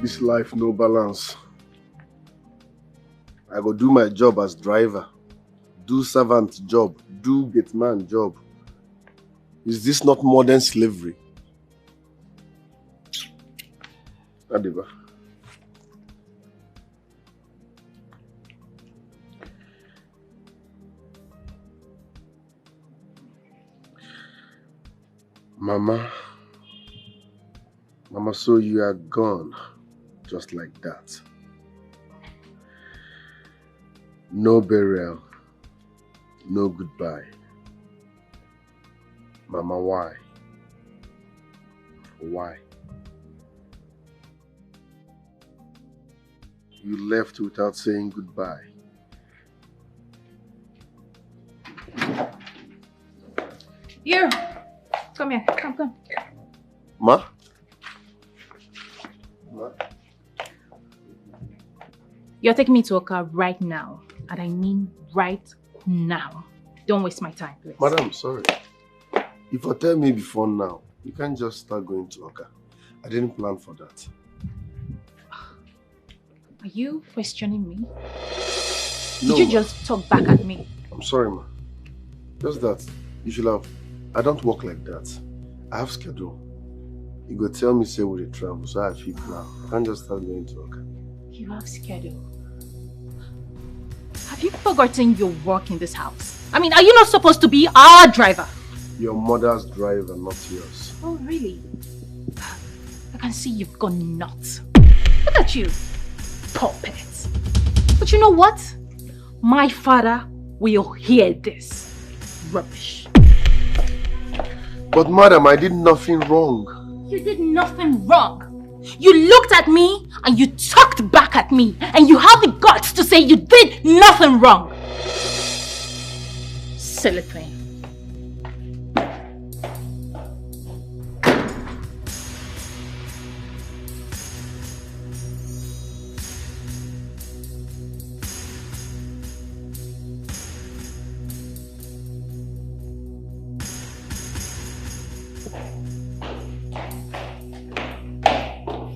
This life no balance. I go do my job as driver, do servant job, do gate man job. Is this not modern slavery? Adiba. Mama, so you are gone, just like that. No burial, no goodbye. Mama, why? Why? You left without saying goodbye. Here, come here, come. Ma? You're taking me to Oka right now. And I mean right now. Don't waste my time, please. Madam, sorry. If you tell me before now, you can't just start going to Oka. I didn't plan for that. Are you questioning me? No, Did you just talk back at me? I'm sorry, ma. Just that. You should have... I don't work like that. I have schedule. You go tell me say we travel, so I feel plan. I can't just start going to Oka. You have schedule. Have you forgotten your work in this house? I mean, are you not supposed to be our driver? Your mother's driver, not yours. Oh, really? I can see you've gone nuts. Look at you, puppet. But you know what? My father will hear this rubbish. But madam, I did nothing wrong. You did nothing wrong. You looked at me and you talked back at me, and you have the guts to say you did nothing wrong. Silly thing.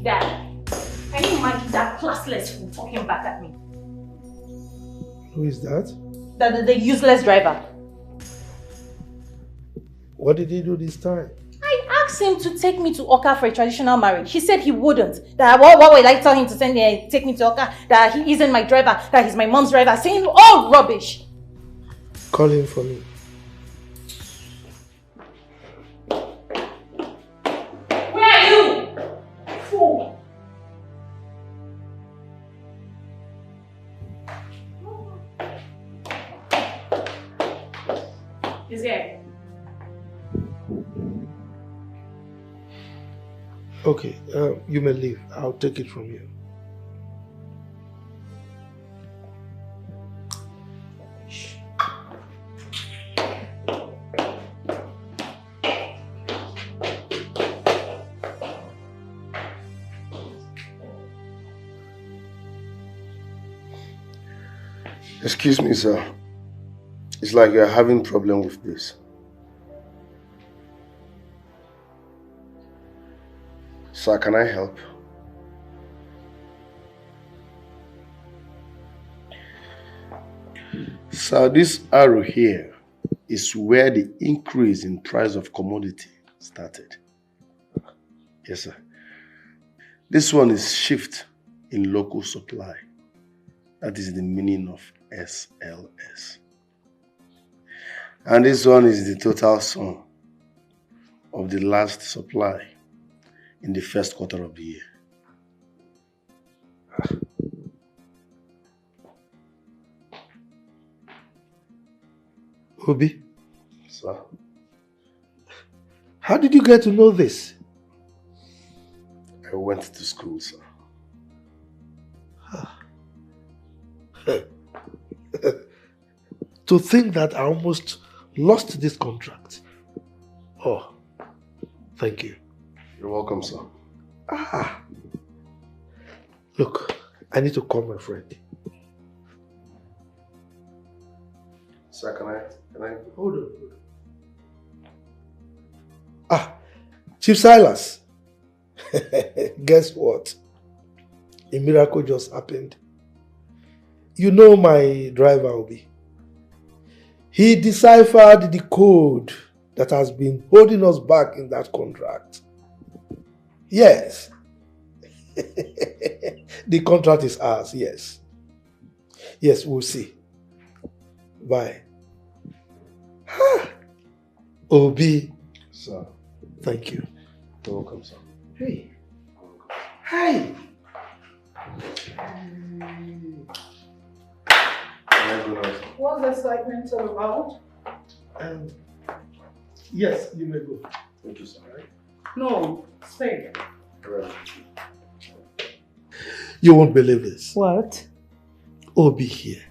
Dad, can you imagine that classless fool talking back at me? Who is that? The useless driver. What did he do this time? I asked him to take me to Oka for a traditional marriage. He said he wouldn't. That what would I tell him to take me to Oka? That he isn't my driver, that he's my mom's driver, saying all rubbish. Call him for me. Where are you? Fool. He's here. Okay, you may leave. I'll take it from you. Excuse me, sir. It's like you're having problem with this. Sir, can I help? Sir, this arrow here is where the increase in price of commodity started. Yes, sir. This one is shift in local supply. That is the meaning of SLS. And this one is the total sum of the last supply in the first quarter of the year. Obi? Sir? How did you get to know this? I went to school, sir. To think that I almost lost this contract. Oh, thank you. You're welcome, sir. Look, I need to call my friend. Sir, can I? Hold on. Chief Silas. Guess what? A miracle just happened. You know my driver, Obi. He deciphered the code that has been holding us back in that contract. Yes. The contract is ours, yes. Yes, we'll see. Bye. Obi. Sir. Thank you. You're welcome, sir. Hey. Hey. What's the excitement all about? Yes, you may go. Thank you, sir. No, stay. Right. You won't believe this. What? Obi here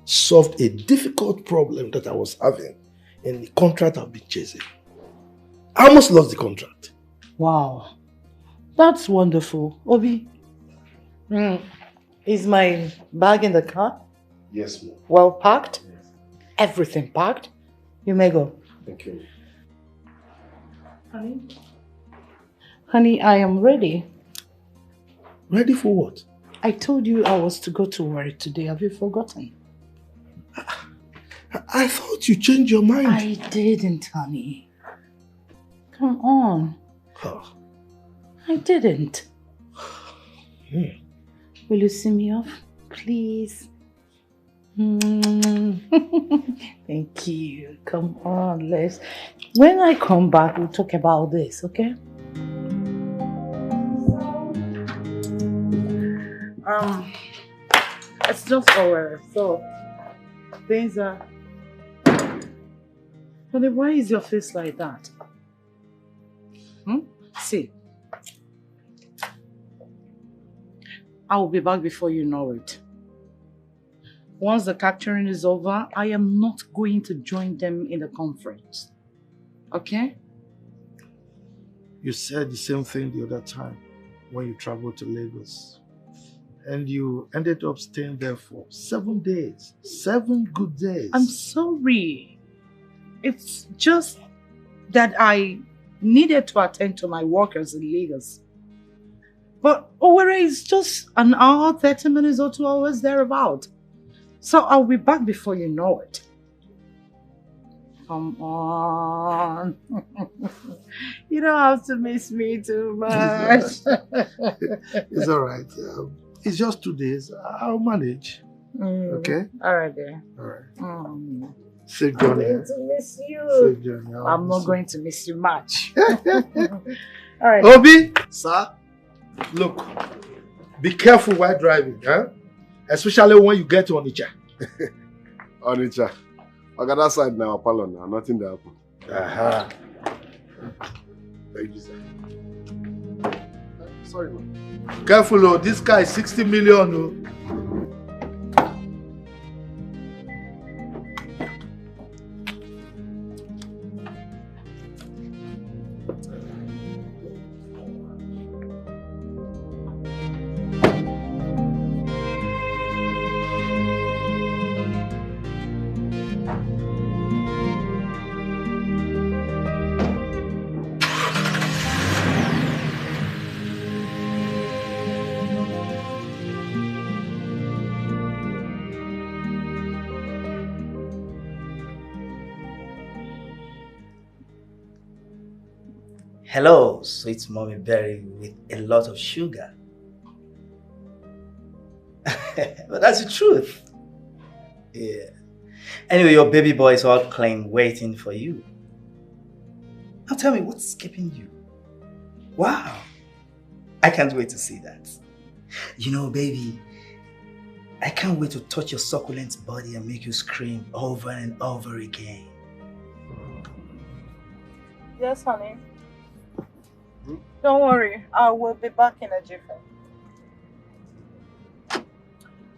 solved a difficult problem that I was having in the contract I've been chasing. I almost lost the contract. Wow. That's wonderful. Obi, is my bag in the car? Yes, ma'am. Well packed? Yes. Everything packed? You may go. Thank you. Honey, I am ready. Ready for what? I told you I was to go to work today. Have you forgotten? I thought you changed your mind. I didn't, honey. Come on. Oh. I didn't. Will you see me off, please? Thank you. Come on, let's... When I come back, we'll talk about this, okay? It's just over. So, things are... Honey, why is your face like that? See. I will be back before you know it. Once the capturing is over, I am not going to join them in the conference. Okay? You said the same thing the other time when you traveled to Lagos. And you ended up staying there for 7 days. 7 good days. I'm sorry. It's just that I needed to attend to my workers in Lagos. But Owerri is just an hour, 30 minutes or 2 hours thereabout. So I'll be back before you know it. Come on. You don't have to miss me too much. It's all right. It's just 2 days. I'll manage. Okay? All right, then. All right. I'm Safe journey. going to miss you. Safe journey. I'm not going to miss you much. All right. Obi, sir, look, be careful while driving, huh? Especially when you get to Onitsha. Onitsha. I got that side now, Apollo now. Nothing there happen. Thank you, sir. Sorry, man. Careful, oh, this guy is 60 million. Oh. Hello, sweet mommy berry with a lot of sugar. But that's the truth. Yeah. Anyway, your baby boy is all clean, waiting for you. Now tell me, what's keeping you? Wow. I can't wait to see that. You know, baby, I can't wait to touch your succulent body and make you scream over and over again. Yes, honey. Don't worry, I will be back in a jiffy.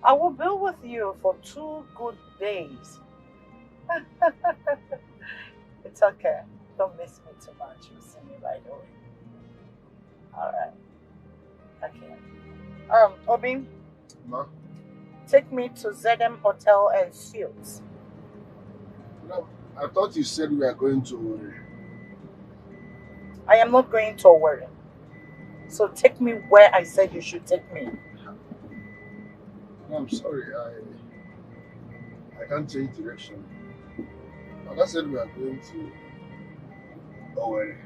I will be with you for 2 good days. It's okay. Don't miss me too much. You'll see me right away. Alright. Okay. Obi, Ma? take me to ZM Hotel and Suites. No, I thought you said we are going to... I am not going to worry. So take me where I said you should take me. No, I'm sorry, I can't change direction. Like I said, we are going to Owerri.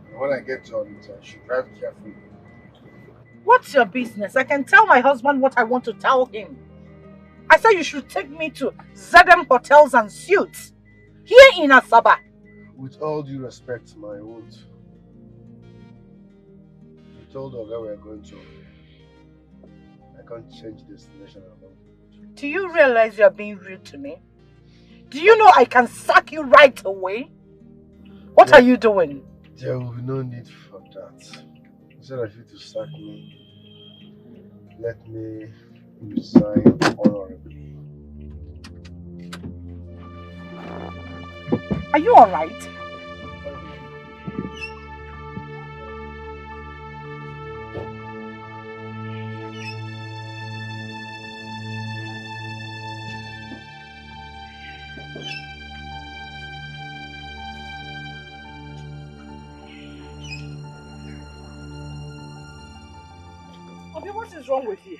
And when I get to Onitsha, I should drive carefully. What's your business? I can tell my husband what I want to tell him. I said you should take me to ZM Hotels and Suites here in Asaba. With all due respect, my won't. You told Oga we are going to Owerri. I can't change destination alone. Do you realize you are being rude to me? Do you know I can sack you right away? What are you doing? There will be no need for that. Instead of you to sack me, let me resign honorably. Are you alright? What is wrong with you?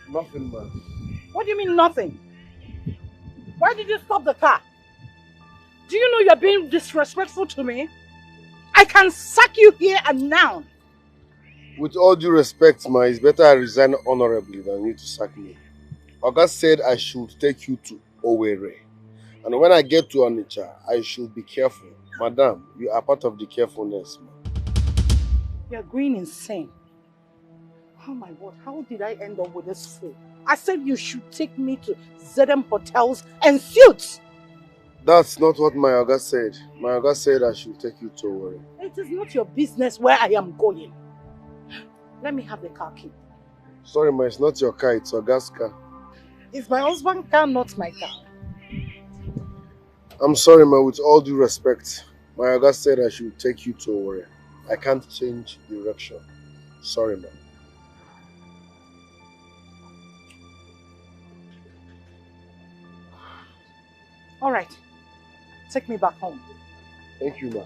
Nothing, man. What do you mean nothing? Why did you stop the car? Do you know you're being disrespectful to me? I can sack you here and now. With all due respect, ma, it's better I resign honorably than you to sack me. Oga said I should take you to Owerri. And when I get to Onitsha, I should be careful. Madam, you are part of the carefulness. Ma. You're going insane. Oh my word, how did I end up with this fool? I said you should take me to ZM Hotels and Suites. That's not what my Oga said. My Oga said I should take you to Owerri. It is not your business where I am going. Let me have the car key. Sorry, ma, it's not your car, it's Oga's car. It's my husband's car, not my car. I'm sorry, ma, with all due respect. My Oga said I should take you to Owerri. I can't change direction. Sorry, ma. All right, take me back home. Thank you, ma.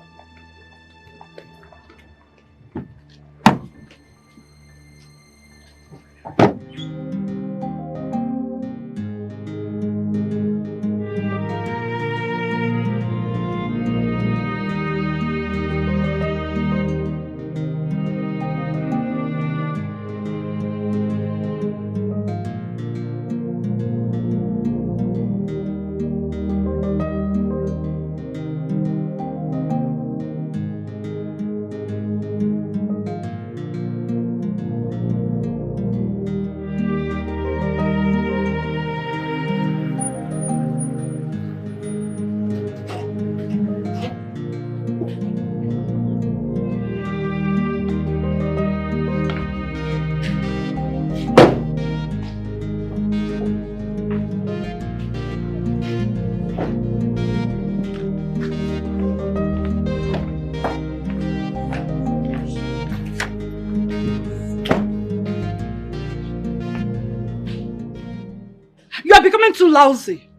You are becoming too lousy.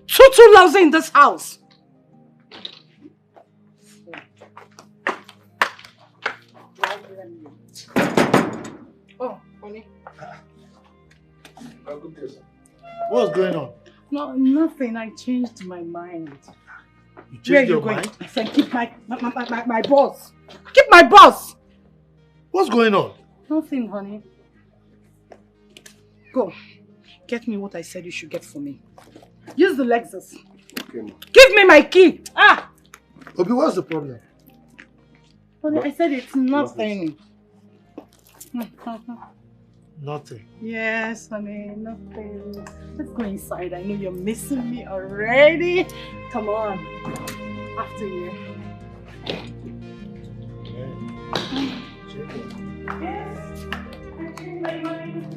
Too lousy in this house. Oh, honey. What's going on? No, nothing. I changed my mind. You changed your mind? I said keep my boss. Keep my boss. What's going on? Nothing, honey. Go. Get me what I said you should get for me. Use the Lexus. Okay, ma. Give me my key. Ah! Obi, what's the problem? Honey, I said it's nothing. Nothing. Yes, honey, nothing. Let's go inside. I know you're missing me already. Come on. After you. Yes. I changed my mind.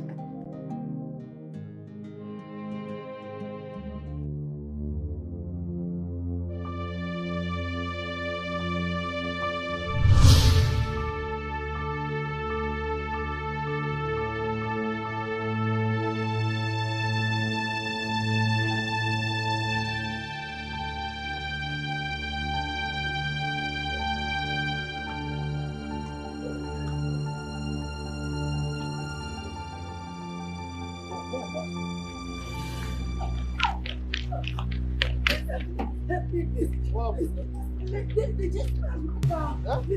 They just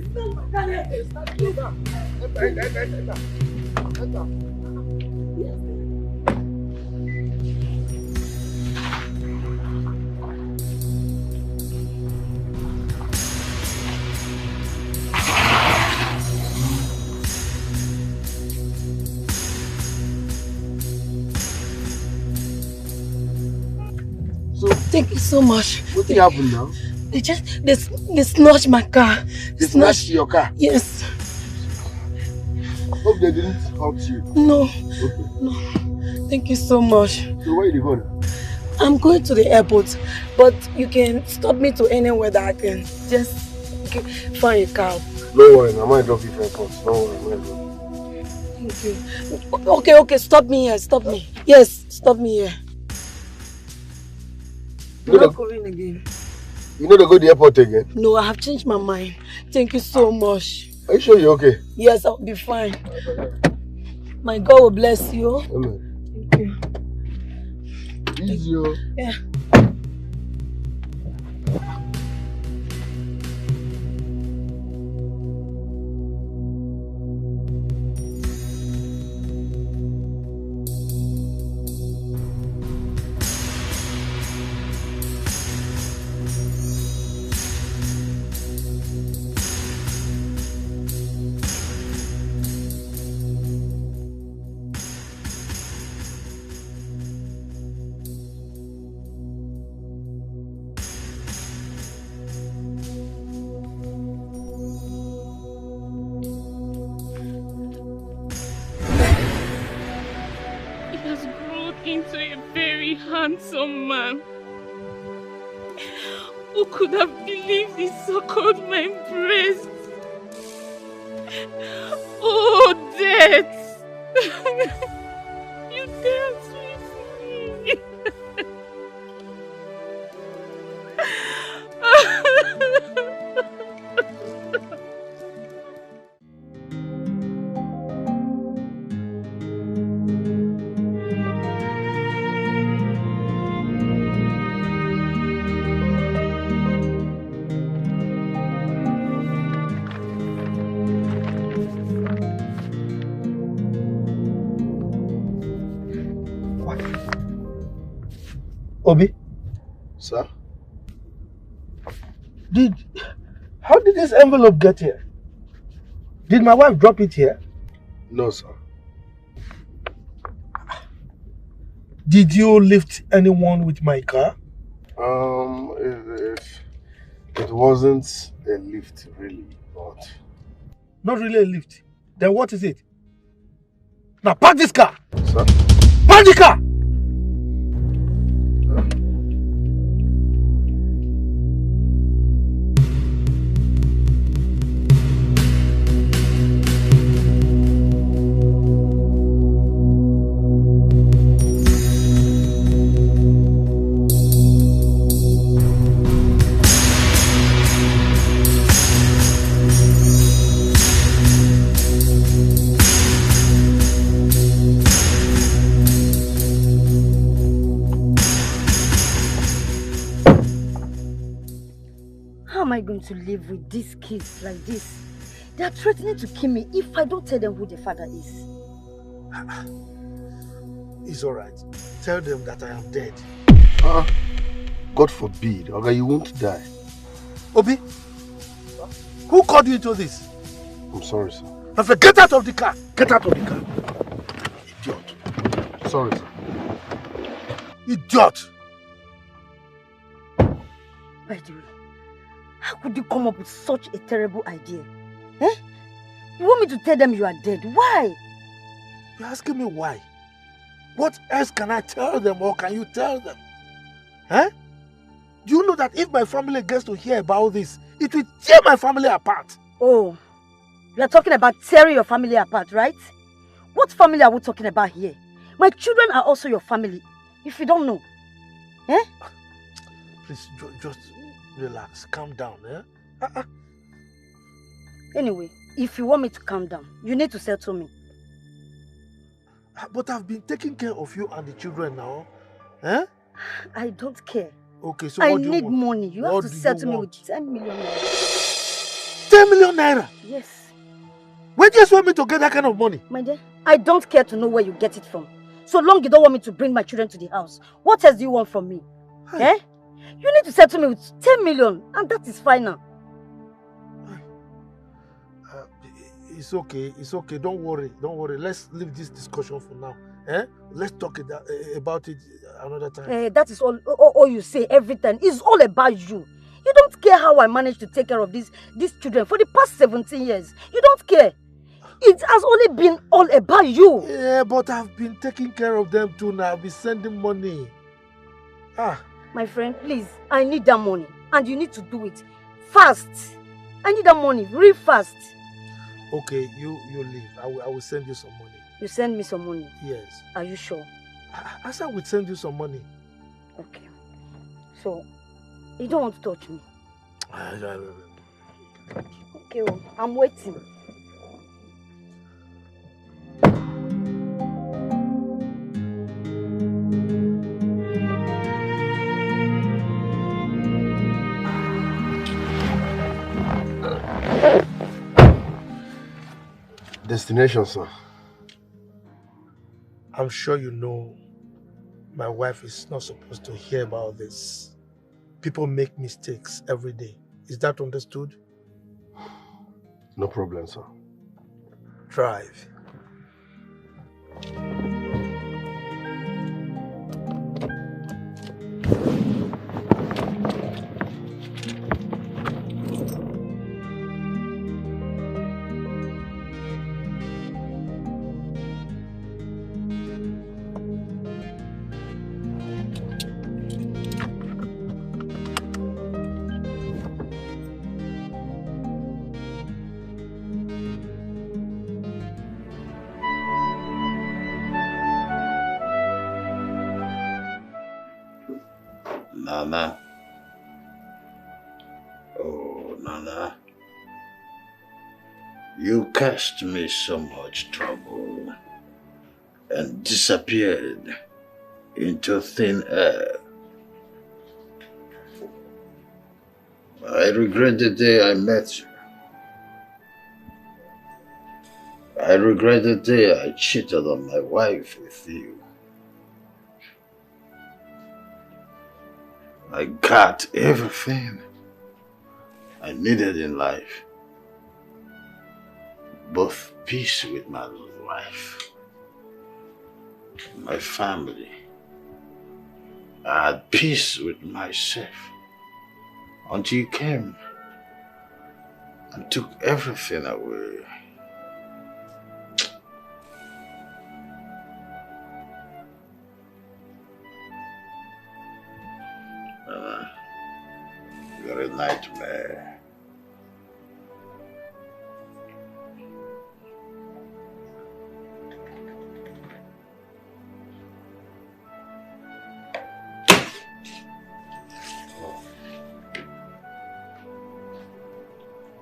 it's not my So, thank you so much. What happened now? They snatched my car. They snatched your car? Yes. Hope they didn't hurt you. No. Okay. No. Thank you so much. So where are you going? I'm going to the airport, but you can stop me to anywhere that I can just find a car. Don't worry, I might drop you for a airport. Don't worry, I might drop you. Thank you. Okay, stop me here. Stop me. Yes, stop me here. I'm not going again. You know to go to the airport again? No, I have changed my mind. Thank you so much. Are you sure you're okay? Yes, I'll be fine. My God will bless you. Amen. Thank you. Easy. Yeah. Handsome man. Who could have believed he suckled my breast? Oh, death! You danced with me. Obi? Sir? How did this envelope get here? Did my wife drop it here? No, sir. Did you lift anyone with my car? It wasn't a lift, really, but... Not really a lift. Then what is it? Now park this car! Sir? Park the car! How am I going to live with these kids like this? They are threatening to kill me if I don't tell them who their father is. It's alright. Tell them that I am dead. God forbid. Okay, you won't die. Obi? Who called you into this? I'm sorry, sir. Mofe, get out of the car! Get out of the car! Idiot. Sorry, sir. Idiot! By the way, how could you come up with such a terrible idea? Eh? You want me to tell them you are dead? Why? You're asking me why? What else can I tell them, or can you tell them? Huh? Do you know that if my family gets to hear about this, it will tear my family apart? Oh, you are talking about tearing your family apart, right? What family are we talking about here? My children are also your family, if you don't know. Eh? Please, just relax, calm down. Eh? Anyway, if you want me to calm down, you need to settle me. But I've been taking care of you and the children now. Eh? I don't care. Okay, so I what do you need want? money. You What have to do you settle me want? with 10 million naira. 10 million naira? Yes. Where do you want me to get that kind of money? My dear, I don't care to know where you get it from. So long you don't want me to bring my children to the house. What else do you want from me? Eh? You need to settle me with 10 million and that is final. It's okay. Don't worry. Let's leave this discussion for now. Eh? Let's talk about it another time. That is all you say every time. It's all about you. You don't care how I managed to take care of these children for the past 17 years. You don't care. It has only been all about you. Yeah, but I've been taking care of them too now. I've been sending money. My friend, please, I need that money. And you need to do it fast. I need that money real fast. Okay, you leave. I will send you some money. You send me some money? Yes. Are you sure? I said I will send you some money. Okay. So, you don't want to touch me? Okay, well, I'm waiting. Destination, sir. I'm sure you know my wife is not supposed to hear about this. People make mistakes every day. Is that understood? No problem, sir. Drive. Nana. Oh, Nana. You caused me so much trouble and disappeared into thin air. I regret the day I met you. I regret the day I cheated on my wife with you. I got everything I needed in life. Both peace with my wife, my family. I had peace with myself until you came and took everything away. You're a nightmare.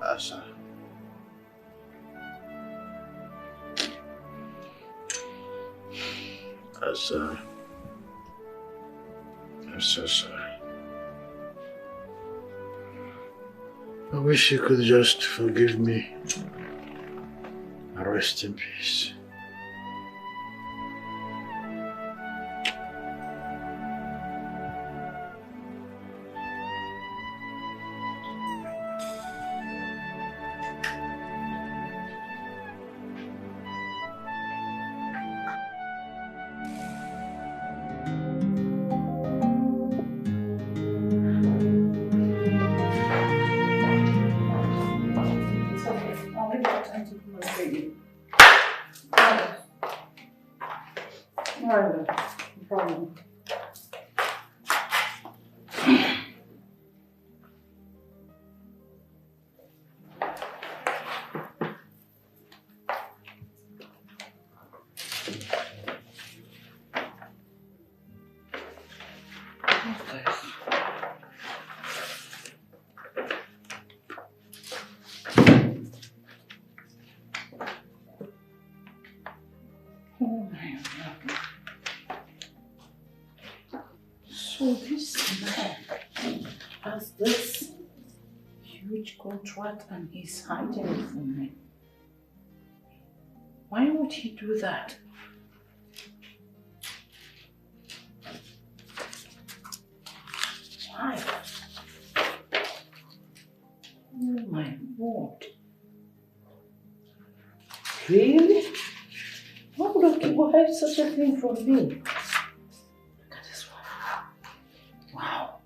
Asa. Asa. I'm so sorry. I wish you could just forgive me and rest in peace. So this man has this huge contract and he's hiding it from me. Why would he do that? Why? Oh my word. Really? Why would Ekubo hide such a thing from me? Look at this one. Wow.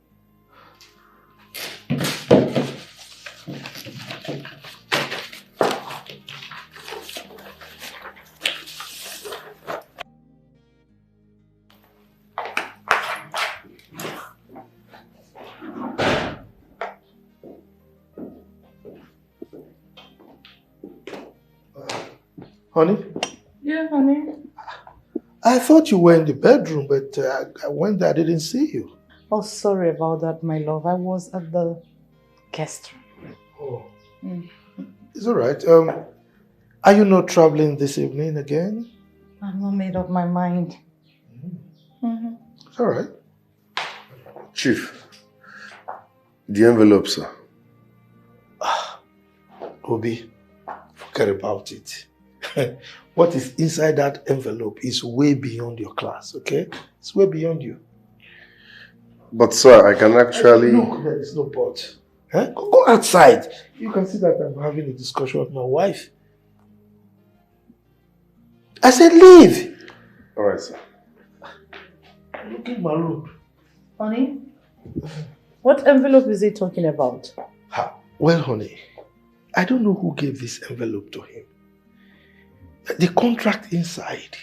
Honey? Yeah, honey. I thought you were in the bedroom, but I went there, I didn't see you. Oh, sorry about that, my love. I was at the guest room. Oh. It's all right. Are you not traveling this evening again? I've not made up my mind. It's all right. Chief, the envelope, sir. Obi, forget about it. What is inside that envelope is way beyond your class, okay? It's way beyond you. But sir, I can actually... Look, there is no but. Huh? Go outside. You can see that I'm having a discussion with my wife. I said leave. All right, sir. Look in my room. Honey, what envelope is he talking about? Well, honey, I don't know who gave this envelope to him. The contract inside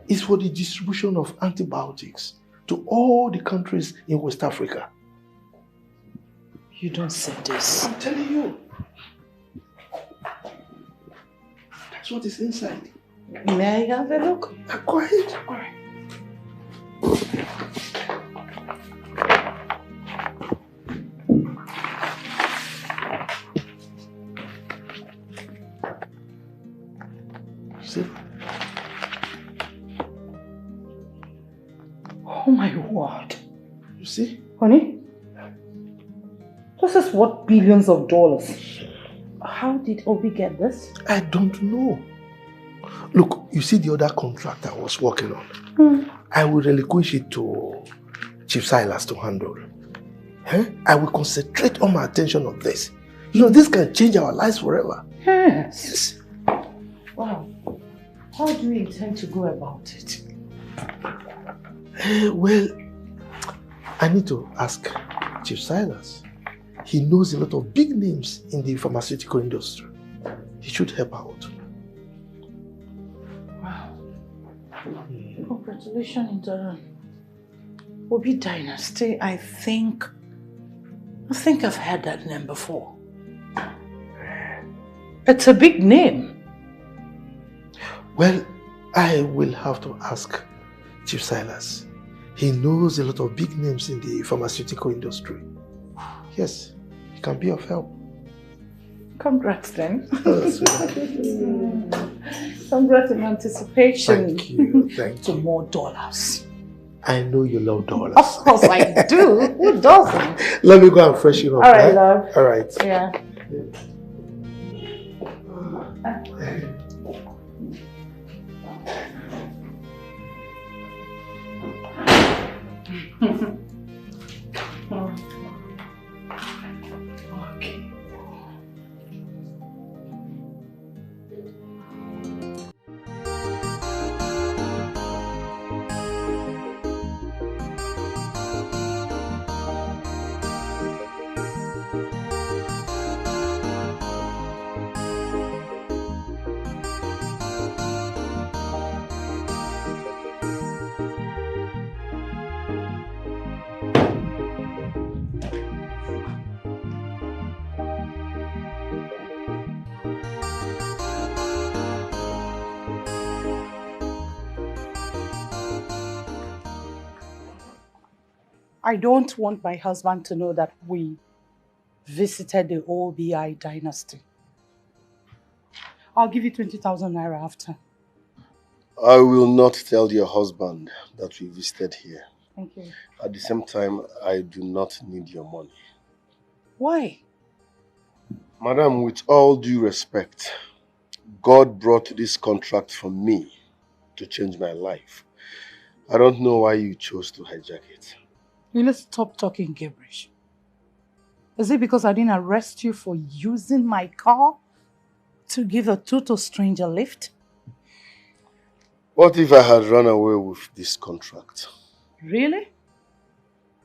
is for the distribution of antibiotics to all the countries in West Africa. You don't say this. I'm telling you. That's what is inside. May I have a look? Go ahead. All right. See? Oh my word. You see? Honey, this is worth billions of dollars. How did Obi get this? I don't know. Look, you see the other contract I was working on? I will relinquish it to Chief Silas to handle. I will concentrate all my attention on this. You know, this can change our lives forever. Yes. Wow. How do you intend to go about it? Well, I need to ask Chief Silas. He knows a lot of big names in the pharmaceutical industry. He should help out. Wow. Congratulations in the Obi dynasty. I think I've heard that name before. It's a big name. Well, I will have to ask Chief Silas. He knows a lot of big names in the pharmaceutical industry. Yes, he can be of help. Congrats then. Oh, Congrats in anticipation. thank you. Thank to you. more dollars. I know you love dollars. Of course I do. Who doesn't? Let me go and freshen up. All right, love. All right. Yeah. Okay. I don't want my husband to know that we visited the OBI dynasty. I'll give you 20,000 naira after. I will not tell your husband that we visited here. Thank you. At the same time, I do not need your money. Why? Madam, with all due respect, God brought this contract for me to change my life. I don't know why you chose to hijack it. You need to stop talking gibberish. Is it because I didn't arrest you for using my car to give a total stranger a lift? What if I had run away with this contract? Really?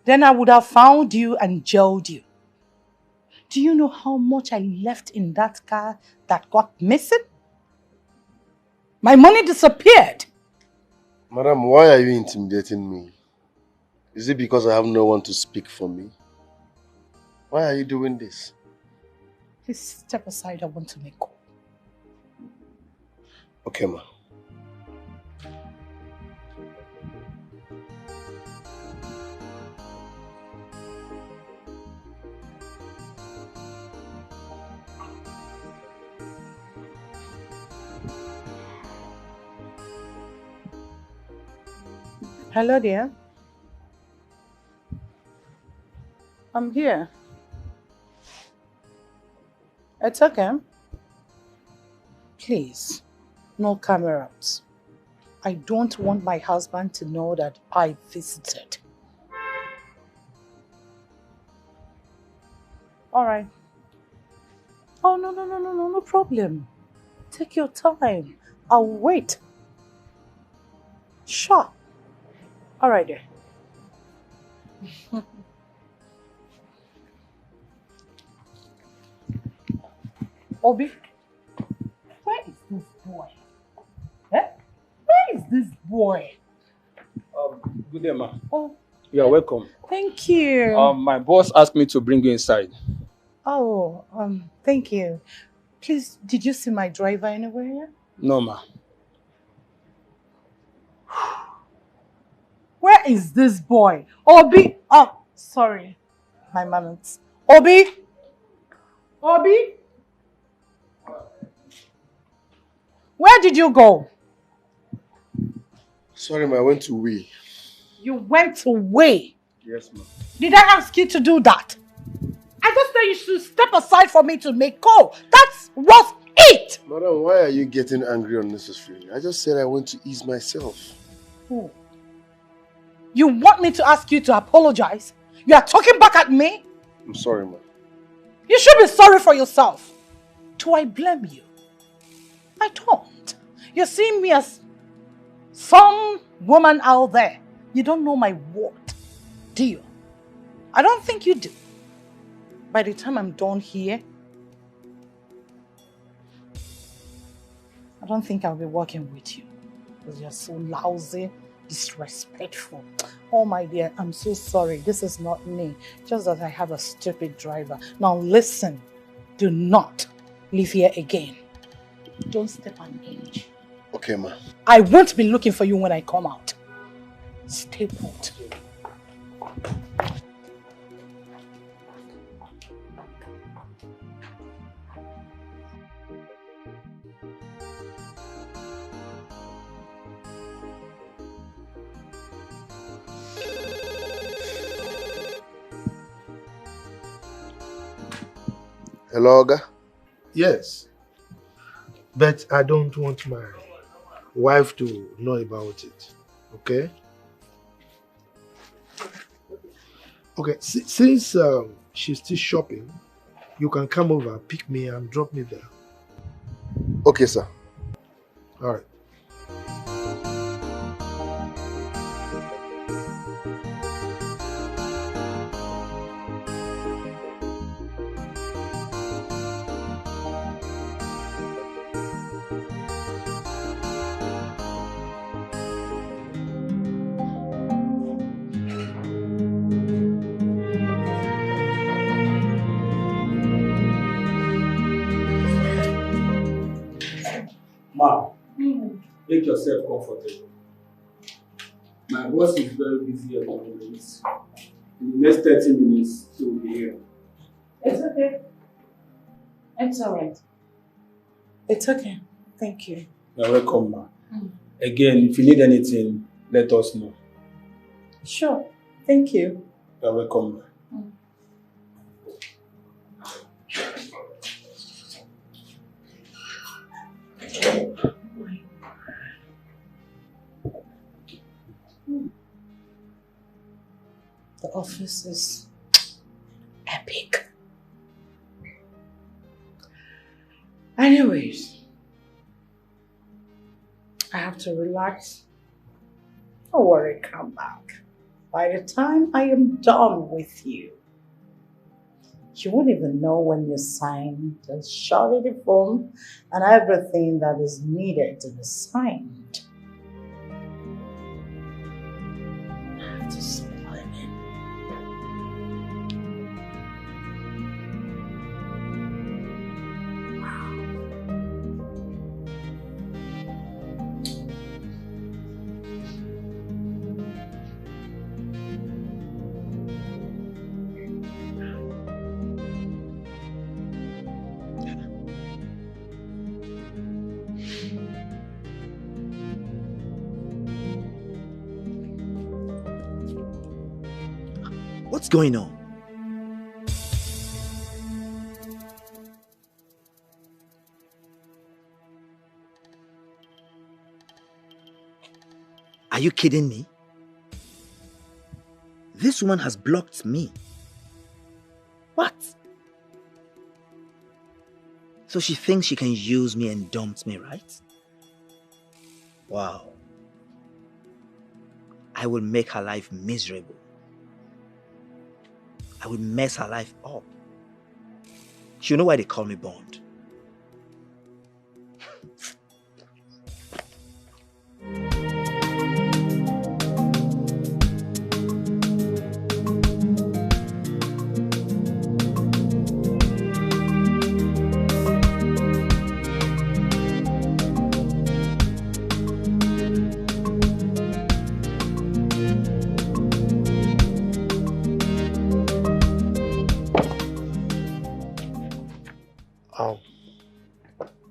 Then I would have found you and jailed you. Do you know how much I left in that car that got missing? My money disappeared. Madam, why are you intimidating me? Is it because I have no one to speak for me? Why are you doing this? Please step aside, I want to make call. Okay, ma. Hello, dear. I'm here. It's okay. Please, no cameras. I don't want my husband to know that I visited. All right. Oh, no problem. Take your time. I'll wait. Sure. All right, dear. Obi, where is this boy? Eh? Where is this boy? Good day, ma. Oh, You are welcome. thank you. My boss asked me to bring you inside. Oh, thank you. Please, did you see my driver anywhere? No, ma. Where is this boy? Obi! Oh, sorry. My manners. Obi! Obi! Where did you go? Sorry, ma, I went to wee. You went away. Yes, ma. Did I ask you to do that? I just said you should step aside for me to make call. That was it! Madam, why are you getting angry unnecessarily? I just said I went to ease myself. Oh. You want me to ask you to apologize? You are talking back at me? I'm sorry, ma. You should be sorry for yourself. Do I blame you? I don't. You're seeing me as some woman out there. You don't know my word, do you? I don't think you do. By the time I'm done here, I don't think I'll be working with you. Because you're so lousy, disrespectful. Oh my dear, I'm so sorry. This is not me. Just that I have a stupid driver. Now listen, do not live here again. Don't step an inch. Okay, ma. I won't be looking for you when I come out. Stay put. Hello, Oga? Yes. But I don't want my wife to know about it. Okay? Okay, since she's still shopping, you can come over, pick me and drop me there. Okay, sir. All right. Ma, make yourself comfortable. My boss is very busy at the moment. In the next 30 minutes, he will be here. It's okay. It's all right. It's okay. Thank you. You're welcome, ma. Again, if you need anything, let us know. Sure. Thank you. You're welcome. The office is epic. Anyways, I have to relax. Don't worry, come back. By the time I am done with you, you won't even know when you sign the surety form and everything that is needed to be signed. I have to smile in. What's going on? Are you kidding me? This woman has blocked me. What? So she thinks she can use me and dump me, right? Wow. I will make her life miserable. I will mess her life up. You know why they call me Bond?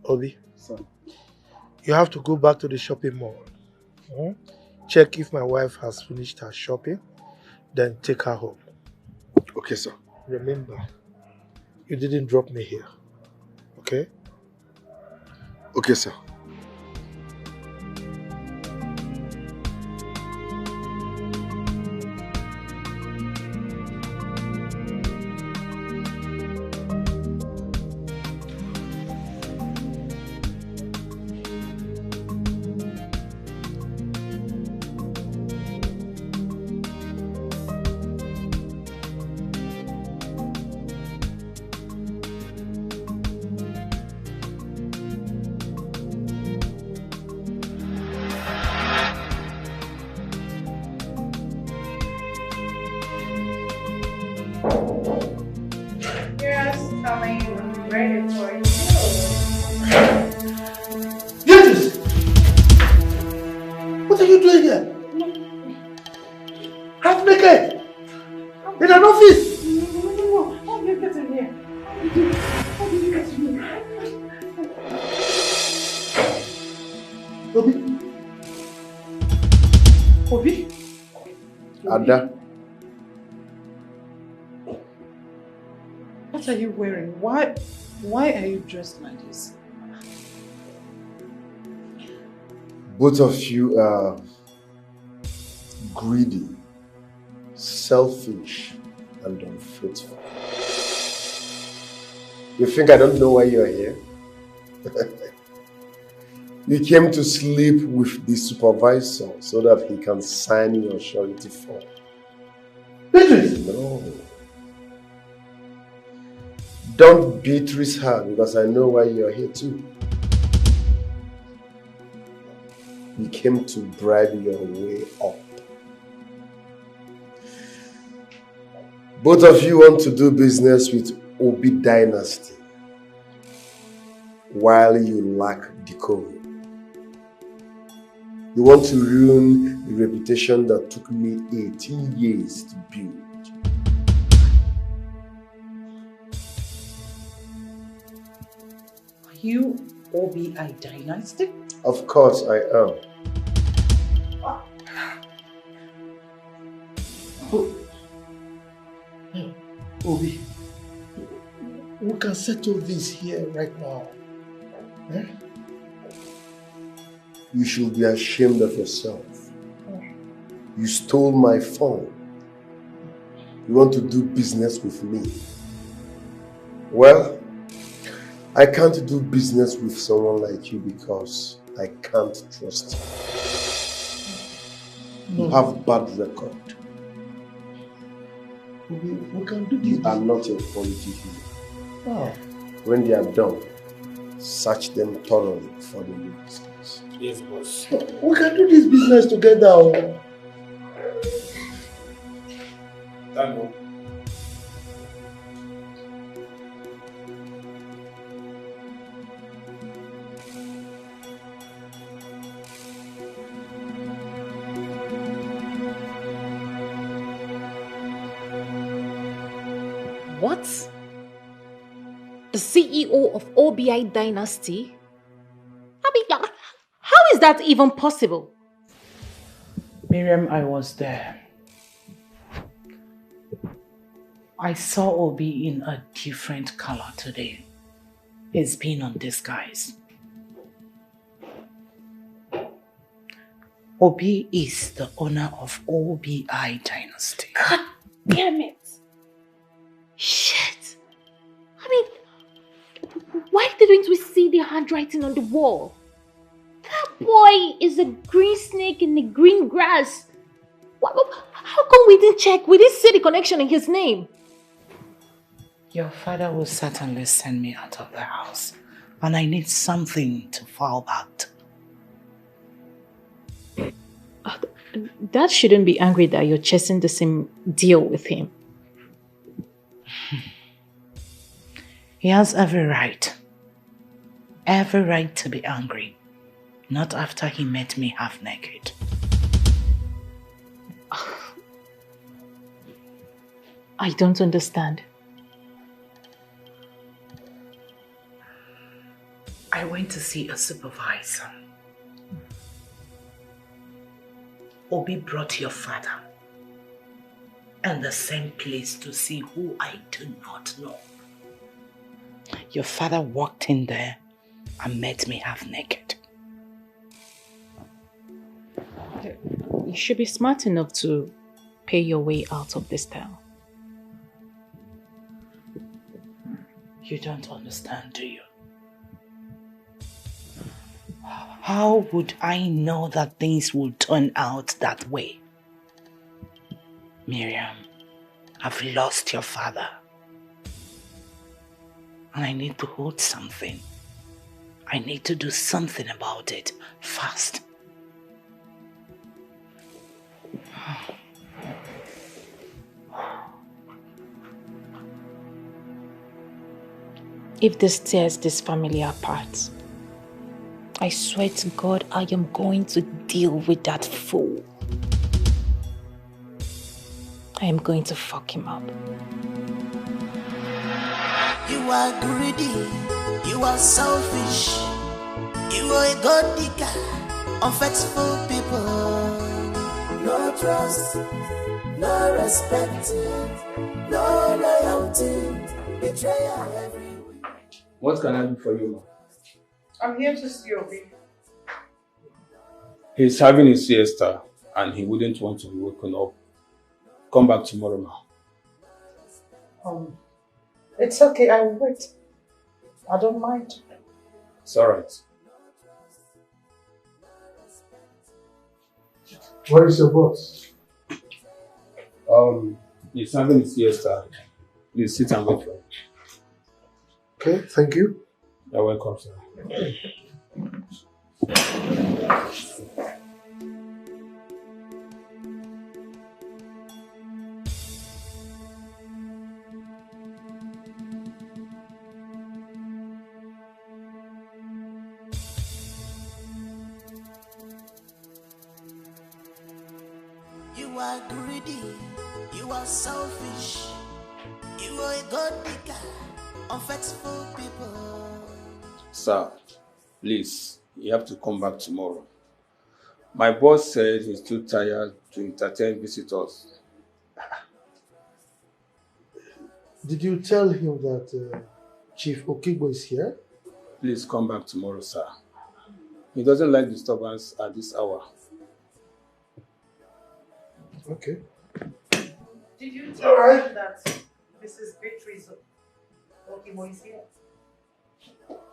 Obi, you have to go back to the shopping mall. Check if my wife has finished her shopping, then take her home. Okay, sir. Remember, you didn't drop me here. Okay? Okay, sir. Ada. What are you wearing? Why are you dressed like this? Both of you are greedy, selfish, and unfaithful. You think I don't know why you're here? You came to sleep with the supervisor so that he can sign your surety form. No. Don't Beatrice her because I know why you're here too. You came to bribe your way up. Both of you want to do business with Obi Dynasty while you lack decorum. You want to ruin the reputation that took me 18 years to build. Are you Obi Dynasty? Of course I am. Obi, we can settle this here right now. Eh? You should be ashamed of yourself. You stole my phone. You want to do business with me. Well, I can't do business with someone like you because I can't trust you. No. You have bad record. We can do this. You are not a quality human. Oh. When they are done, search them thoroughly before they leave this place. Yes, boss. We can do this business together. Thank. What? The CEO of OBI Dynasty? I mean, how is that even possible? Miriam, I was there. I saw Obi in a different color today. He's been on disguise. Obi is the owner of OBI Dynasty. God damn it! Shit! I mean, why didn't we see the handwriting on the wall? That boy is a green snake in the green grass. How come we didn't check? We didn't see the connection in his name. Your father will certainly send me out of the house, and I need something to fall back to. Dad shouldn't be angry that you're chasing the same deal with him. He has every right to be angry. Not after he met me half naked. I don't understand. I went to see a supervisor. Obi brought your father and the same place to see who I do not know. Your father walked in there and met me half naked. You should be smart enough to pay your way out of this town. You don't understand, do you? How would I know that things will turn out that way? Miriam, I've lost your father. And I need to hold something. I need to do something about it fast. If this tears this family apart, I swear to God, I am going to deal with that fool. I am going to fuck him up. You are greedy, you are selfish, you are a god digger, unfaithful people. No trust, no respect, no loyalty, betrayal everywhere. What can I do for you, ma? I'm here to see Obi. He's having a siesta and he wouldn't want to be woken up. Come back tomorrow, ma. It's okay, I will wait. I don't mind. It's alright. Where is your boss? He's having a siesta. Please sit and wait for him. Okay, thank you. You're welcome, sir. You are greedy, you are selfish, you are a god digger, unfaithful people. Sir, please, you have to come back tomorrow. My boss said he's too tired to entertain visitors. Did you tell him that Chief Okigbo is here? Please come back tomorrow, sir. He doesn't like disturbance at this hour. Okay. Did you tell him that Mrs. Beatrice Okigbo is here?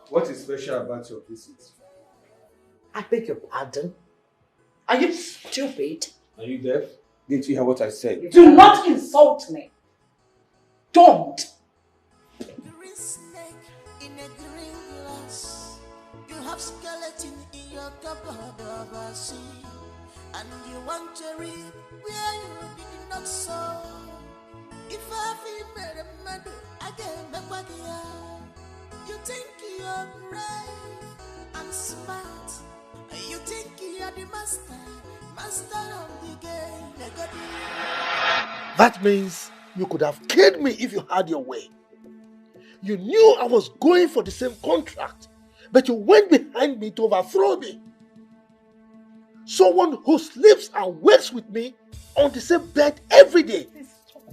What is special about your visit? I beg your pardon. Are you stupid? Are you deaf? Didn't you hear what I said? Do not insult me. Don't. Green snake in a green glass. You have skeleton in your cupboard of a sea. And you want to reap where you did not sow. If I feel made a madu, I get back what you are. You think you're brave and smart. You think you're the master of the game. That means you could have killed me if you had your way. You knew I was going for the same contract, but you went behind me to overthrow me. Someone who sleeps and wakes with me on the same bed every day. Please stop.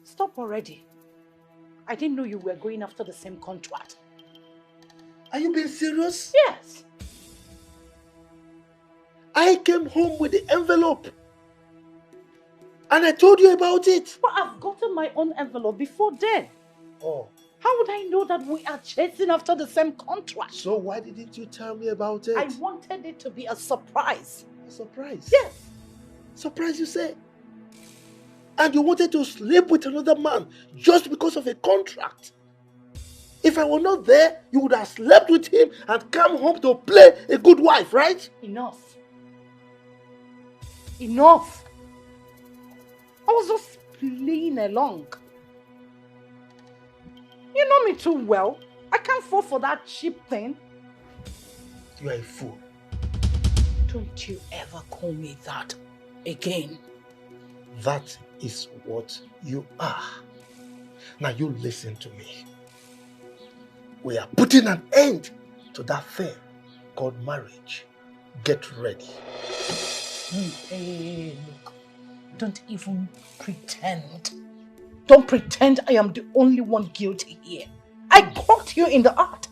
Stop already. I didn't know you were going after the same contract. Are you being serious? Yes. I came home with the envelope. And I told you about it. But I've gotten my own envelope before then. Oh. How would I know that we are chasing after the same contract? So why didn't you tell me about it? I wanted it to be a surprise. A surprise? Yes. Surprise, you say? And you wanted to sleep with another man just because of a contract? If I were not there, you would have slept with him and come home to play a good wife, right? Enough. Enough. I was just playing along. You know me too well. I can't fall for that cheap thing. You are a fool. Don't you ever call me that again. That is what you are. Now you listen to me. We are putting an end to that thing called marriage. Get ready. Hey, look. Don't even pretend. Don't pretend I am the only one guilty here. I poked you in the heart.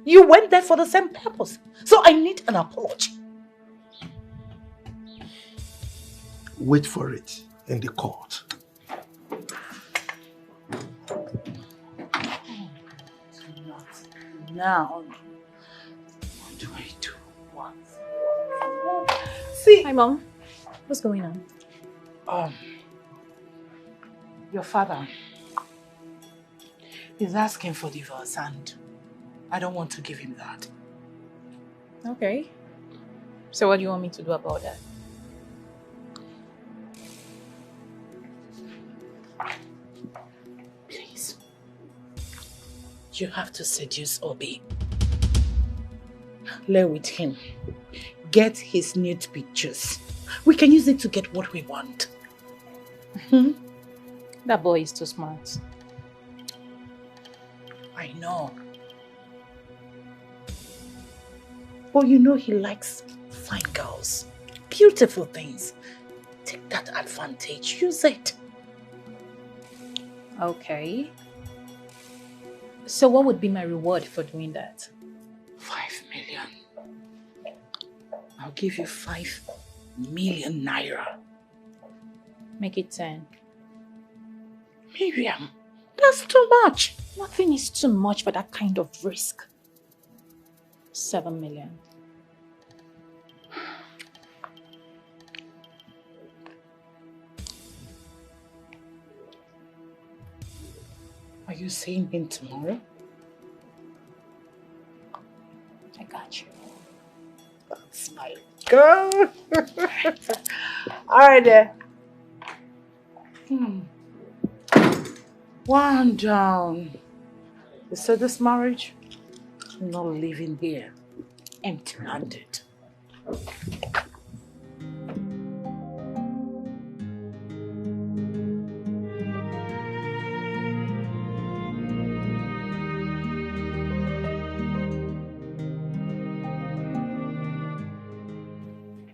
You went there for the same purpose. So I need an apology. Wait for it in the court. Now, what do I do? What? See. Hi, Mom. What's going on? Your father is asking for divorce and I don't want to give him that. Okay. So what do you want me to do about that? Please. You have to seduce Obi. Lay with him. Get his nude pictures. We can use it to get what we want. That boy is too smart. I know. But you know he likes fine girls. Beautiful things. Take that advantage. Use it. Okay. So what would be my reward for doing that? 5 million. I'll give you 5 million naira. Make it 10. Miriam, that's too much. Nothing is too much for that kind of risk. 7 million. Are you seeing him tomorrow? I got you. That's my girl. All right there. One down. You said this marriage? I'm not living here empty-handed.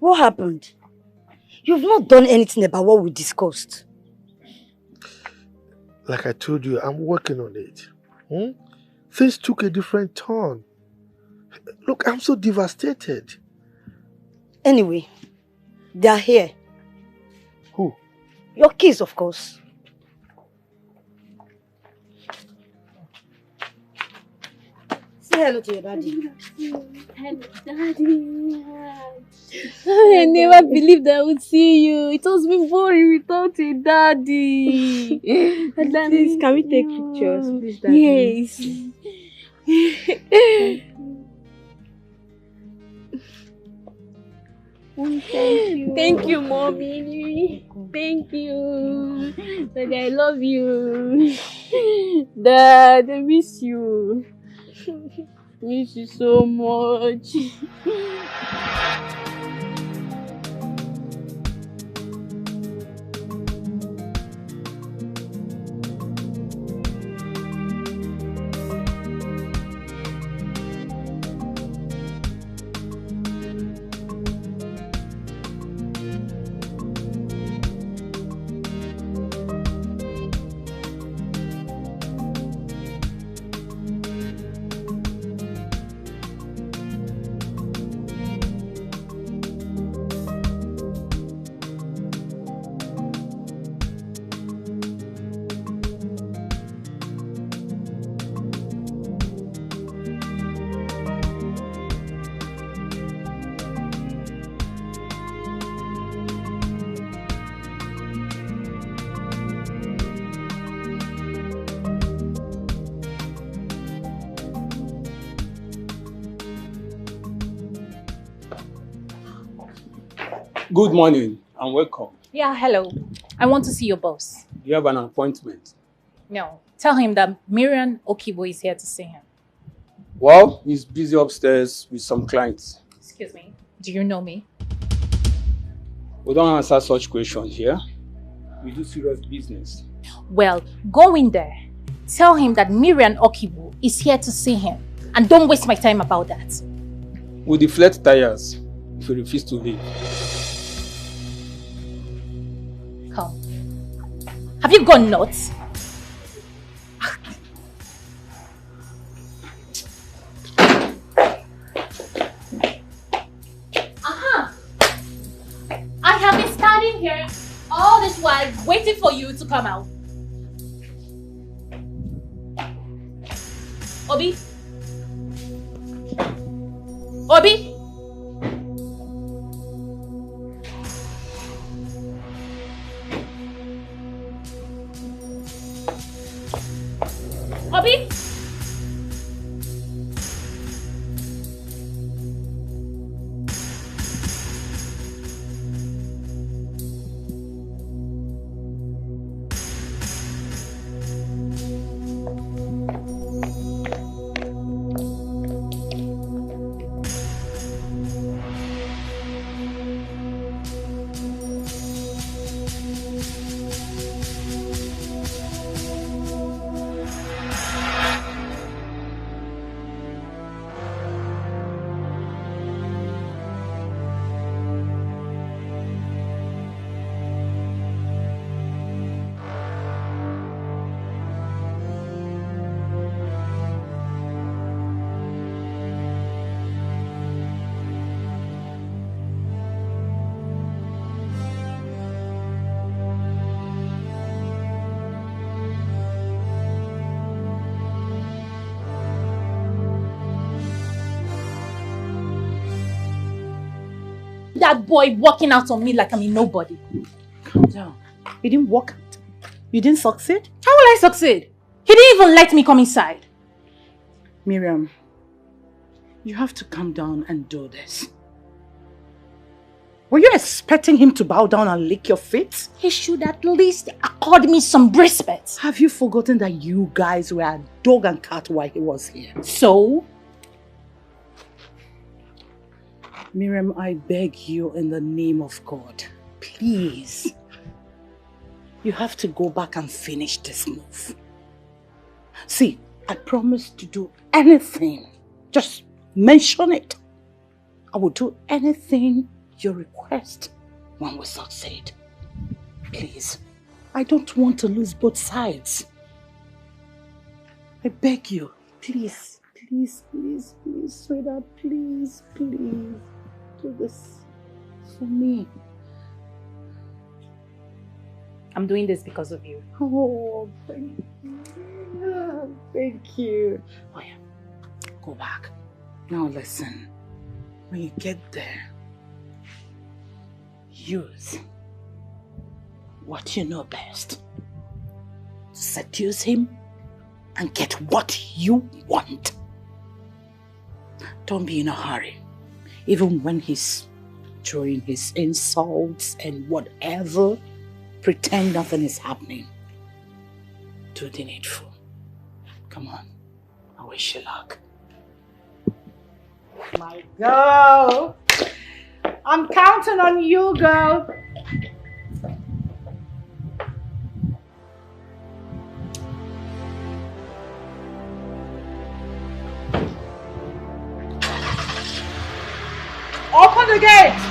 What happened? You've not done anything about what we discussed. like I told you, I'm working on it. Things took a different turn. Look, I'm so devastated. Anyway, they are here. Who? Your kids, of course. Say hello to your daddy. Hello, Daddy. I never believed I would see you. It was me boring without a daddy. Please, can we take pictures, please, Daddy? Yes. Thank you. Thank you, Mommy. Thank you. Daddy, I love you. Dad, I miss you. Miss you so much. Good morning and welcome. Yeah, hello. I want to see your boss. Do you have an appointment? No. Tell him that Miriam Okibo is here to see him. Well, he's busy upstairs with some clients. Excuse me. Do you know me? We don't answer such questions here. We do serious business. Well, go in there. Tell him that Miriam Okibo is here to see him. And don't waste my time about that. We'll deflate tires if you refuse to leave. Come. Have you gone nuts? Aha! I have been standing here all this while waiting for you to come out. Obi? Obi? Obi? That boy walking out on me like I'm a nobody. Calm down. You didn't walk out. You didn't succeed? How will I succeed? He didn't even let me come inside. Miriam, you have to calm down and do this. Were you expecting him to bow down and lick your feet? He should at least accord me some respect. Have you forgotten that you guys were a dog and cat while he was here? So? Miriam, I beg you in the name of God, please. You have to go back and finish this move. See, I promise to do anything. Just mention it. I will do anything you request when we succeed. Please, I don't want to lose both sides. I beg you, please, please, please, please, sweetheart, please, please, do this for me. I'm doing this because of you. Oh, thank you. Thank you. Oh yeah, go back. Now listen, when you get there, use what you know best to seduce him and get what you want. Don't be in a hurry. Even when he's throwing his insults and whatever, pretend nothing is happening. Do the needful. Come on. I wish you luck. My girl. I'm counting on you, girl. Open the gate!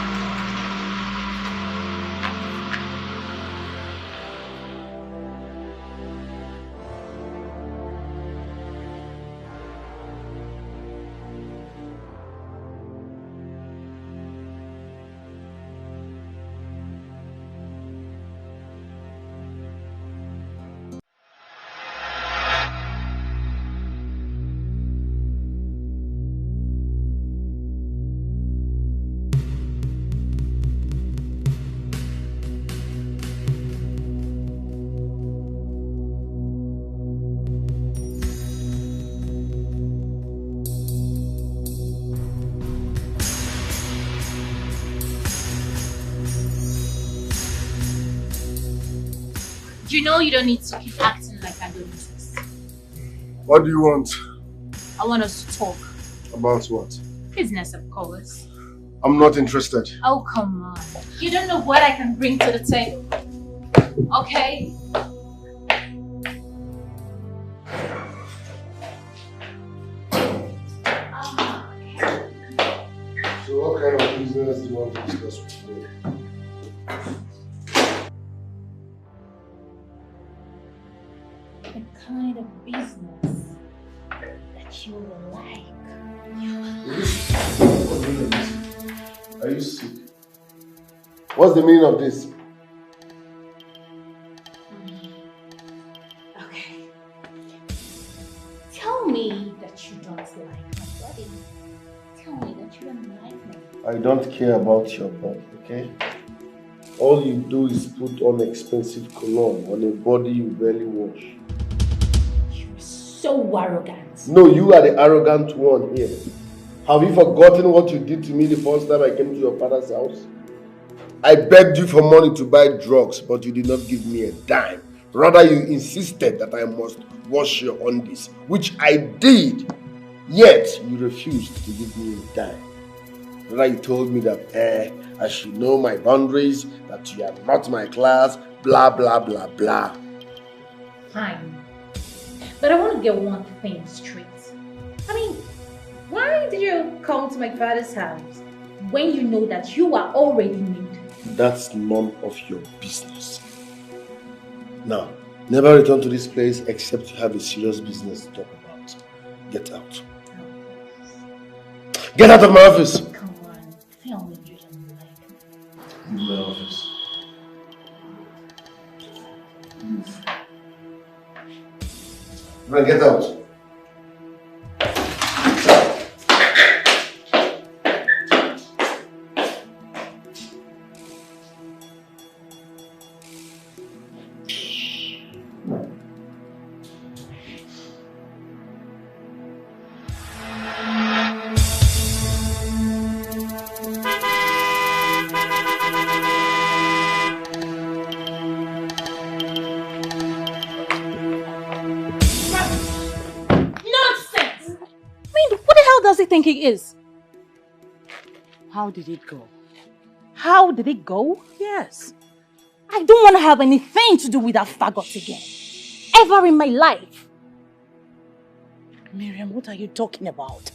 You know you don't need to keep acting like I don't exist. What do you want? I want us to talk. About what? Business, of course. I'm not interested. Oh, come on. You don't know what I can bring to the table. Okay? So what kind of business do you want to discuss with me? The kind of business that you will like. Are you sick? What's the meaning of this? Okay. Tell me that you don't like my body. Tell me that you don't like me. I don't care about your body, okay? All you do is put on expensive cologne on a body you barely wash. You're so arrogant. No, you are the arrogant one here. Have you forgotten what you did to me the first time I came to your father's house? I begged you for money to buy drugs, but you did not give me a dime. Rather, you insisted that I must wash your undies, which I did. Yet, you refused to give me a dime. Rather, you told me that I should know my boundaries, that you are not my class, blah, blah, blah, blah. Fine. But I want to get one thing straight. I mean, why did you come to my father's house when you know that you are already married? That's none of your business. Now, never return to this place except you have a serious business to talk about. Get out. Get out of my office! Come on, tell me you don't like me. Leave my office. Leave. Now get out. Think he is? How did it go? How did it go? Yes. I don't want to have anything to do with that faggot again. Ever in my life. Miriam, what are you talking about?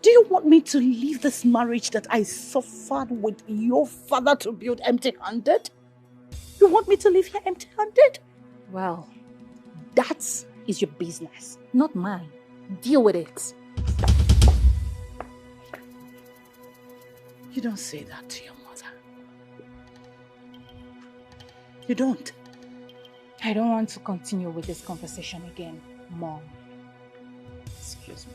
Do you want me to leave this marriage that I suffered with your father to build empty-handed? You want me to leave here empty-handed? Well, that's is your business, not mine. Deal with it. You don't say that to your mother. You don't. I don't want to continue with this conversation again, Mom. Excuse me.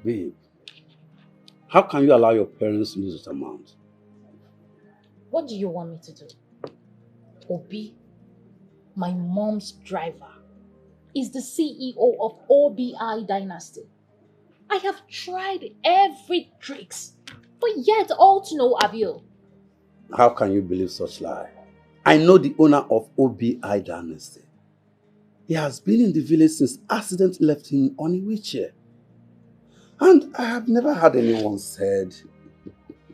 Babe, how can you allow your parents to lose that amount? What do you want me to do? Obi, my mom's driver, is the CEO of OBI Dynasty. I have tried every tricks, but yet all to no avail. How can you believe such lie? I know the owner of OBI Dynasty. He has been in the village since accident left him on a wheelchair. And I have never heard anyone said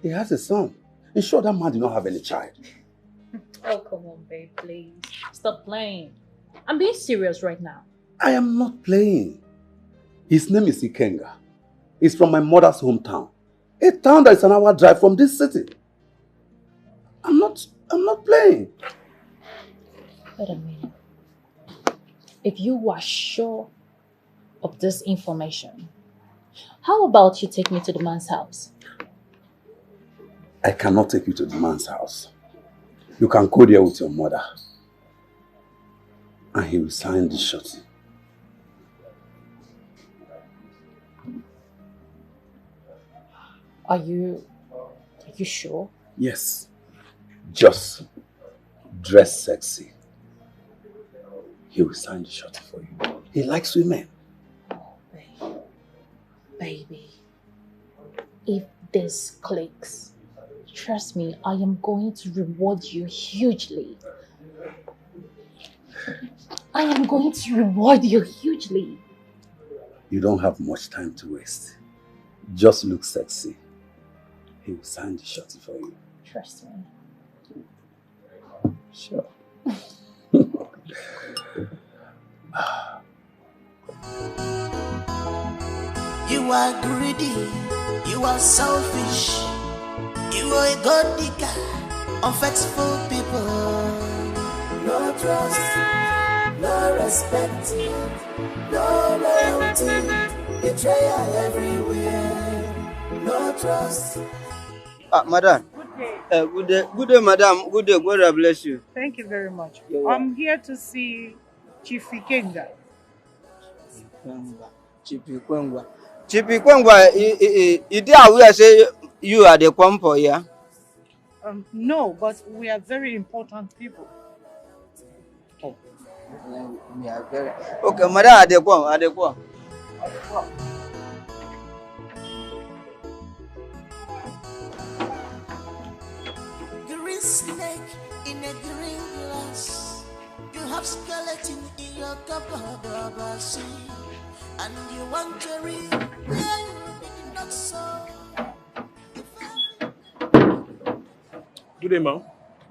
he has a son. In short, that man did not have any child. Oh, come on, babe, please. Stop playing. I'm being serious right now. I am not playing. His name is Ikenga. He's from my mother's hometown. A town that is an hour drive from this city. I'm not playing. Wait a minute. If you are sure of this information, how about you take me to the man's house? I cannot take you to the man's house. You can go there with your mother. And he will sign the shorty. Are you sure? Yes. Just dress sexy. He will sign the shorty for you. He likes women. Baby, if this clicks, trust me, I am going to reward you hugely. I am going to reward you hugely. You don't have much time to waste. Just look sexy. He will sign the shorty for you. Trust me. Sure. You are greedy, you are selfish, you are a god digger, unfaithful people. No trust, no respect, no loyalty, betrayal everywhere. No trust. Madam. Good day. Good day, madam. Good day. God bless you. Thank you very much. Welcome. I'm here to see Chief Ikenga. Chief Ikwengwa, you did aware say you are the compo here? No, but we are very important people. Oh. Okay, madam, Adekwa. Green snake in a green glass. You have skeleton in your cupboard, see, and you want to read where you did not sow. Good day, ma'am.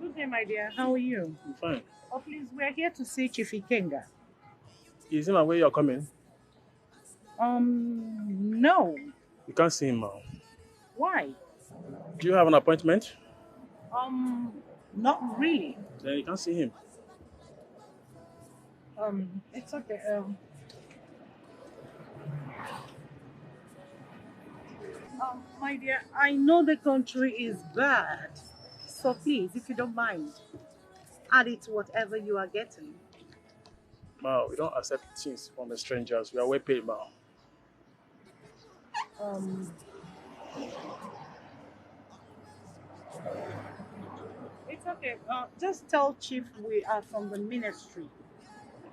Good day, my dear. How are you? I'm fine. Oh, please, we are here to see Chief Ikenga. Is him aware you're coming? No. You can't see him, ma'am. Why? Do you have an appointment? Not really. Then you can't see him. It's okay. My dear, I know the country is bad. So please, if you don't mind, add it to whatever you are getting. Ma, we don't accept things from the strangers. We are well paid, ma. It's okay. Just tell Chief we are from the ministry.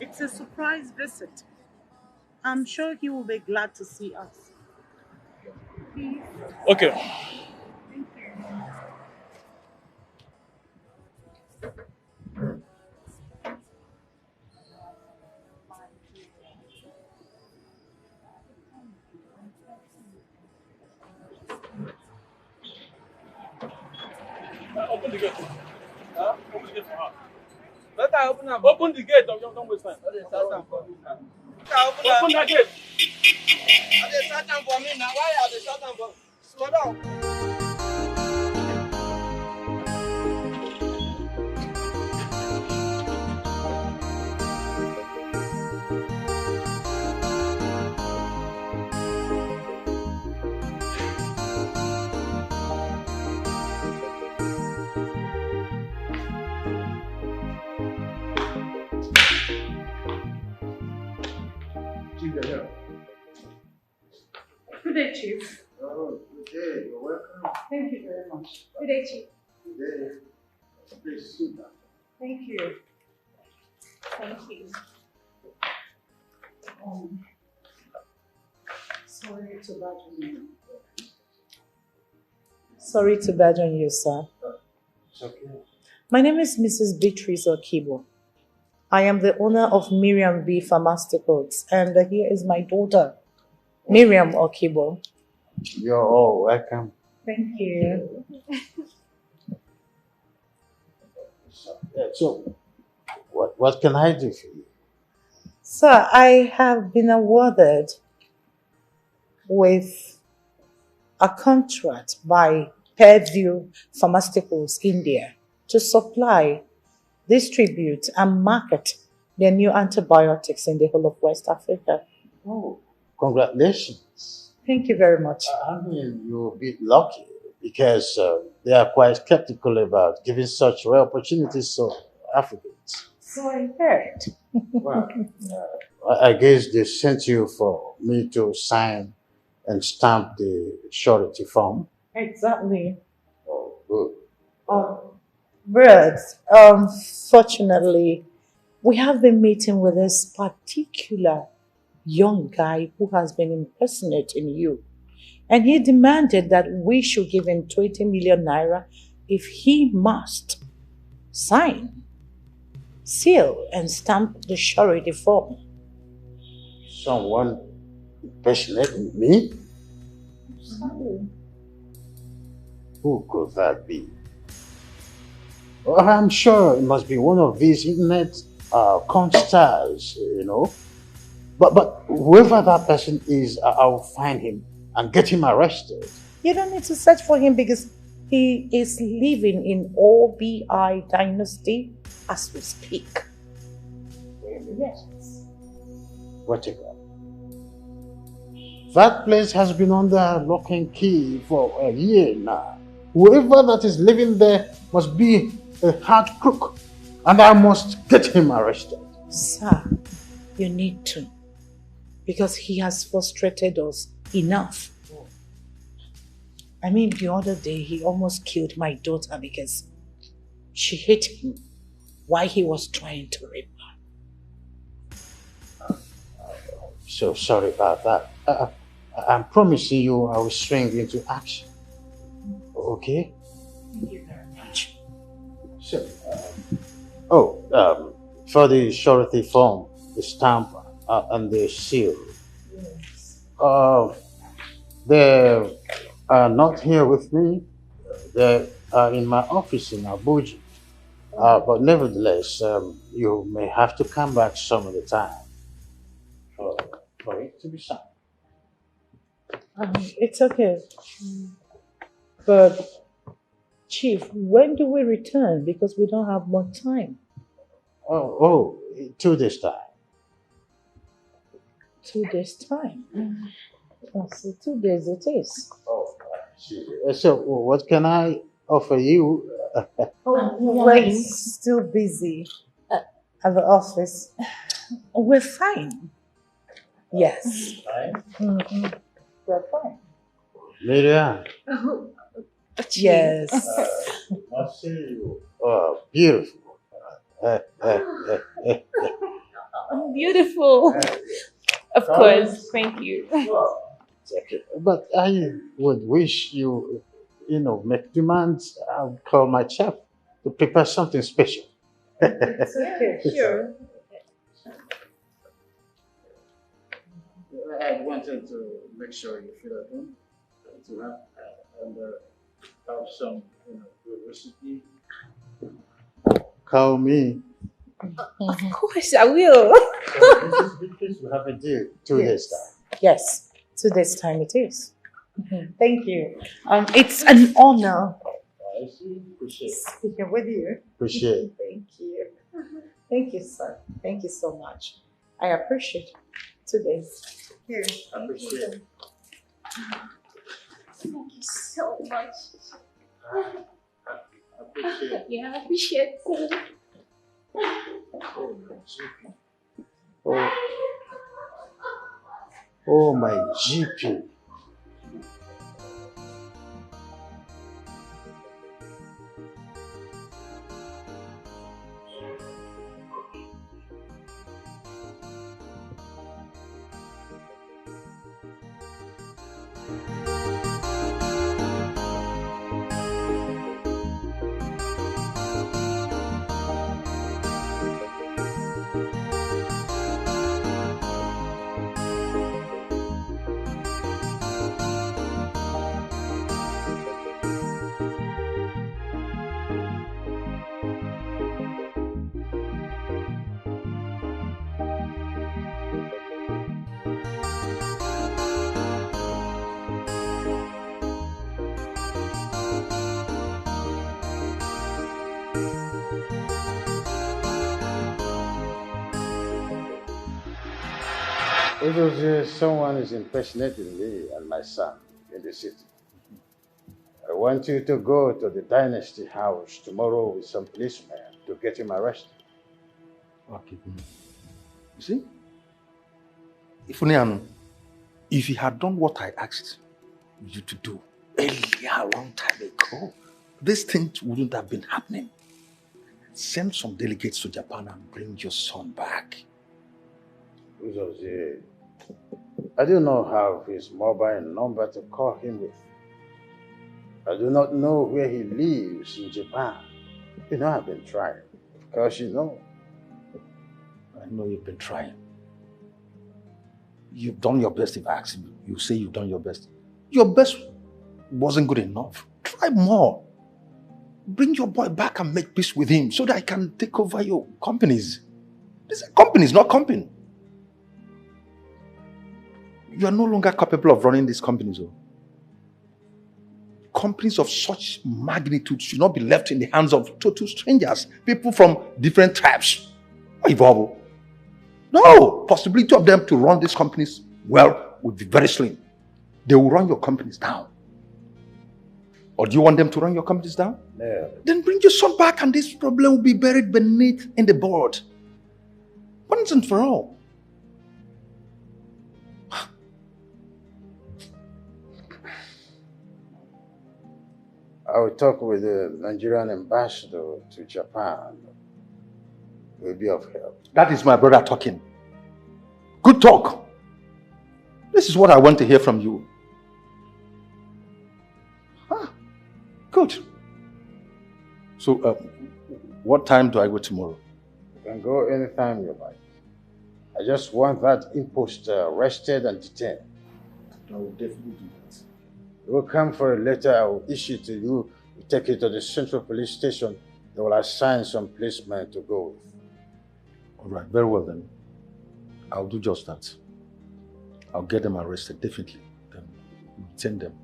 It's a surprise visit. I'm sure he will be glad to see us. Please. Okay. Thank you. Open the gate. Open the gate for her. Let her open up. Open the gate. Don't waste time. Open that gate. Are they starting for me now? Why are they starting for me? Slow down. Good day, Chief. Oh, good day. You're welcome. Thank you very much. Good day, Chief. Good day. Please sit down. Thank you. Thank you. Sorry to badger you. Sorry to badger you, sir. It's okay. My name is Mrs. Beatrice Okibo. I am the owner of Miriam B. Pharmaceuticals, and here is my daughter, Miriam Okibo. You're all welcome. Thank you. So, what can I do for you? Sir, I have been awarded with a contract by Purdue Pharmaceuticals India to supply, distribute, and market their new antibiotics in the whole of West Africa. Oh, congratulations. Thank you very much. I mean, you're a bit lucky because they are quite skeptical about giving such rare opportunities to Africans. So I heard. Well, I guess they sent you for me to sign and stamp the surety form. Exactly. Oh, good. But fortunately, we have been meeting with this particular young guy who has been impersonating you. And he demanded that we should give him 20 million naira if he must sign, seal, and stamp the surety form. Someone impersonating me? Who could that be? Well, I'm sure it must be one of these internet con stars, you know. But whoever that person is, I'll find him and get him arrested. You don't need to search for him because he is living in OBI dynasty as we speak. Yes. What about? That place has been under lock and key for a year now. Whoever that is living there must be a hard crook, and I must get him arrested. Sir, you need to, because he has frustrated us enough. I mean, the other day he almost killed my daughter because she hit him while he was trying to rape her. So sorry about that. I'm promising you I will swing into action. Okay? Thank you very much. So, for the surety form, the stamp, and the seal. Yes. They are not here with me. They are in my office in Abuja. But nevertheless, you may have to come back some of the time for it to be signed. It's okay. But, Chief, when do we return? Because we don't have much time. 2 days time. 2 days time. Oh, so 2 days it is. So what can I offer you? We're still busy at the office. We're fine. Yes. Mm-hmm. We're fine. Miriam. Yes. I see you. Oh, beautiful. Beautiful. Of course. Thank you. But I would wish you, make demands. I'll call my chef to prepare something special. It's okay. Sure. I wanted to make sure you feel at home to have some, Call me. Of course, I will. We have a deal. 2 days time. Yes, 2 days time it is. Thank you. It's an honor speaking with you. Appreciate. Thank you. Thank you, sir. Thank you so much. I appreciate 2 days. Here. Appreciate. Thank you so much. Appreciate. Yeah, I appreciate it. Oh, my GP. Edochie, someone is impersonating me and my son in the city. I want you to go to the dynasty house tomorrow with some policemen to get him arrested. Okay. You see? If you had done what I asked you to do earlier, a long time ago, this thing wouldn't have been happening. Send some delegates to Japan and bring your son back. Edochie, I do not have his mobile number to call him with. I do not know where he lives in Japan. You know I've been trying. Because you know. I know you've been trying. You've done your best. If I ask you, you say you've done your best. Your best wasn't good enough. Try more. Bring your boy back and make peace with him so that I can take over your companies. These are companies, not company. You are no longer capable of running these companies. Companies of such magnitude should not be left in the hands of total strangers, people from different tribes. No, possibility of them to run these companies well would be very slim. They will run your companies down. Or do you want them to run your companies down? No. Then bring your son back and this problem will be buried beneath in the board. Once and for all. I will talk with the Nigerian ambassador to Japan. It will be of help. That is my brother talking. Good talk. This is what I want to hear from you. Good. So, what time do I go tomorrow? You can go anytime you like. I just want that imposter arrested and detained. I will definitely do that. You will come for a letter I will issue to you. You take it to the central police station. They will assign some policemen to go with. All right, very well then. I'll do just that. I'll get them arrested, definitely. Then send them.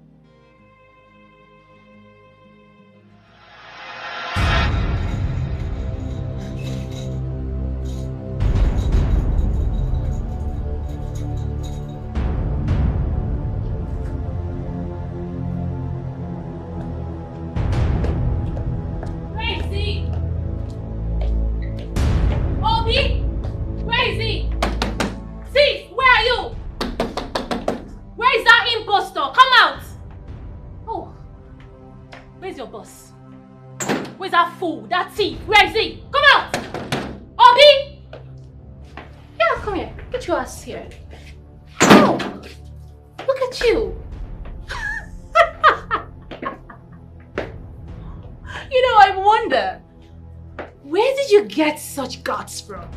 Guts from?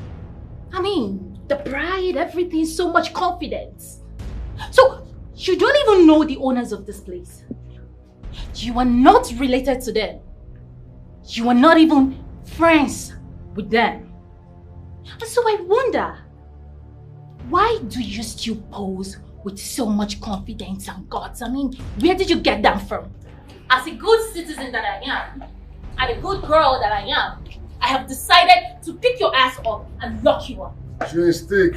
I mean, the pride, everything, so much confidence. So, you don't even know the owners of this place. You are not related to them. You are not even friends with them. And so I wonder, why do you still pose with so much confidence and guts? I mean, where did you get them from? As a good citizen that I am, and a good girl that I am, I have decided to pick your ass up and lock you up. Chewing stick.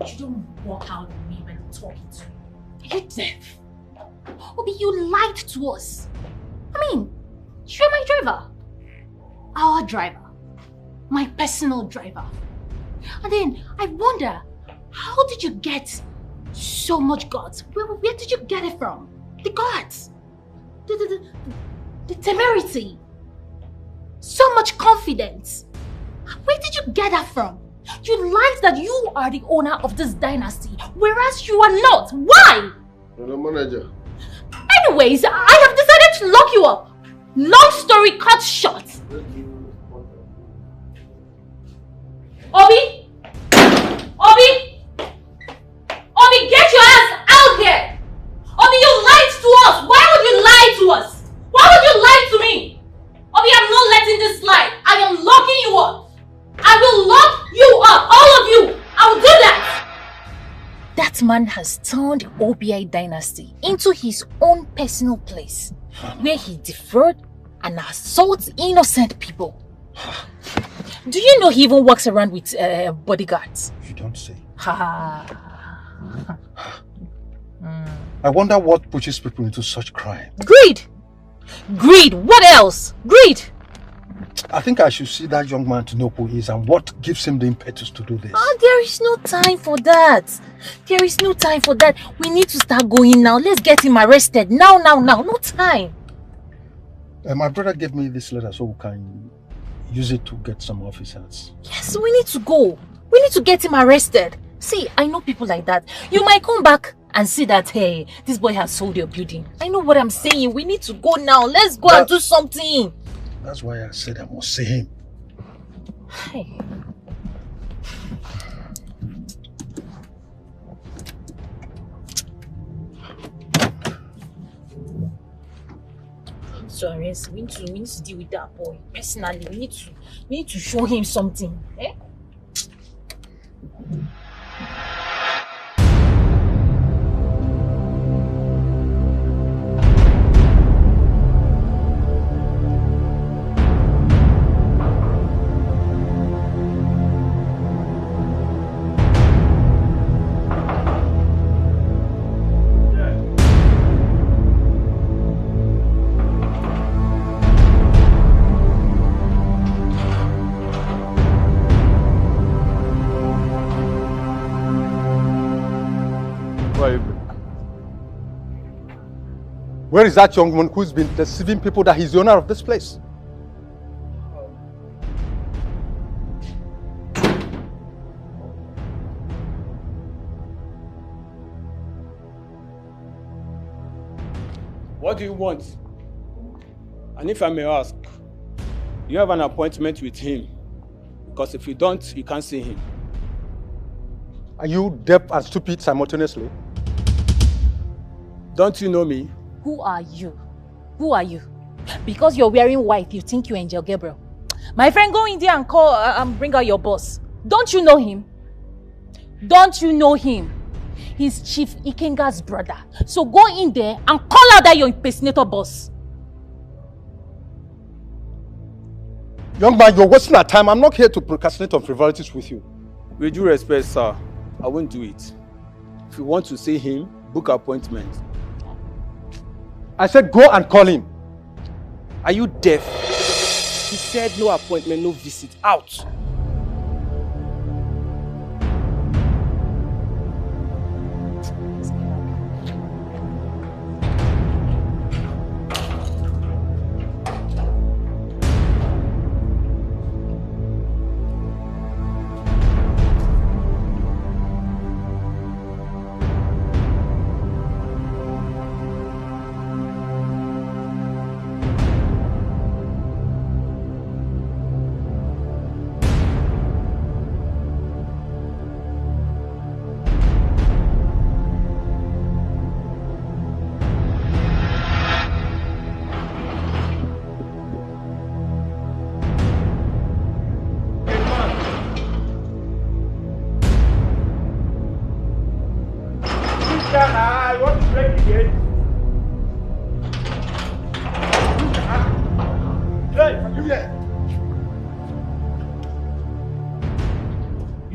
You don't walk out on me when I'm talking to you. Are you deaf? Obi, you lied to us. I mean, you're my driver. Our driver. My personal driver. And then I wonder, how did you get so much guts? Where did you get it from? The guts. The temerity. So much confidence. Where did you get that from? You lied that you are the owner of this dynasty, whereas you are not. Why? You're the manager. Anyways, I have decided to lock you up. Long story cut short. Obi! Obi! Obi, get your ass out here! Obi, you lied to us! Why would you lie to us? Why would you lie to me? Obi, I'm not letting this slide. I am locking you up. I will lock you up, all of you. I will do that. That man has turned the OBI dynasty into his own personal place, where he defraud and assaults innocent people. Do you know he even walks around with bodyguards? You don't say. Ha. I wonder what pushes people into such crime. Greed! Greed! What else? Greed! I think I should see that young man to know who he is and what gives him the impetus to do this. There is no time for that. There is no time for that. We need to start going now. Let's get him arrested. Now. No time. My brother gave me this letter so we can use it to get some officers. Yes, we need to go. We need to get him arrested. See, I know people like that. You might come back and see that, hey, this boy has sold your building. I know what I'm saying. We need to go now. Let's go and do something. That's why I said I must see him. Hey. So Arinze, we need to deal with that boy. Personally, we need to show him something. Eh? Where is that young man who's been deceiving people that he's the owner of this place? What do you want? And if I may ask, you have an appointment with him? Because if you don't, you can't see him. Are you deaf and stupid simultaneously? Don't you know me? Who are you? Who are you? Because you're wearing white, you think you're Angel Gabriel. My friend, go in there and call and bring out your boss. Don't you know him? Don't you know him? He's Chief Ikenga's brother. So go in there and call out that your impersonator boss. Young man, you're wasting our time. I'm not here to procrastinate on frivolities with you. With due respect, sir, I won't do it. If you want to see him, book an appointment. I said go and call him. Are you deaf? He said no appointment, no visit. Out!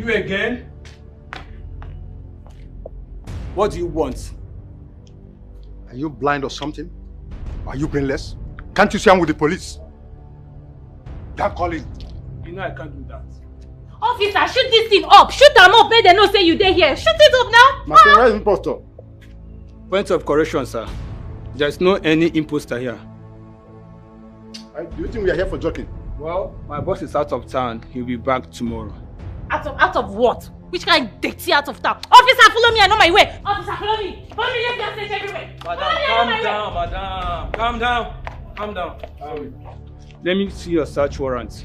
You again? What do you want? Are you blind or something? Are you brainless? Can't you see I'm with the police? Can't call him. You know I can't do that. Officer, shoot this thing up. Shoot them up. Make them know say you there here. Shoot it up now. My friend, where is impostor? Point of correction, sir. There's no any imposter here. Do you think we are here for joking? Well, my boss is out of town. He'll be back tomorrow. Out of what? Which kind of dirty out of town? Officer, follow me. I know my way. Officer, follow me. Follow me. Let's just search everywhere. Madam, calm down, madam. Calm down. Calm down. Let me see your search warrant.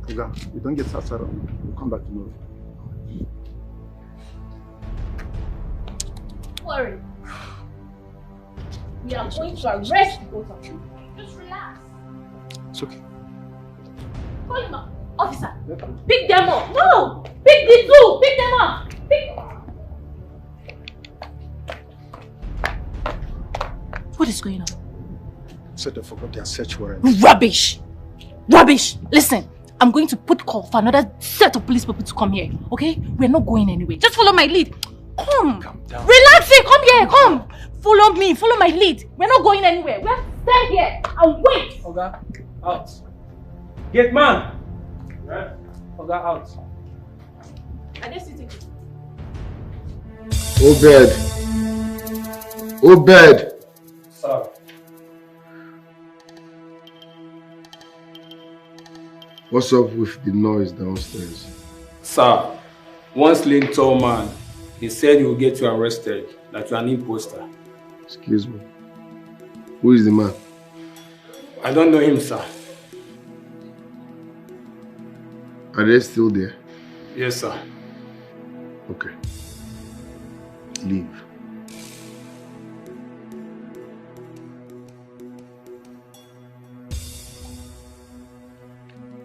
You don't get searched around. We'll come back tomorrow. Don't worry. We are going to arrest both of you. Just relax. It's okay. Call him up. Officer, pick them up. No! Pick the two! Pick them up! What is going on? Said they forgot their search warrant. Rubbish! Rubbish! Listen, I'm going to put call for another set of police people to come here, okay? We're not going anywhere. Just follow my lead. Come! Calm down. Relax it! Come here! Come! Follow me! Follow my lead! We're not going anywhere. We're staying here and wait! Oga, out. Get man! Yeah. Oga, out. I just sit it. Obed! Obed! Sir. What's up with the noise downstairs? Sir, one slim tall man, he said he will get you arrested, like you're an imposter. Excuse me. Who is the man? I don't know him, sir. Are they still there? Yes, sir. Okay. Leave.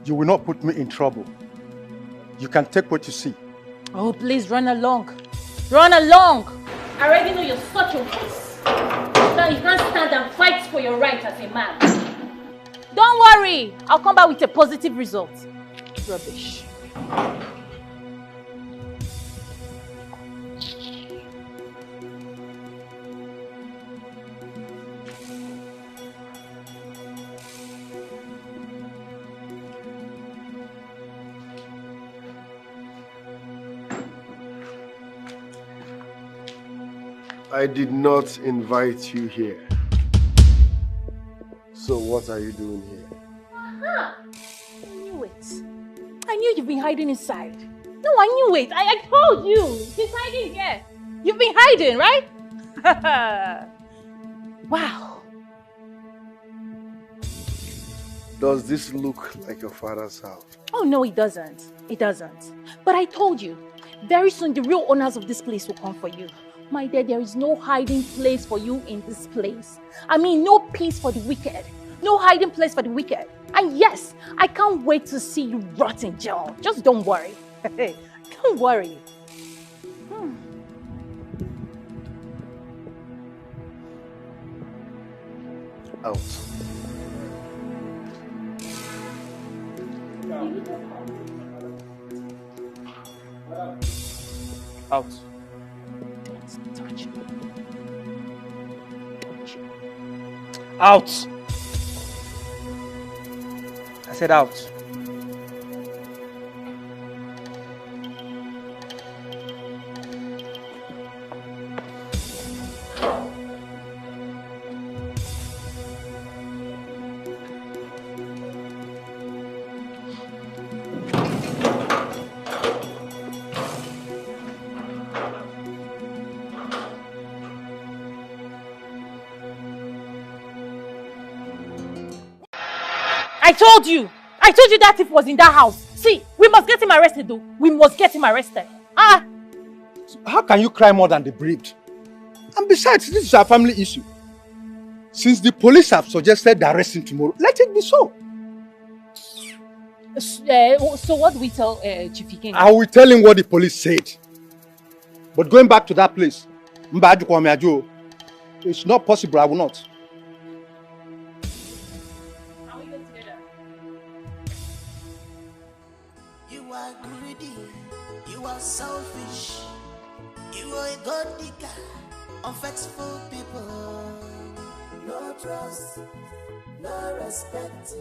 You will not put me in trouble. You can take what you see. Oh, please run along. Run along! I already know you're such a wuss. Now you can't stand and fight for your right as a man. Don't worry, I'll come back with a positive result. Rubbish. I did not invite you here. So what are you doing here? Aha! I knew it. I knew you've been hiding inside. No, I knew it. I told you. He's hiding here. You've been hiding, right? Wow. Does this look like your father's house? Oh, no, it doesn't. It doesn't. But I told you, very soon the real owners of this place will come for you. My dear, there is no hiding place for you in this place. I mean, no peace for the wicked. No hiding place for the wicked. And yes, I can't wait to see you rot in jail. Just don't worry. Don't worry. Out. Out. Touch. Out! I said out. I told you that thief was in that house. See, we must get him arrested though. We must get him arrested. How can you cry more than the bereaved? And besides, this is a family issue. Since the police have suggested the arresting tomorrow, let it be so. So what do we tell Chief Iyke? I will tell him what the police said. But going back to that place, it's not possible, I will not. You are a god digger, unfaithful people. No trust, no respect,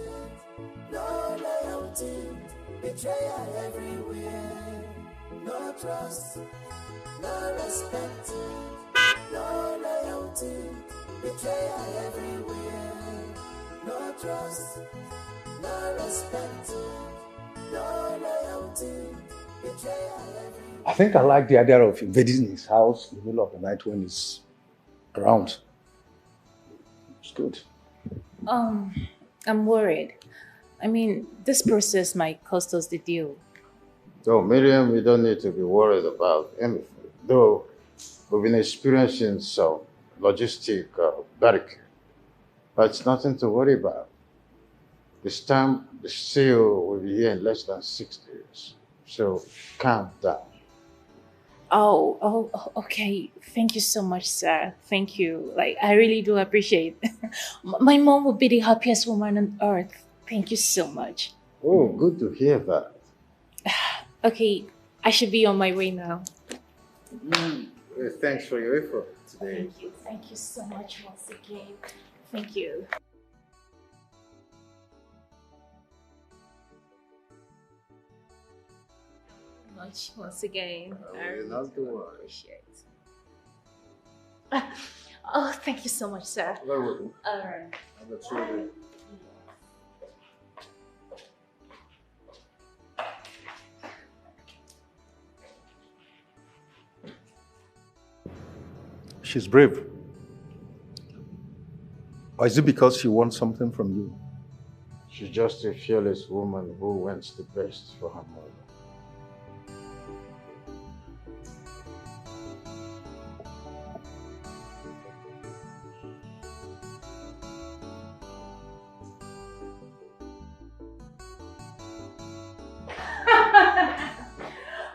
no loyalty, betrayal everywhere. No trust, no respect, no loyalty, betrayal everywhere. No trust, no respect, no loyalty, betrayal everywhere. I think I like the idea of invading his house in the middle of the night when he's around. It's good. I'm worried. I mean, this process might cost us the deal. So, Miriam, we don't need to be worried about anything. Though we've been experiencing some logistic barricade. But it's nothing to worry about. This time, the seal will be here in less than 6 days. So, calm down. Oh, okay. Thank you so much, sir. Thank you. Like, I really do appreciate it. My mom would be the happiest woman on earth. Thank you so much. Oh, good to hear that. Okay, I should be on my way now. Thanks for your effort today. Thank you. Thank you so much once again. Thank you. Much once again. I really do appreciate it. Oh, thank you so much, sir. Very welcome. All right. Have a chill day. She's brave. Or is it because she wants something from you? She's just a fearless woman who wants the best for her mother.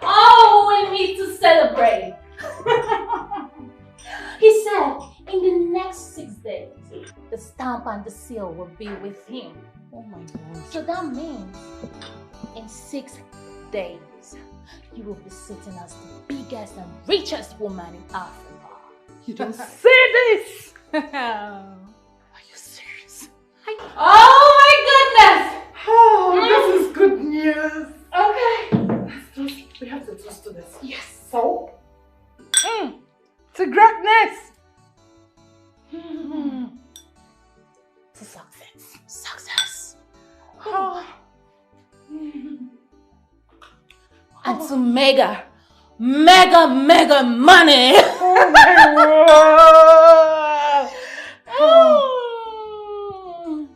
Oh, we need to celebrate. He said in the next 6 days, the stamp and the seal will be with him. Oh my God. So that means in 6 days, you will be sitting as the biggest and richest woman in Africa. You don't say this! Are you serious? Oh my goodness! Oh, this is good news. Okay. We have to toast to this. Yes. So, to greatness. To success. Success. Oh. And to mega money. Oh my word. Oh.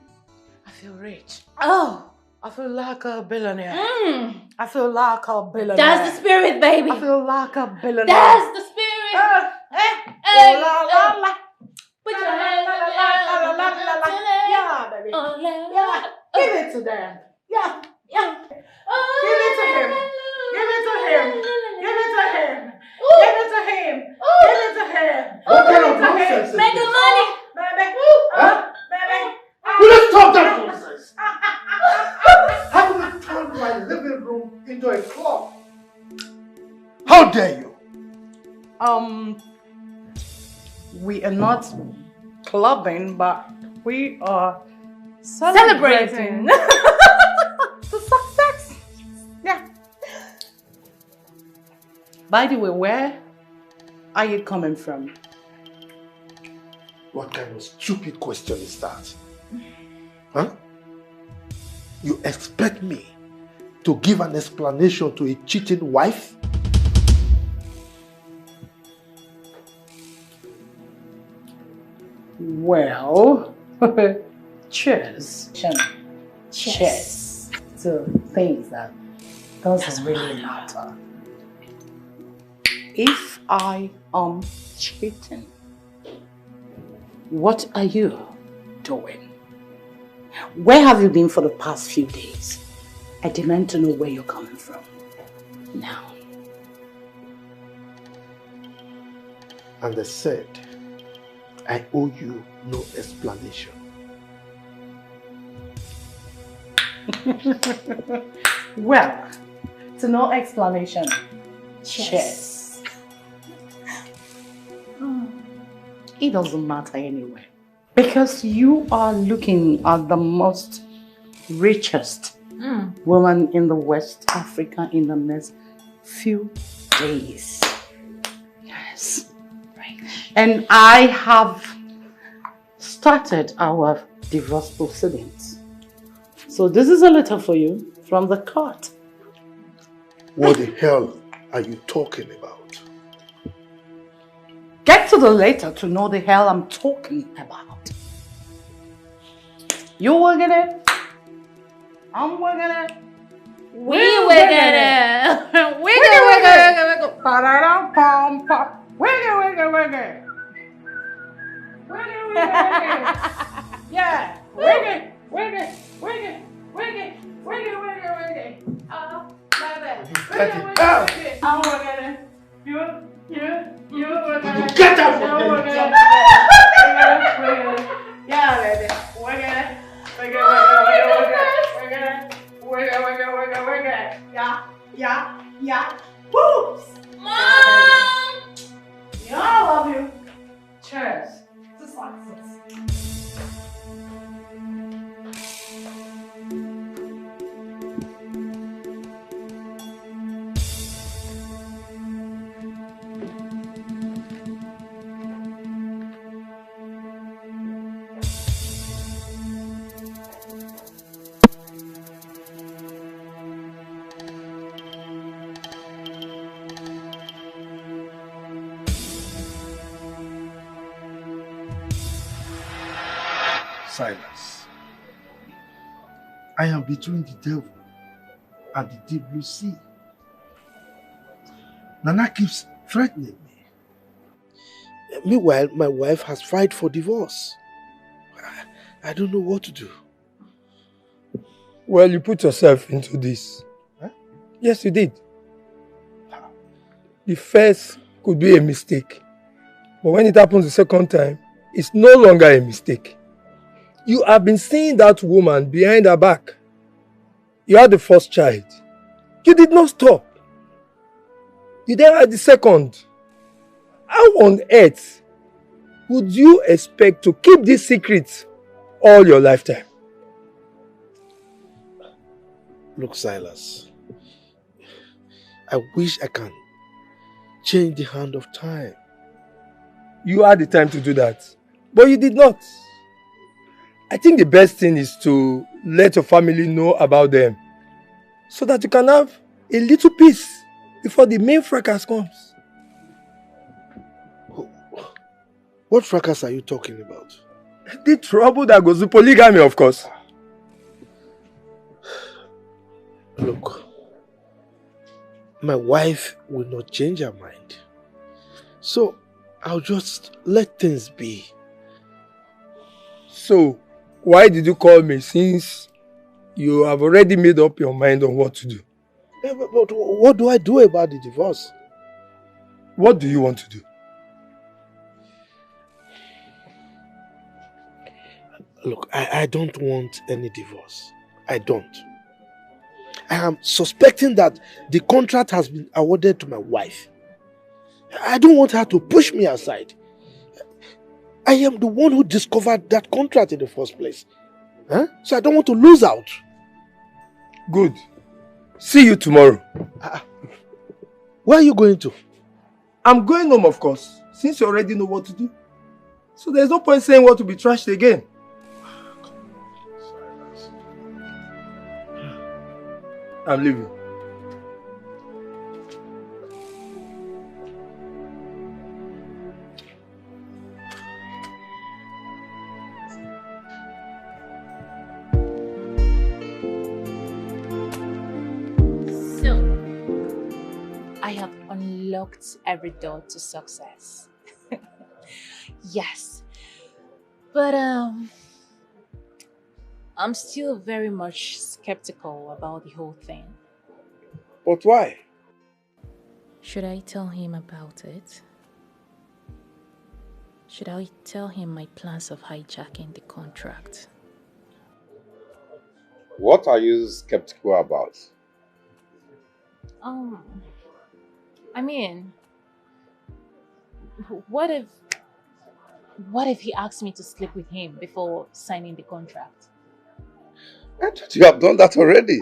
I feel rich. Oh. I feel like a billionaire. I feel like a billionaire. That's the spirit, baby. I feel like a billionaire. That's the spirit. Oh, la, la, la. Put your hands Yeah, baby. Yeah. Give it to them. Yeah. Yeah. Give it to him. Give it to him. Give it to him. Give it to him. Give it to him. What kind of nonsense is this? Make the money. Baby. Baby. Will you stop that nonsense? How will you turn my living room into a club? How dare you? We are not clubbing, but we are celebrating the success. Yeah. By the way, where are you coming from? What kind of stupid question is that? Huh? You expect me to give an explanation to a cheating wife? Well, cheers. Cheers to things that doesn't really matter. If I am cheating, what are you doing? Where have you been for the past few days? I demand to know where you're coming from. Now. And they said, I owe you no explanation. Well, to no explanation. Cheers. it doesn't matter anyway. Because you are looking at the most richest woman in the West Africa in the next few days. Yes. Right. And I have started our divorce proceedings. So this is a letter for you from the court. What the hell are you talking about? Get to the letter to know the hell I'm talking about. You will get it. I'm working it. We will get it. Wiggle. Pa-da-dum, pom, pom. Wiggle. Yeah. Wiggle. Oh, baby. I'm working it. You working it. Get out from there. Yeah, baby. Working it. Yeah. Whoops! Mom! You know I love you. Cheers. To success. Silas, I am between the devil and the deep blue sea. Nana keeps threatening me. Meanwhile, my wife has filed for divorce. I don't know what to do. Well, you put yourself into this. Huh? Yes, you did. The first could be a mistake. But when it happens the second time, it's no longer a mistake. You have been seeing that woman behind her back. You had the first child. You did not stop. You then had the second. How on earth would you expect to keep this secret all your lifetime? Look, Silas, I wish I can change the hand of time. You had the time to do that, but you did not. I think the best thing is to let your family know about them so that you can have a little peace before the main fracas comes. What fracas are you talking about? The trouble that goes with polygamy, of course. Look, my wife will not change her mind. So I'll just let things be. So, why did you call me since you have already made up your mind on what to do? Yeah, but what do I do about the divorce? What do you want to do? Look, I don't want any divorce. I don't. I am suspecting that the contract has been awarded to my wife. I don't want her to push me aside. I am the one who discovered that contract in the first place. Huh? So I don't want to lose out. Good. See you tomorrow. Where are you going to? I'm going home, of course, since you already know what to do. So there's no point saying what to be trashed again. I'm leaving. I have unlocked every door to success. Yes. But I'm still very much skeptical about the whole thing. But why? Should I tell him about it? Should I tell him my plans of hijacking the contract? What are you skeptical about? I mean, what What if he asked me to sleep with him before signing the contract? I thought you have done that already.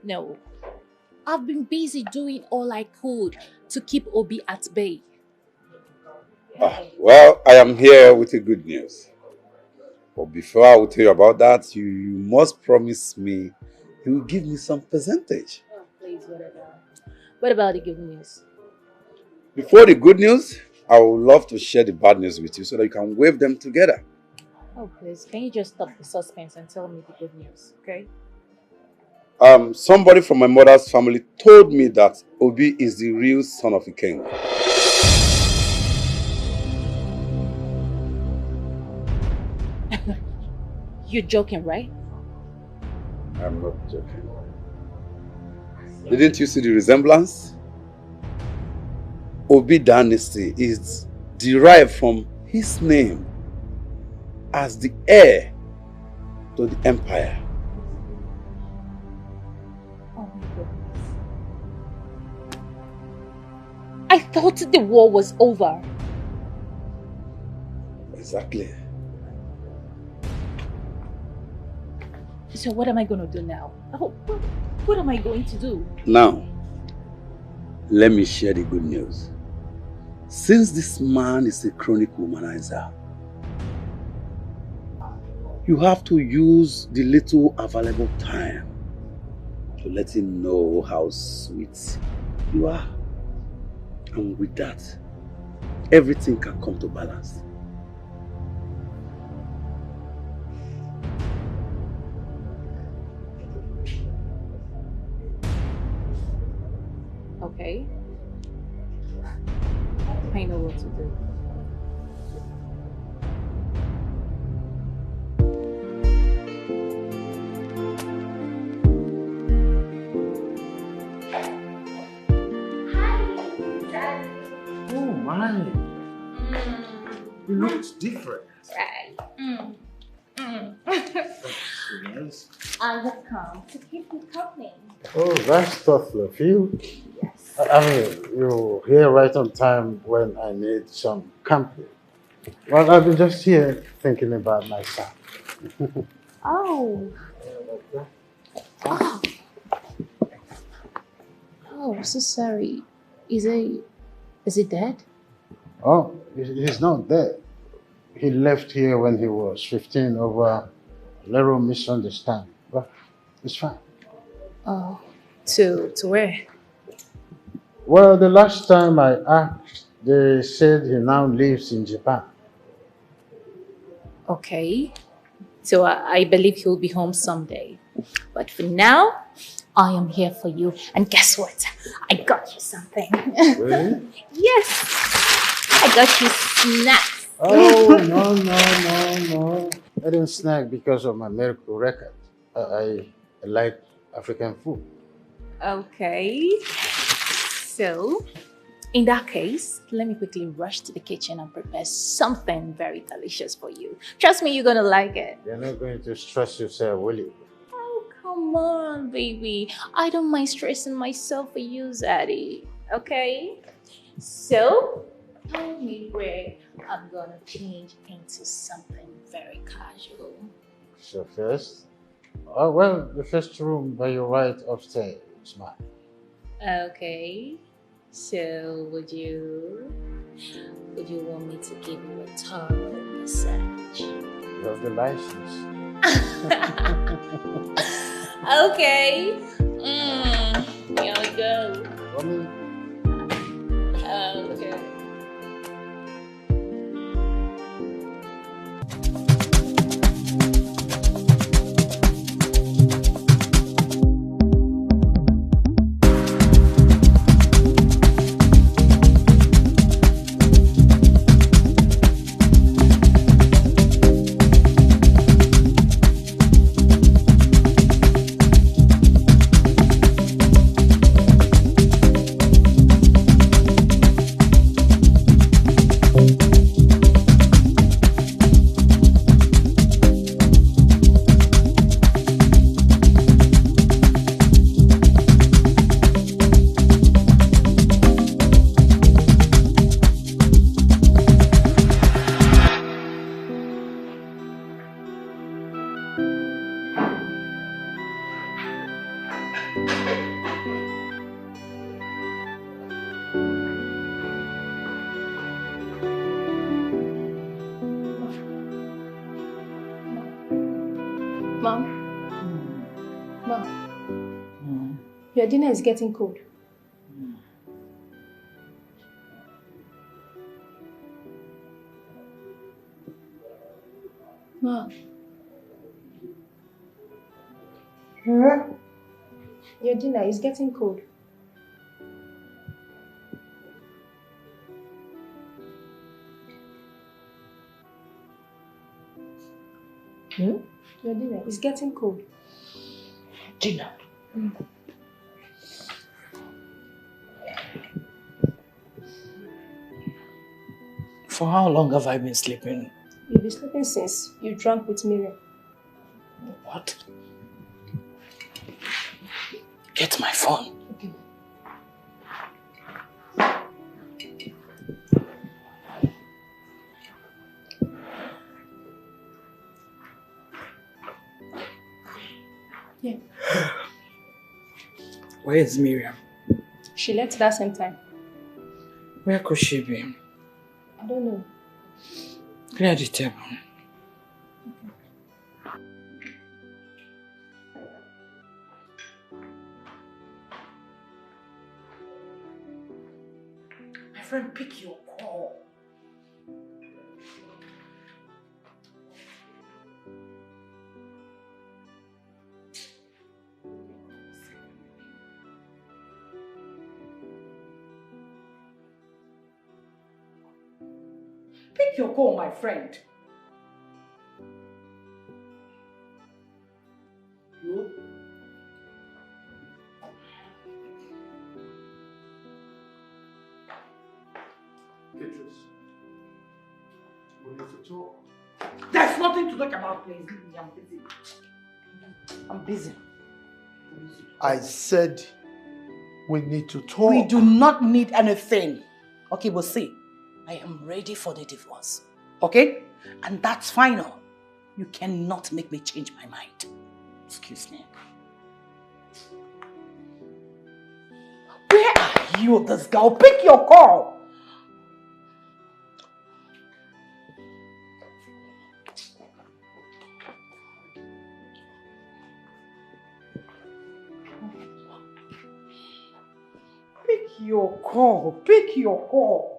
No. I've been busy doing all I could to keep Obi at bay. Well, I am here with the good news. But before I will tell you about that, you must promise me you will give me some percentage. Oh, please, whatever. What about the good news? Before the good news, I would love to share the bad news with you so that you can wave them together. Oh, please, can you just stop the suspense and tell me the good news, okay? Somebody from my mother's family told me that Obi is the real son of a king. You're joking, right? I'm not joking. Didn't you see the resemblance? Obi dynasty is derived from his name as the heir to the empire. Oh my goodness. I thought the war was over. Exactly. So what am I going to do now? What am I going to do? Now, let me share the good news. Since this man is a chronic womanizer, you have to use the little available time to let him know how sweet you are. And with that, everything can come to balance. Okay. I know what to do. Oh my. You look different. Right. Yes. I have come to keep you company. Oh, that's thoughtful of you. Yes. I mean, you're here right on time when I need some company. Well, I've been just here thinking about my son. Oh. Oh. Oh, I'm so sorry. Is he dead? Oh, he's not dead. He left here when he was 15 over a little misunderstanding. But it's fine. Oh. To where? Well, the last time I asked, they said he now lives in Japan. Okay. So I believe he'll be home someday. But for now, I am here for you. And guess what? I got you something. Really? Yes. I got you snacks. Oh, no. I didn't snack because of my medical record. I like African food. Okay. So, in that case, let me quickly rush to the kitchen and prepare something very delicious for you. Trust me, you're gonna like it. You're not going to stress yourself, will you? Oh, come on, baby. I don't mind stressing myself for you, Zaddy. Okay? So, tell me where I'm gonna change into something very casual. So first, oh well, the first room by your right upstairs is mine. Okay. So, would you want me to give you a thorough massage? You have the license. Okay. Here we go. Okay. Mom? Mom? Your dinner is getting cold. Mom? Your dinner is getting cold. Your dinner is getting cold. Dinner? For how long have I been sleeping? You've been sleeping since you drank with Miriam. What? Get my phone. Okay. Yeah. Where is Miriam? She left that same time. Where could she be? I don't know. Clear the table. My friend, pick your call. Pick your call, my friend. You? Beatrice, we need to talk. There's nothing to talk about, please. I'm busy. I'm busy. I said we need to talk. We do not need anything. Okay, we'll see. I am ready for the divorce. Okay? And that's final. You cannot make me change my mind. Excuse me. Where are you, this girl? Pick your call. Pick your call. Pick your call.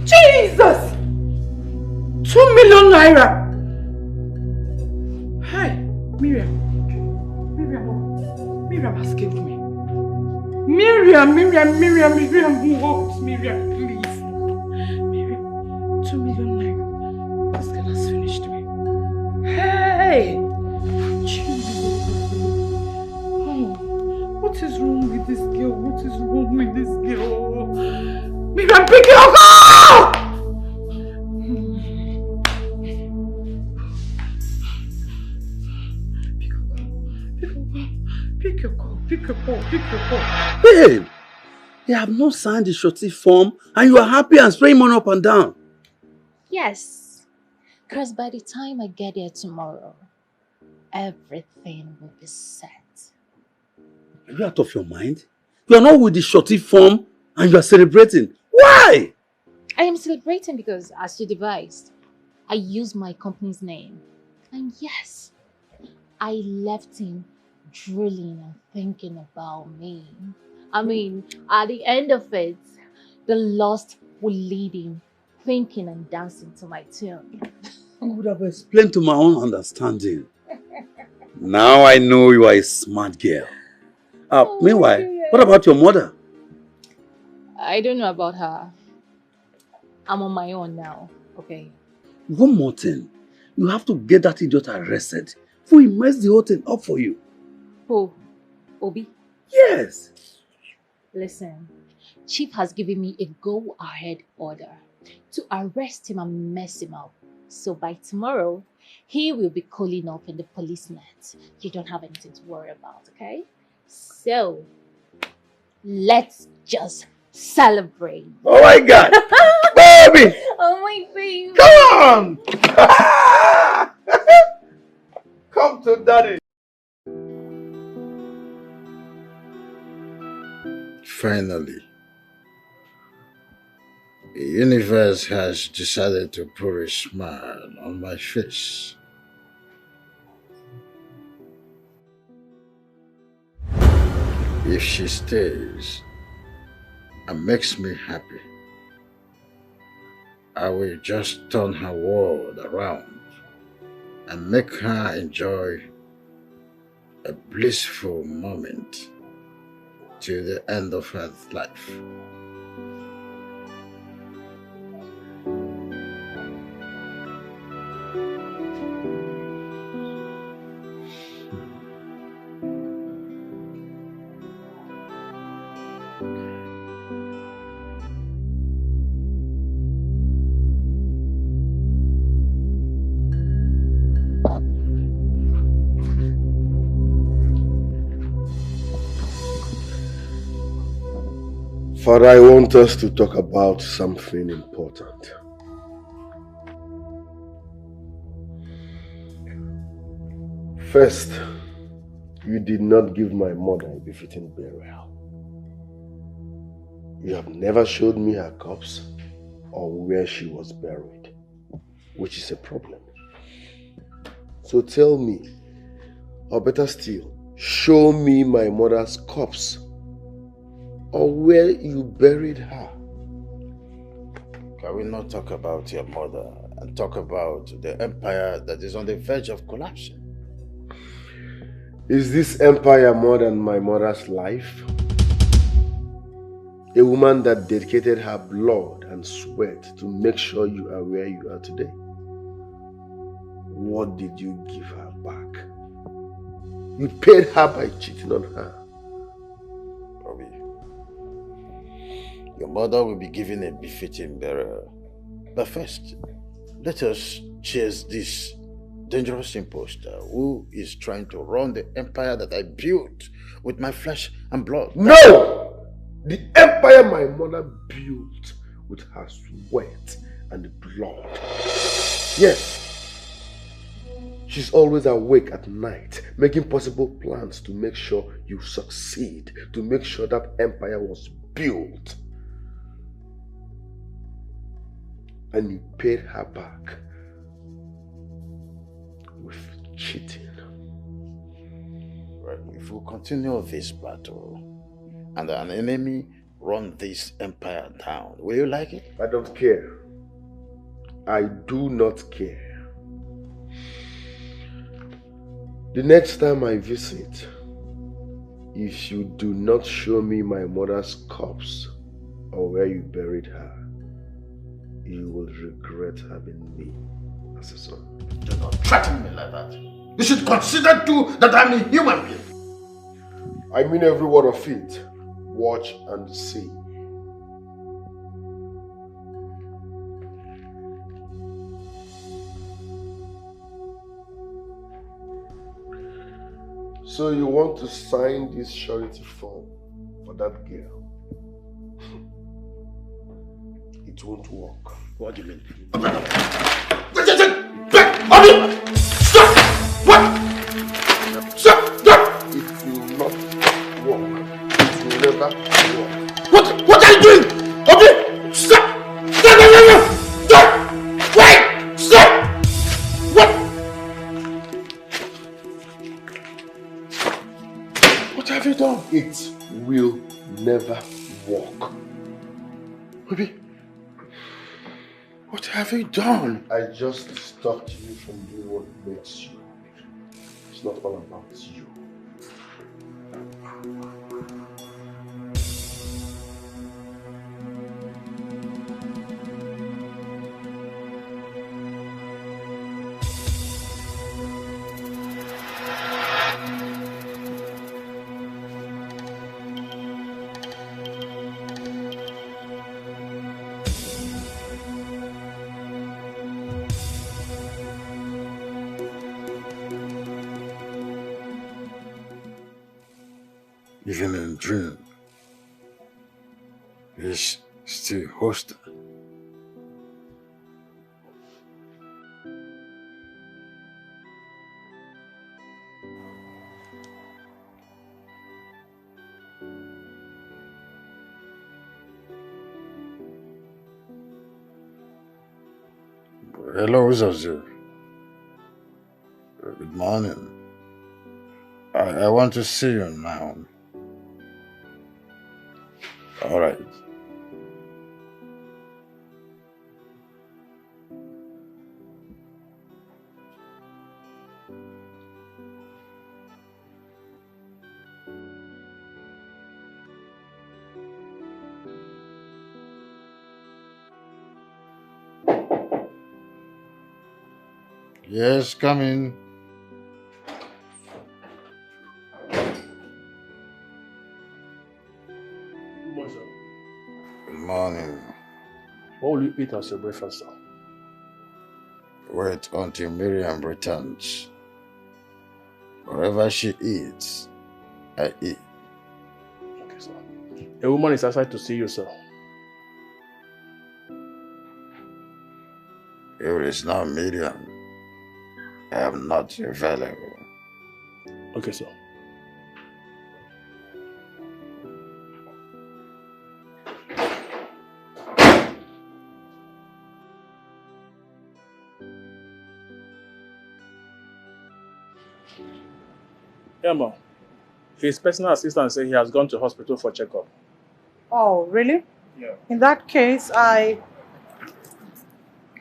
Jesus! 2 million naira! Hey, Miriam has killed me. Miriam, what? Miriam, please. Miriam, 2 million naira. This girl has finished me. Hey! Jesus. Oh, what is wrong with this girl? What is wrong with this girl? Miriam, pick your call! Pick your call. Babe, they have not signed the shorty form and you are happy and spraying money up and down. Yes, because by the time I get there tomorrow, everything will be set. Are you out of your mind? You are not with the shorty form and you are celebrating. Why? I am celebrating because, as you devised, I used my company's name. And yes, I left him drooling and thinking about me. I mean, at the end of it, the lost will lead him thinking and dancing to my tune. I would have explained to my own understanding. Now I know you are a smart girl. Meanwhile, what about your mother? I don't know about her. I'm on my own now, okay? One more thing. You have to get that idiot arrested before he messed the whole thing up for you. Who? Obi? Yes. Listen, Chief has given me a go-ahead order to arrest him and mess him up. So by tomorrow, he will be calling up in the police net. You don't have anything to worry about, okay? So, let's just celebrate. Oh my God! Baby! Oh my baby! Come on! Come to daddy. Finally, the universe has decided to put a smile on my face. If she stays and makes me happy, I will just turn her world around and make her enjoy a blissful moment till the end of her life. Father, I want us to talk about something important. First, you did not give my mother a befitting burial. You have never showed me her corpse or where she was buried, which is a problem. So tell me, or better still, show me my mother's corpse or where you buried her. Can we not talk about your mother and talk about the empire that is on the verge of collapsing? Is this empire more than my mother's life? A woman that dedicated her blood and sweat to make sure you are where you are today. What did you give her back? You paid her by cheating on her. Your mother will be given a befitting burial. But first, let us chase this dangerous imposter who is trying to run the empire that I built with my flesh and blood. No! The empire my mother built with her sweat and blood. Yes. She's always awake at night, making possible plans to make sure you succeed, to make sure that empire was built. And you paid her back with cheating. Right. If we continue this battle and an enemy run this empire down, will you like it? I don't care. I do not care. The next time I visit, if you do not show me my mother's corpse or where you buried her, you will regret having me as a son. Do not threaten me like that. You should consider too that I'm a human being. I mean every word of it. Watch and see. So you want to sign this surety form for that girl? It won't work. What do you mean? Stop! What? Stop! It will not work. It will never work. What are you doing? Obi! Stop! Stop! Stop! Wait! Stop! What? What have you done? It will never work. Obi! What have you done? I just stopped you from doing what makes you happy. It's not all about you. Even in dream, he's still hostile. Hello, Ugezu. Good morning. I want to see you now. All right. Yes, come in. Good morning. What will you eat as your breakfast, sir? Wait until Miriam returns. Wherever she eats, I eat. Okay, sir. A woman is outside to see you, sir. If it is not Miriam, I am not available. Okay, sir. Emma, his personal assistant said he has gone to hospital for checkup. Oh, really? Yeah. In that case, I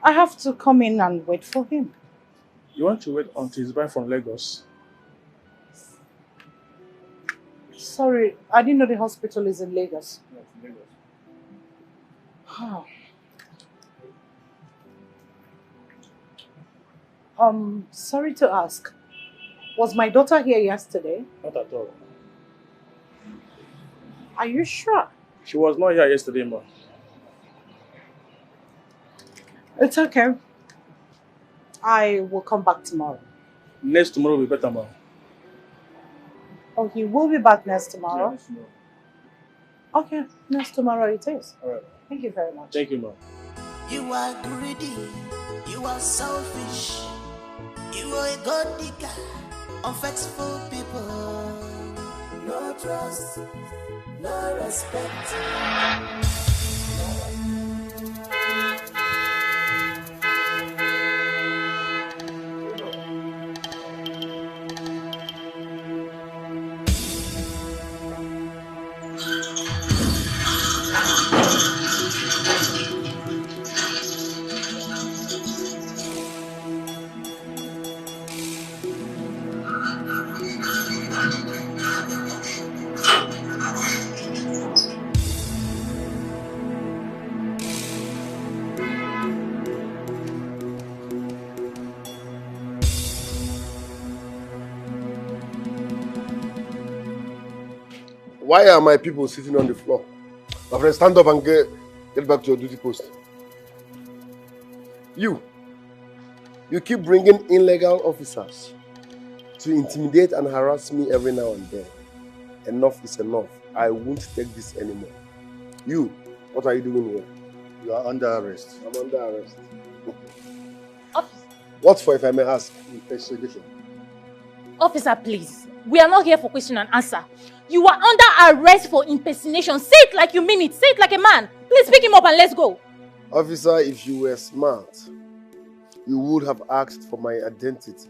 have to come in and wait for him. You want to wait until he's back from Lagos? Sorry, I didn't know the hospital is in Lagos. Yeah, it's in Lagos. Sorry to ask. Was my daughter here yesterday? Not at all. Are you sure? She was not here yesterday, ma. It's okay. I will come back tomorrow. Next tomorrow will be better, ma. Oh, he will be back next tomorrow? Yeah, next tomorrow. Okay, next tomorrow it is. All right. Thank you very much. Thank you, ma. You are greedy, you are selfish, you are a god digger, unfaithful people. No trust, no respect. Why are my people sitting on the floor? My friend, stand up and get back to your duty post. You keep bringing illegal officers to intimidate and harass me every now and then. Enough is enough. I won't take this anymore. You, what are you doing here? You are under arrest. I'm under arrest. What for, if I may ask? Investigation. Officer, please. We are not here for question and answer. You are under arrest for impersonation. Say it like you mean it. Say it like a man. Please pick him up and let's go. Officer, if you were smart, you would have asked for my identity.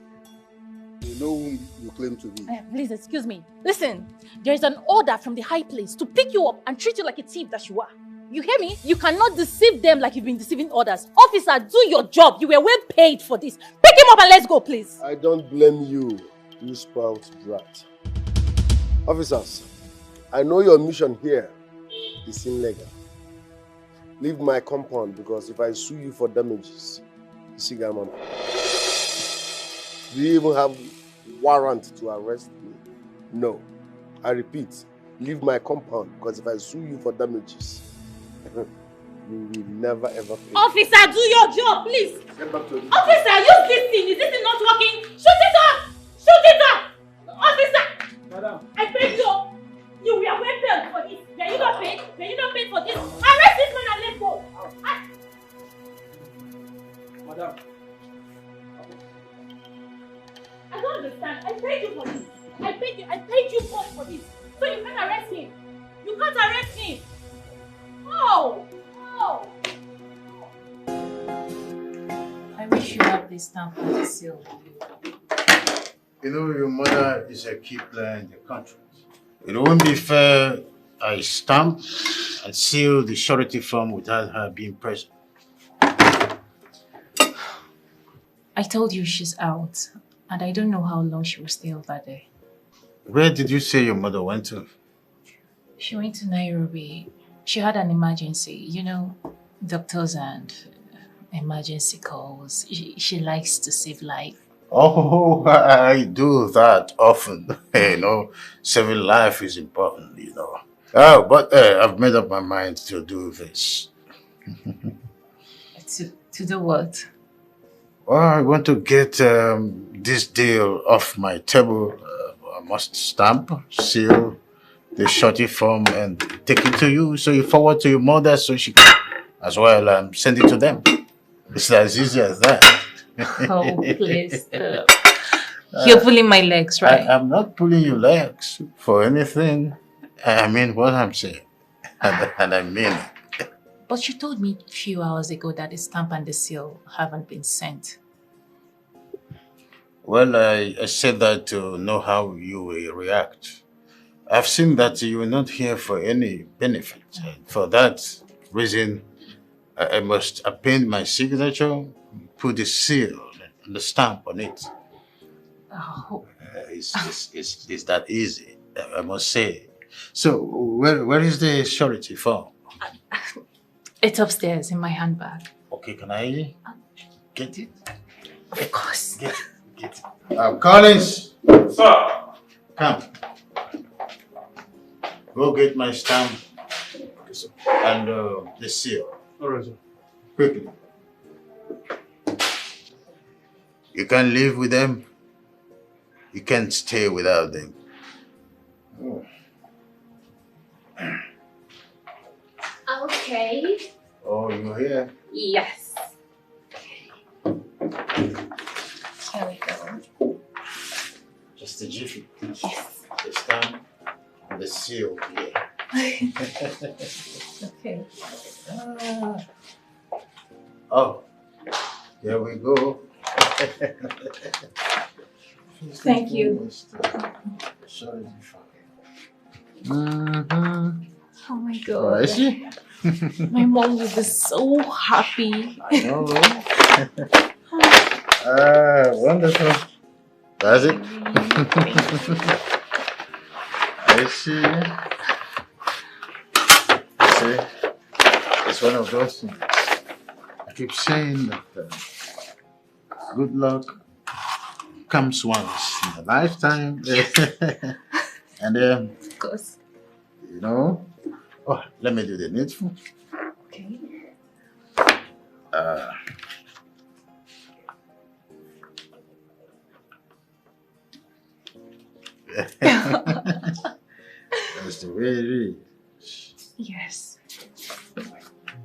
You know whom you claim to be. Please, excuse me. Listen, there is an order from the high place to pick you up and treat you like a thief that you are. You hear me? You cannot deceive them like you've been deceiving others. Officer, do your job. You were well paid for this. Pick him up and let's go, please. I don't blame you, you spoiled brat. Officers, I know your mission here is illegal. Leave my compound, because if I sue you for damages, you see, Mama, do you even have warrant to arrest me? No. I repeat, leave my compound, because if I sue you for damages, you will never ever pay. Officer, do your job, please. Get back to Officer, use this thing. Is this thing not working? Shoot it up! Shoot it up! Officer! Madam. I beg you. You the stamp and the seal. You know, your mother is a key player in the contract. It won't be fair I stamp and seal the surety form without her being present. I told you she's out, and I don't know how long she will stay over there. Where did you say your mother went to? She went to Nairobi. She had an emergency, you know, doctors and emergency calls. She likes to save life. Oh, I do that often. You know, saving life is important, you know. Oh, but I've made up my mind to do this. To do what? Well, I want to get this deal off my table. I must stamp, seal the shorty form and take it to you. So you forward to your mother so she can as well send it to them. It's as easy as that. Oh, please. You're pulling my legs, right? I'm not pulling your legs for anything. I mean what I'm saying. And I mean it. But you told me a few hours ago that the stamp and the seal haven't been sent. Well, I said that to know how you will react. I've seen that you were not here for any benefit. And for that reason, I must append my signature, put the seal and the stamp on it. Oh. It's that easy, I must say. So, where is the surety form? It's upstairs in my handbag. Okay, can I get it? Of course. Get it. Collins! Sir! Come. Go get my stamp and the seal. All right, sir. Quickly. You can't live with them. You can't stay without them. Oh. Okay. Oh, you're here? Yes. Here we go. Just a jiffy. Yes. The stamp and the seal here. Okay. Oh, here we go. Thank you. Oh my God. Oh, is she? My mom will be so happy. I know, wonderful. That's it. I see. See, it's one of those things. I keep saying that good luck comes once in a lifetime. And of course. You know, oh, let me do the needful. Okay. That's the way it is. Yes.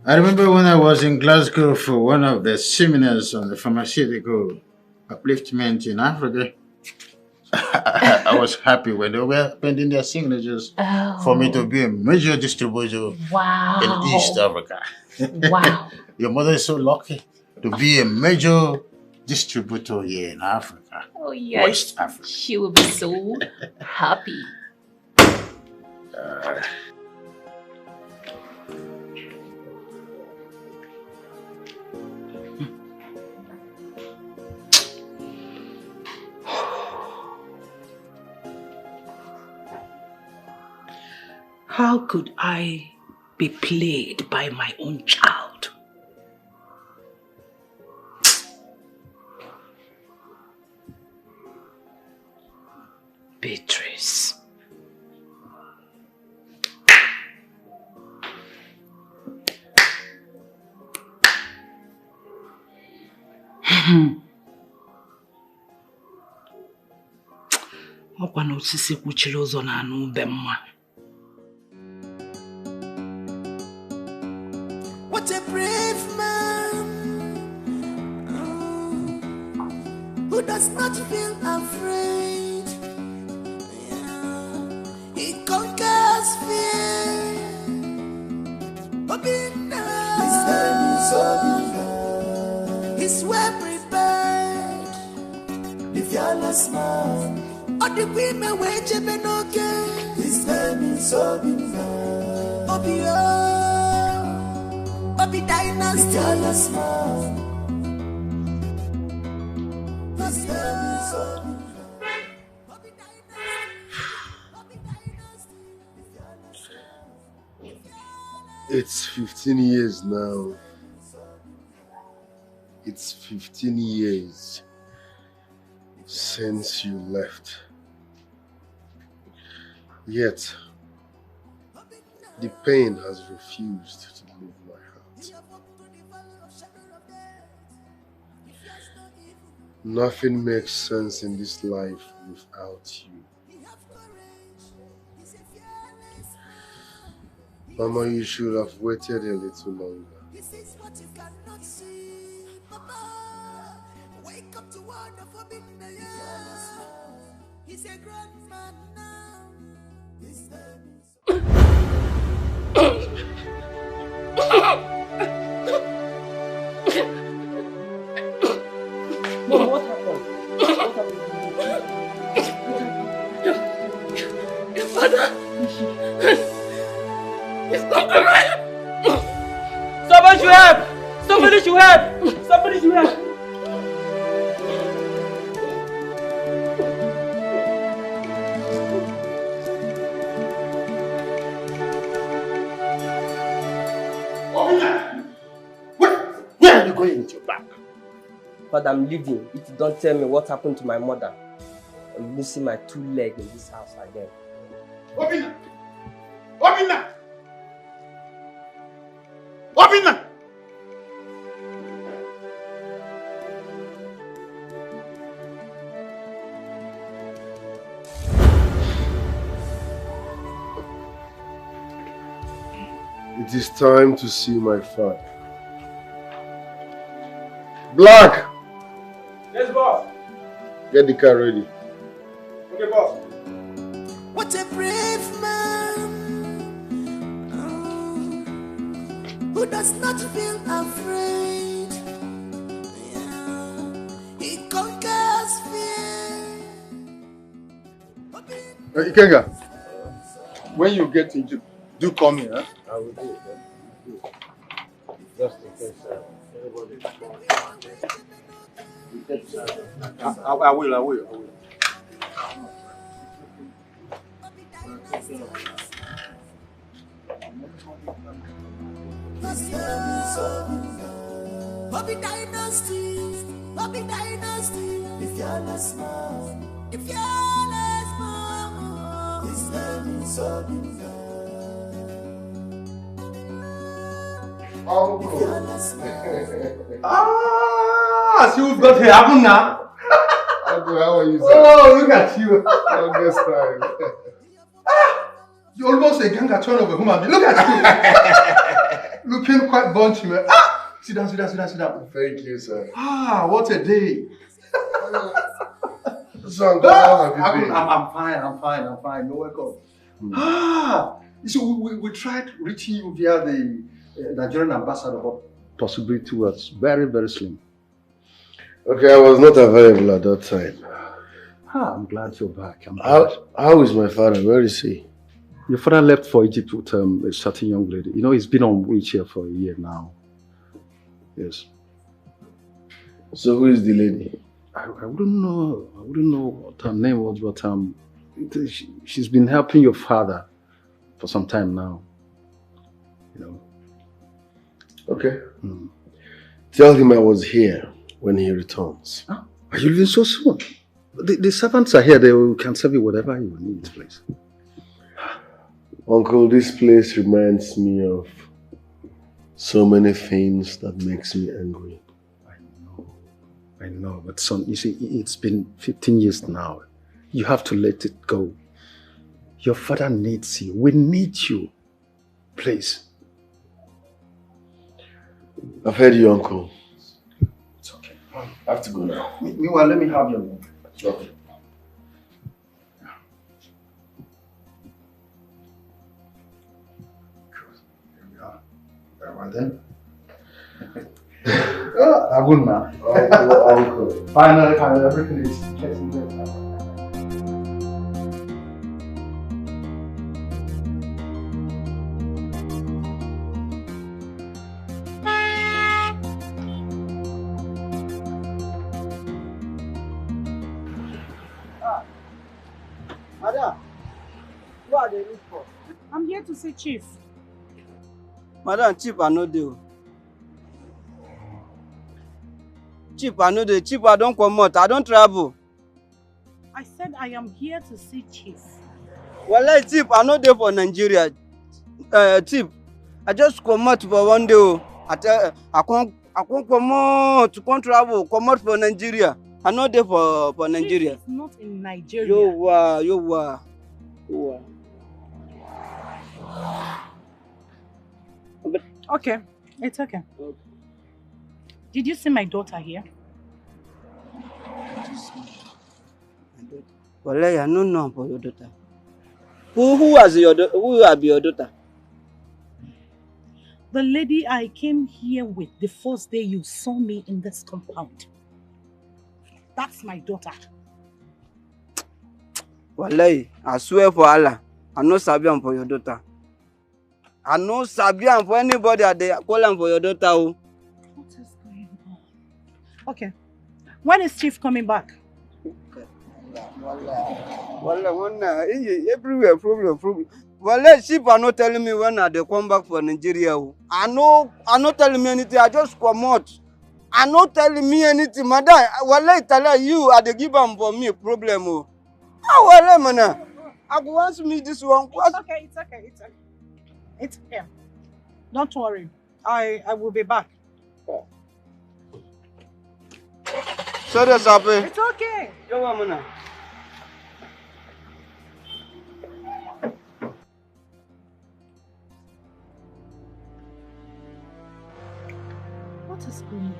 I remember when I was in Glasgow for one of the seminars on the pharmaceutical upliftment in Africa. I was happy when they were pending their signatures for me to be a major distributor in East Africa. Wow. Your mother is so lucky to be a major distributor here in Africa. Oh, yes. West Africa. She will be so happy. How could I be played by my own child? Beatrice. Ọkwa na osisi kwuchiri ụzọ na anụ ube mma. What a brave man who does not feel afraid. Yeah. He conquers fear. His well prepared. small. All the women wait to be no gay. His name is Zubby. Obi oh, Obi dynasty. All small. His name is Zubby. It's 15 years now. It's 15 years since you left. Yet, the pain has refused to leave my heart. Nothing makes sense in this life without you. Mama, you should have waited a little longer. This is what you cannot see. Mama, wake up to one of forbidden years. He's a grown man now. His name is... Mom, what happened? What happened? Your father! It's not alright! Somebody should help! Somebody should help! Somebody should help! Where are you going with your bag? But I'm leaving if you don't tell me what happened to my mother. I'm losing my 2 legs in this house again. Obina! Obina! Obina! It is time to see my father. Black! Yes, boss. Get the car ready. Okay, boss. What a brave man who does not feel afraid. Yeah. He conquers fear. Ikenga, when you get into, do call me, huh? I will do it. Just in case everybody is I will. Bobby Dynasty, Bobby Dynasty. If you're not smart, if you're not smart, his name is Zubby. Ah, see who's got here, Abuna. Uncle, how are you, sir? Oh, look at you. Longest time. You almost a ganga turn of a human being. Look at you. Looking quite bunchy, man. Ah! Sit down. Thank you, sir. Ah, what a day. So, Uncle, how have you been? I'm fine. You're welcome. Ah, so we tried reaching you via the Nigerian ambassador, but possibility was very, very slim. Okay, I was not available at that time. Ah, I'm glad you're back. How is my father? Where is he? Your father left for Egypt with a certain young lady. You know, he's been on wheelchair for a year now. Yes. So who is the lady? I wouldn't know. I wouldn't know what her name was, but she's been helping your father for some time now. You know. Okay. Tell him I was here when he returns. Huh? Are you leaving so soon? The servants are here. They can serve you whatever you need, please. Uncle, this place reminds me of so many things that makes me angry. I know, but son, you see, it's been 15 years now. You have to let it go. Your father needs you. We need you. Please. I've heard you, Uncle. It's okay. I have to go now. Meanwhile, let me have your name. Okay. Well then. Aguna. Uncle. Finally, everything is getting better. I'm here to see Chief. Madam, Chief, I know you. Chief, I know the Chief, I don't come out. I don't travel. I said I am here to see Chief. Well, Chief, I know there for Nigeria. Chief, I just come out for one day. I can't come out to travel. Come out for Nigeria. I know there for Nigeria. Chief is not in Nigeria. You are. Okay, it's okay. Did you see my daughter here? Well, I don't know for your daughter. Who has your daughter? Who will be your daughter? The lady I came here with the first day you saw me in this compound. That's my daughter. Wallahi, I swear for Allah, I know Sabian for your daughter. I know Sabian for anybody that they call him for your daughter. What is going on? Okay. When is Chief coming back? Wallah, everywhere problem. Well, Chief are not telling me when they come back for Nigeria. I not telling me anything. I just come out. I not telling me anything, madam. Wallah, tell you are the giver for me problem. Wallah, man. I go answer me this one. It's okay. It's okay. Don't worry. I will be back. Sorry, Sabi. It's okay. Yo, man. What is going on?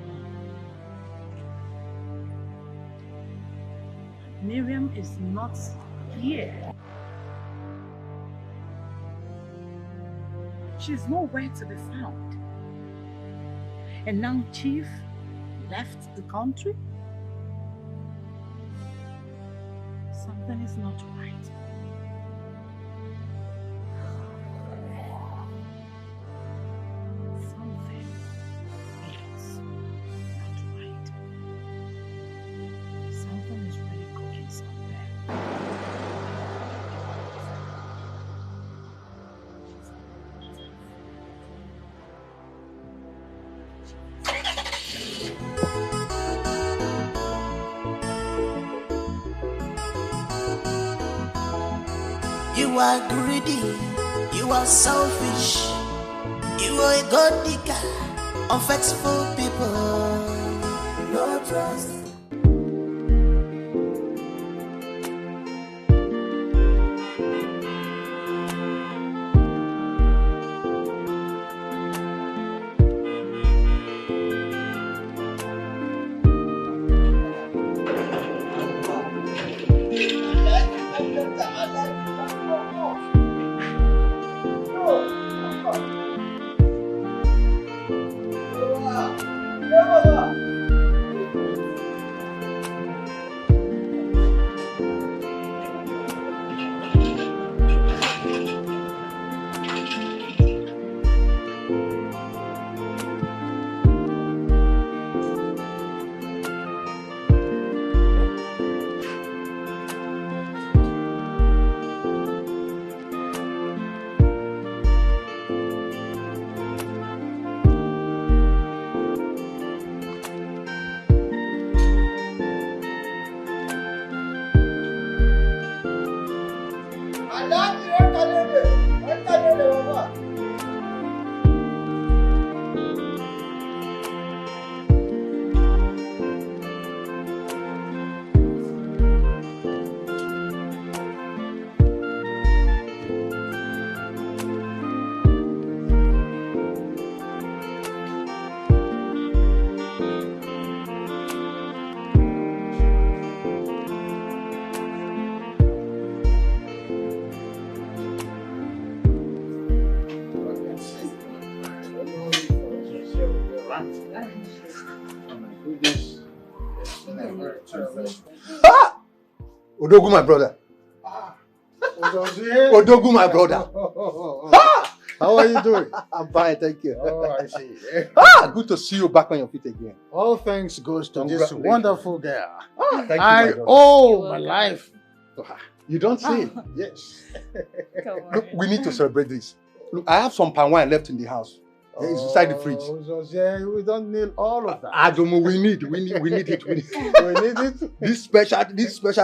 Miriam is not here. She's nowhere to be found. And now Chief left the country? Something is not right. Something is not right. Something is really cooking somewhere. You are greedy, you are selfish, you are a god digger, unfaithful people, no trust. Odogu, my brother. Odogu, my brother. How are you doing? I'm fine, thank you. Oh, I see. Good to see you back on your feet again. All thanks goes to this wonderful girl. Thank you, I my brother. owe my life to her. You don't say. Yes. Come on. Look, we need to celebrate this. Look, I have some palm wine left in the house. It's inside the fridge. Yeah, we don't need all of that. Adomo, we need it. We need it. We need it. This special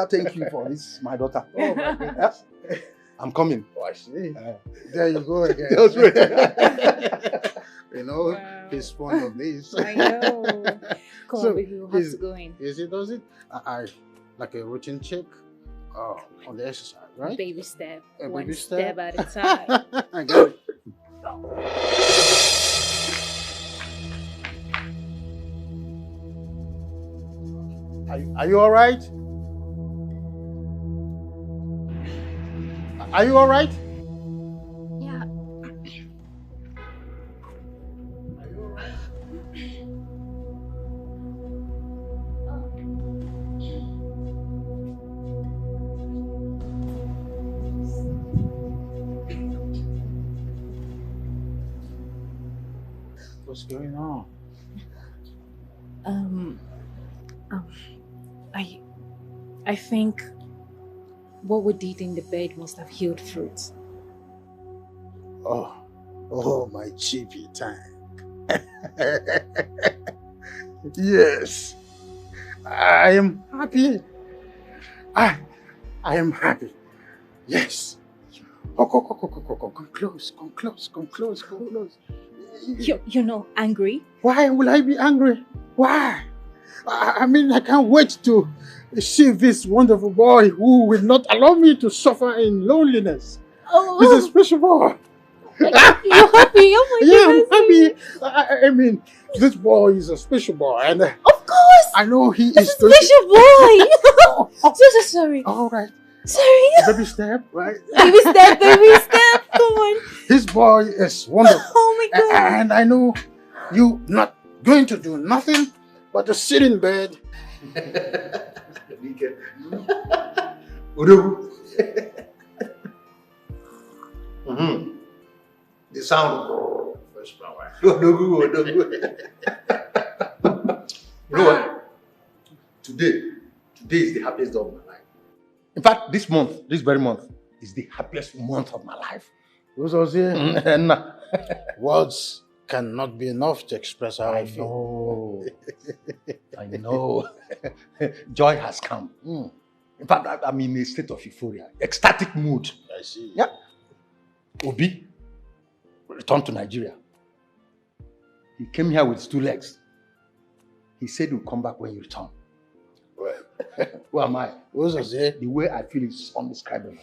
thank you for this, my daughter. Oh my goodness. I'm coming. Oh, I see. There you go again. That's right. You know, he's fond of this. I know. Come on, baby, we'll have to go in. Does it? I like a routine check on the exercise, right? Baby step. A One baby step at a time. I got it. Are you all right? Are you all right? Yeah. What's going on? I think what we did in the bed must have healed fruit. Oh, my chippy tank. Yes, I am happy. I am happy. Yes. Come close. You're not angry? Why will I be angry? Why? I mean, I can't wait to see this wonderful boy who will not allow me to suffer in loneliness. Oh. He's a special boy. You're happy? Oh my goodness. I'm happy. I mean, this boy is a special boy. And of course. I know he This is a special boy. So sorry. All right. Sorry. Baby step, right? Baby step. Come on. This boy is wonderful. Oh my God. And I know you not going to do nothing but to sit in bed. The sound of fresh power. You know what? Today is the happiest day of my life. In fact, this very month, is the happiest month of my life. Words cannot be enough to express how I feel. I know. Joy has come. In fact, I'm in a state of euphoria, ecstatic mood. I see. Yeah. Obi returned to Nigeria. He came here with his 2 legs. He said he'll come back when you return. Well, who am I? The way I feel is undescribable.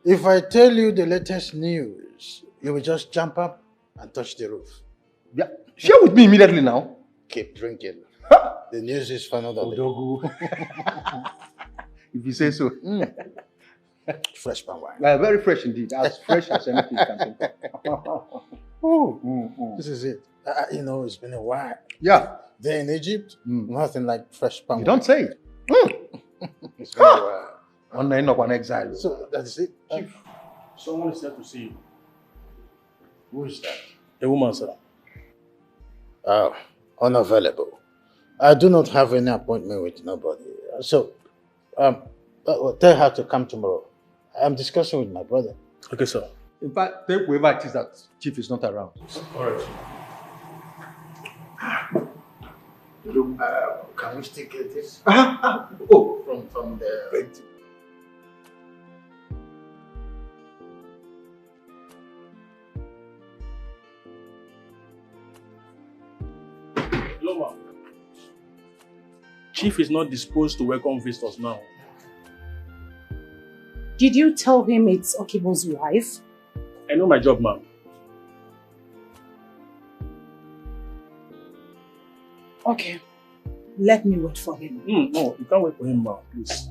If I tell you the latest news, you will just jump up and touch the roof. Yeah, share with me immediately now. Keep drinking. The news is for another day. If you say so. Fresh palm wine. Very fresh indeed. As fresh as anything you can think of. This is it. You know, it's been a while. Yeah. There in Egypt, nothing like fresh palm wine. You don't say. It's been a while. On exile. So that's it. Chief, someone is here to see you. Who is that? A woman, sir. Unavailable. I do not have any appointment with nobody. So, tell her to come tomorrow. I'm discussing with my brother. Okay, sir. In fact, tell whoever it is that Chief is not around. All right. Look, can we still get this? From the... Hello, ma'am. Chief is not disposed to welcome visitors now. Did you tell him it's Okibo's wife? I know my job, ma'am. Okay. Let me wait for him. No, you can't wait for him, ma'am, please.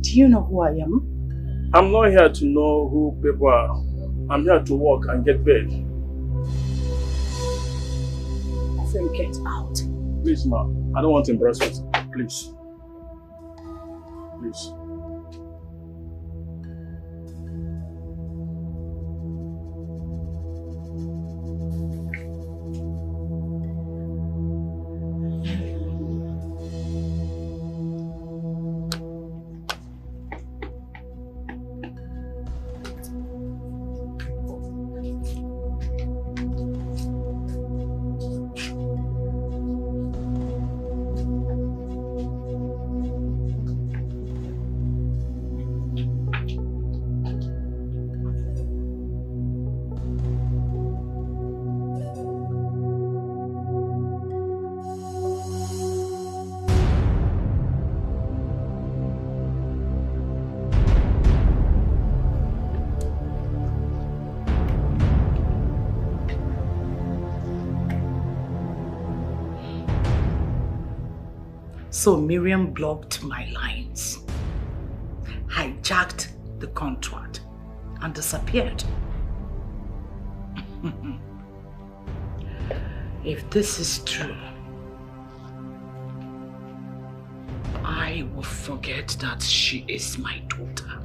Do you know who I am? I'm not here to know who people are. I'm here to work and get paid. Then get out. Please, ma'am. I don't want embarrassment. Please. Please. So Miriam blocked my lines, hijacked the contract, and disappeared. If this is true, I will forget that she is my daughter.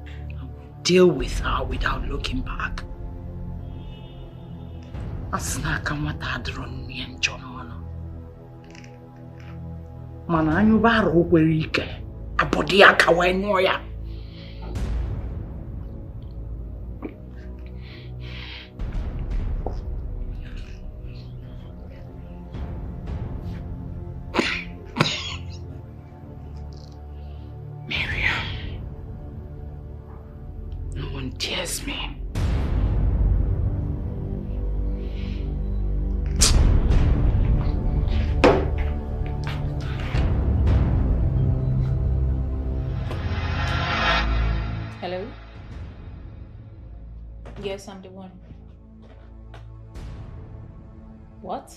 I will deal with her without looking back. Asnaka matadron ni enjono. Mana anyubaro kwere Iyke. Abodi aka wa Nouah. Tears me. Hello? Yes, I'm the one. What?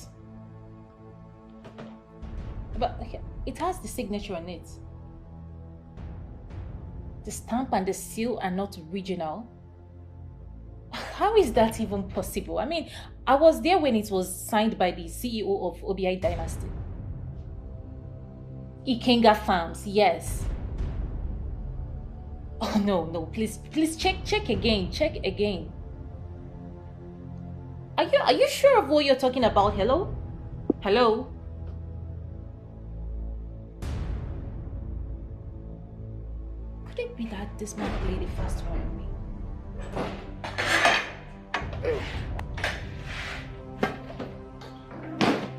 But it has the signature on it. The stamp and the seal are not original. How is that even possible? I mean, I was there when it was signed by the CEO of OBI Dynasty. Ikenga Farms, yes. Oh no, please check again. Are you sure of what you're talking about? Hello? Could it be that this man played a fast one on me?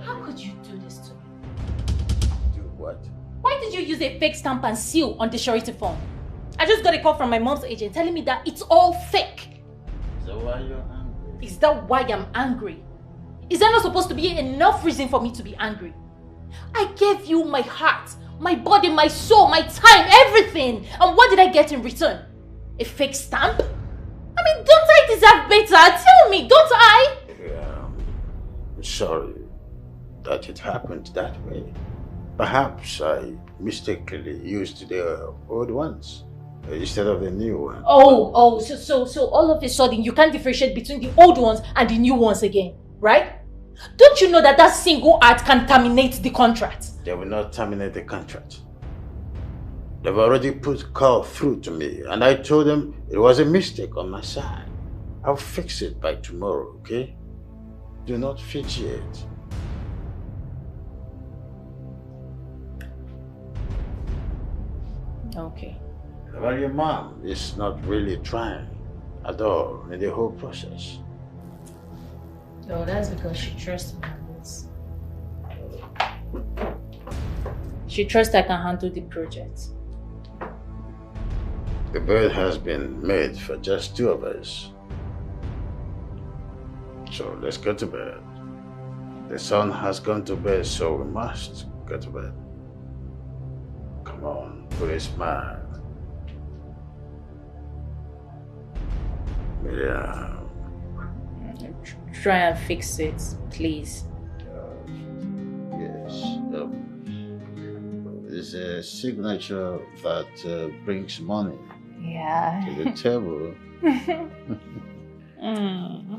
How could you do this to me? Do what? Why did you use a fake stamp and seal on the surety form? I just got a call from my mom's agent telling me that it's all fake. Is that why you're angry? Is that why I'm angry? Is that not supposed to be enough reason for me to be angry? I gave you my heart, my body, my soul, my time, everything. And what did I get in return? A fake stamp? I mean, don't I deserve better? Tell me, don't I? I'm sorry that it happened that way. Perhaps I mistakenly used the old ones instead of the new one. So all of a sudden you can't differentiate between the old ones and the new ones again, right? Don't you know that single act can terminate the contract? They will not terminate the contract. They've already put call through to me, and I told them it was a mistake on my side. I'll fix it by tomorrow, okay? Do not fidget. Okay. But your mom is not really trying at all in the whole process. No, that's because she trusts my hands. She trusts I can handle the project. The bed has been made for just two of us. So let's go to bed. The sun has gone to bed, so we must go to bed. Come on, put a smile. Yeah. Try and fix it, please. Yes. It's a signature that brings money to the table.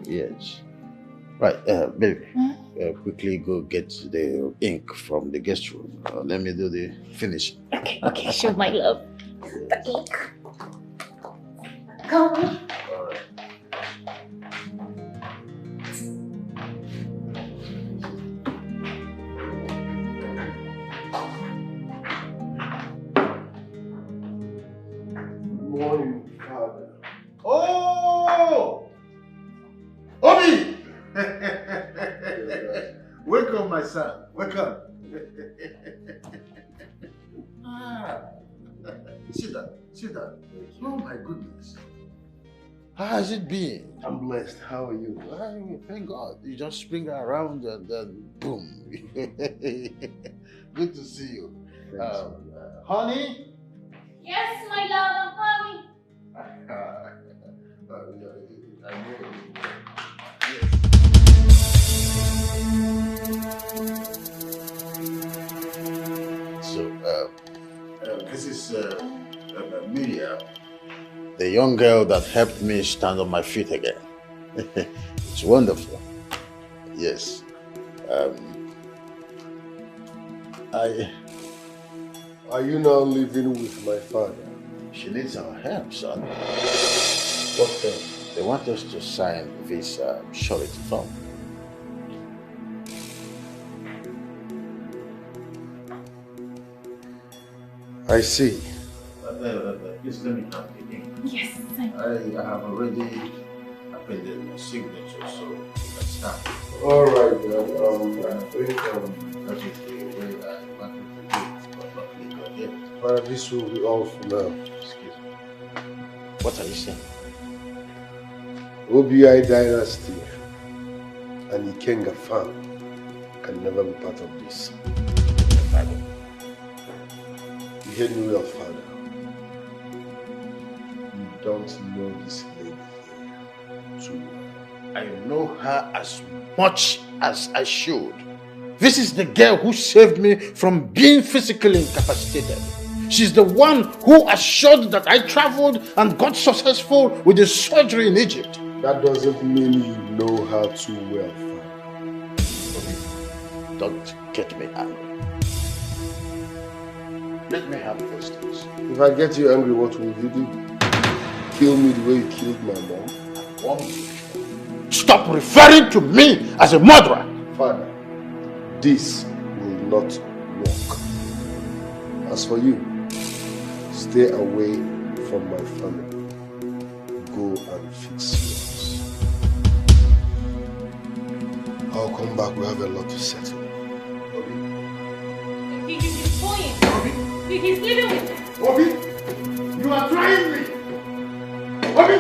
Yes. Right, baby. Quickly go get the ink from the guest room. Let me do the finishing. Okay, sure, my love. The ink. Come on. Morning, Father. Oh! Obi! Welcome, my son. Welcome. Sit down. Oh, my goodness. How has it been? I'm blessed. How are you? Thank God. You just spring around and then boom. Good to see you. Honey? Yes, my love, I'm coming. is Micheal, the young girl that helped me stand on my feet again. It's wonderful. Yes. Are you now living with my father? She needs our help, son. What help? They want us to sign this surety form. I see. Please let me have the ink. Yes. I have already appended my signature, so you can start. All right, then. I think that is the way I wanted to do it, but not legal yet. This will be all for now. Excuse me. What are you saying? OBI dynasty and Ikenga farm can never be part of this. You heard me well, father. You don't know this lady here too well. I know her as much as I should. This is the girl who saved me from being physically incapacitated. She's the one who assured that I traveled and got successful with the surgery in Egypt. That doesn't mean you know her too well, father. Don't get me angry. Let me have those things. If I get you angry, what will you do? Kill me the way you killed my mom? I warn you. Stop referring to me as a murderer! Father, this will not work. As for you, stay away from my family. Go and fix yours. I'll come back, we have a lot to settle. He's going. He's living with me. Obi, you are trying me. Obi,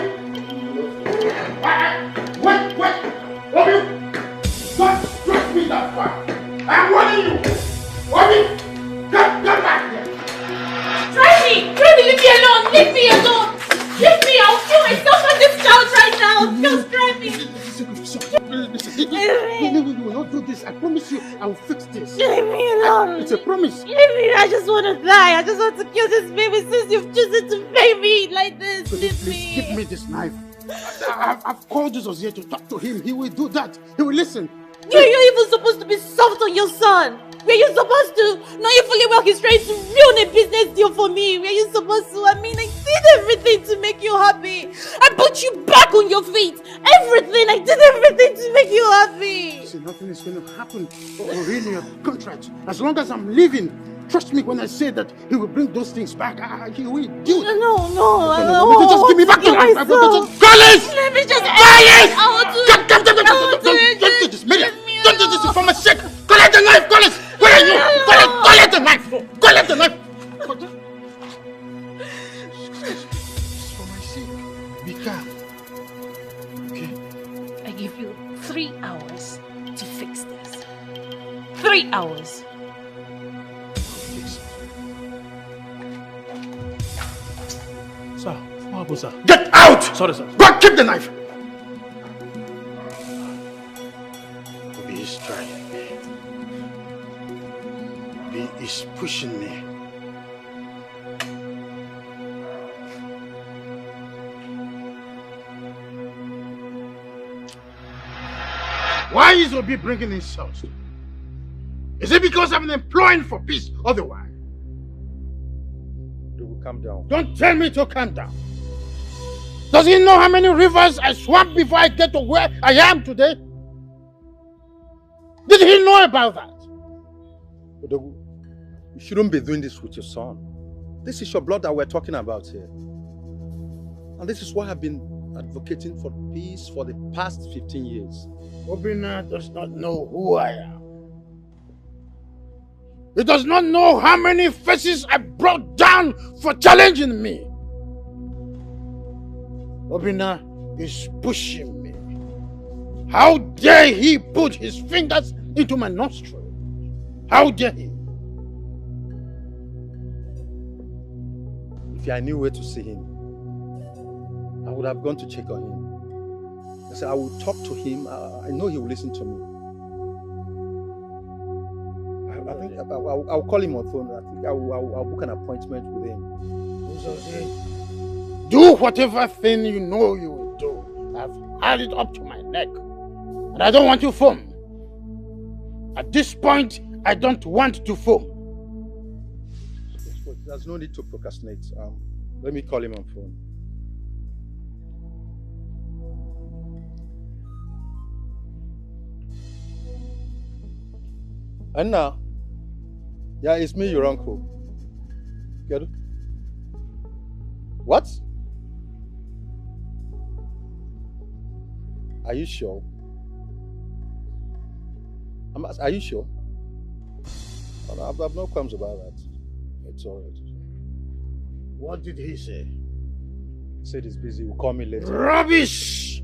wait. Obi, don't stress me that far. I'm warning you. Obi, come back here. Try me, leave me alone. Leave me alone. Leave me. I'll kill myself on this couch right now. Just try me. No, don't do this. I promise you, I will fix this. Leave me alone. It's a promise. Leave me. I just want to die. I just want to kill this baby since you've chosen to pay me like this. Leave me. Give me this knife. I've called Jesus here to talk to him. He will do that. He will listen. You're even supposed to be soft on your son. Were you supposed to? Knowing fully well he's trying to ruin a business deal for me. Were you supposed to? I mean, I did everything to make you happy. I put you back on your feet. Everything. I did everything to make you happy. See, nothing is going to happen. Really, a contract. As long as I'm living, trust me when I say that he will bring those things back. He will do it. No. Just give me back the knife. Collins! Let me just... Collins! Don't do this, Miriam. Don't do this for my sake. Collect the knife, Collins! Where are you? Collect the knife! Collect the knife! It's for my sake. Be calm. Okay? I give you 3 hours to fix this. 3 hours. Sir, what happened, sir? Get out! Sorry, sir. Go keep the knife! Obi is trying me. Obi is pushing me. Why is Obi bringing insults? Is it because I'm employing for peace otherwise? Calm down. Don't tell me to calm down. Does he know how many rivers I swam before I get to where I am today? Did he know about that? Odogu, you shouldn't be doing this with your son. This is your blood that we're talking about here. And this is why I've been advocating for peace for the past 15 years. Obina does not know who I am. He does not know how many faces I brought down for challenging me. Obina is pushing me. How dare he put his fingers into my nostril? How dare he? If I knew where to see him, I would have gone to check on him. I said, I will talk to him. I know he will listen to me. I think I'll call him on phone. I think I'll book an appointment with him. Do whatever thing you know you will do. I've had it up to my neck. And I don't want to foam. At this point, I don't want to foam. There's no need to procrastinate. Let me call him on phone. And now, yeah, it's me, your uncle. Get it? What? Are you sure? Are you sure? I've no qualms about that. It's all right. What did he say? He said he's busy. He'll call me later. Rubbish!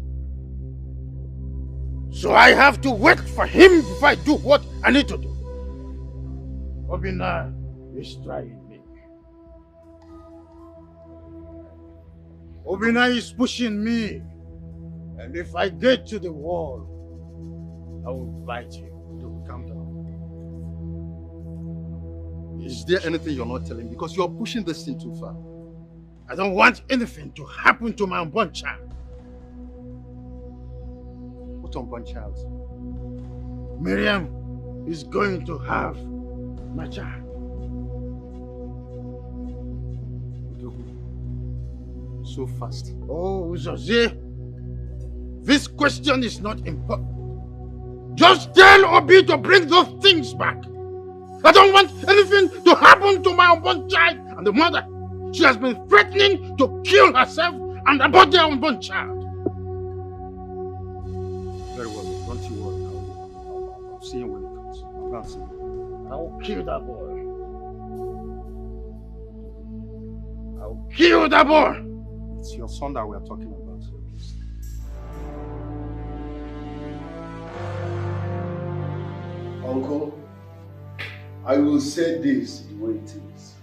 So I have to wait for him before I do what I need to do. Obina is trying me. Obina is pushing me. And if I get to the wall, I will bite you. Calm down. Is there anything you're not telling me? Because you're pushing this thing too far. I don't want anything to happen to my unborn child. What unborn child? Miriam is going to have my child. So fast. Oh, Uzozie, this question is not important. Just tell Obi to bring those things back. I don't want anything to happen to my unborn child and the mother. She has been threatening to kill herself and abort their unborn child. Very well, don't you worry. I'll see him when he comes. I'll go and see him. I'll kill that boy. I'll kill that boy. It's your son that we are talking about, so please. Uncle, I will say this the way it is.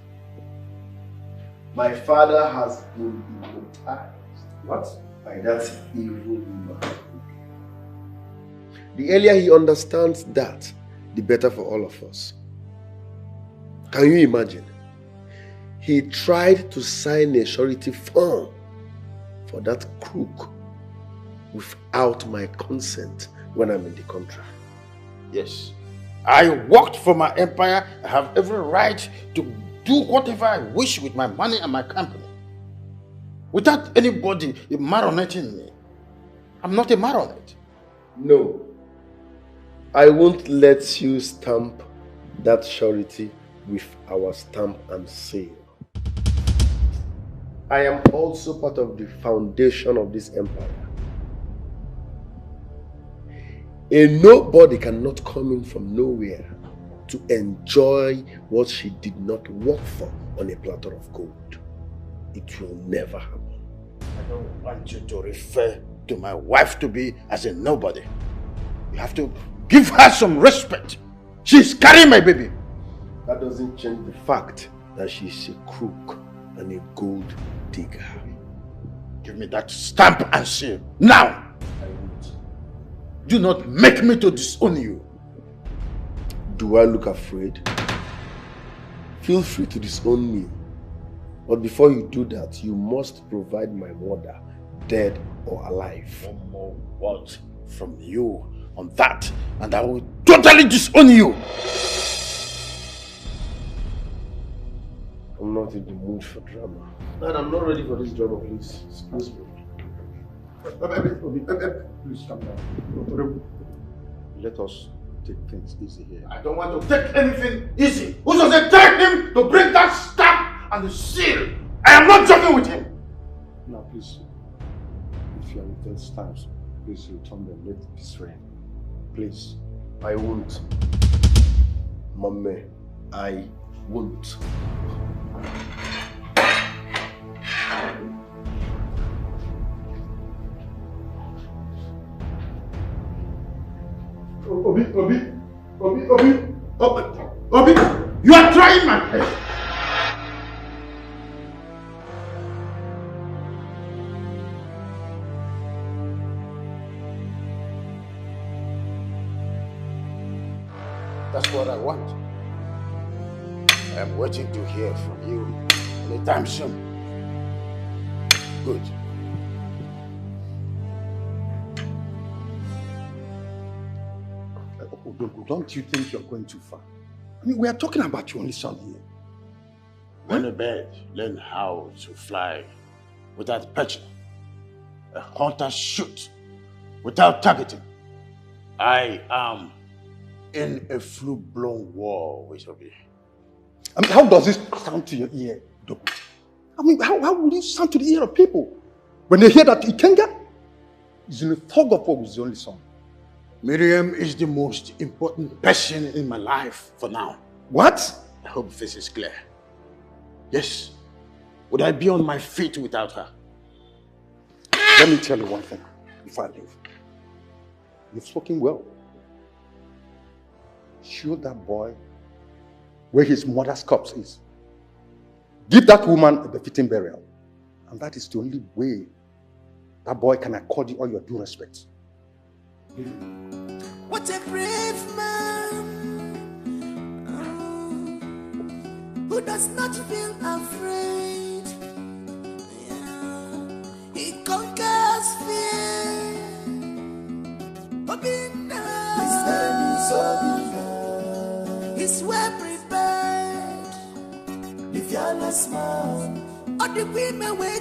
My father has been hypnotized. What? By that evil man. The earlier he understands that, the better for all of us. Can you imagine? He tried to sign a surety form for that crook without my consent when I'm in the country. Yes. I worked for my empire. I have every right to do whatever I wish with my money and my company. Without anybody marionetting me. I'm not a marionette. No. I won't let you stamp that surety with our stamp and seal. I am also part of the foundation of this empire. A nobody cannot come in from nowhere to enjoy what she did not work for on a platter of gold. It will never happen. I don't want you to refer to my wife to be as a nobody. You have to give her some respect. She's carrying my baby. That doesn't change the fact that she's a crook and a gold digger. Give me that stamp and seal now. Do not make me to disown you. Do I look afraid? Feel free to disown me. But before you do that, you must provide my mother, dead or alive. One more word from you on that, and I will totally disown you. I'm not in the mood for drama. And I'm not ready for this drama, please. Excuse me. Please calm down. Let us take things easy here. I don't want to take anything easy. Who does it tell him to bring that stamp and the seal? I am not joking with him. Now, please, if you are with those stamps, please return them. Let peace reign. Please. I won't. Mame, I won't. Obi, you are trying my head. That's what I want. I am waiting to hear from you Anytime soon. Good. Don't you think you're going too far? I mean, we are talking about your only son here. When a bird learns how to fly without perching, a hunter shoots without targeting. I am in a full-blown war with Zubby. I mean, how does this sound to your ear, Doku? I mean, how will it sound to the ear of people when they hear that Ikenga is in a thug of war with his only son? Miriam is the most important person in my life for now. What? I hope this is clear. Yes. Would I be on my feet without her? Let me tell you one thing before I leave. You've spoken well. Show that boy where his mother's corpse is. Give that woman a befitting burial. And that is the only way that boy can accord you all your due respect. What a brave man who does not feel afraid. Yeah. He conquers fear. His name is Zubby. He's well prepared. The fearless man. All the women were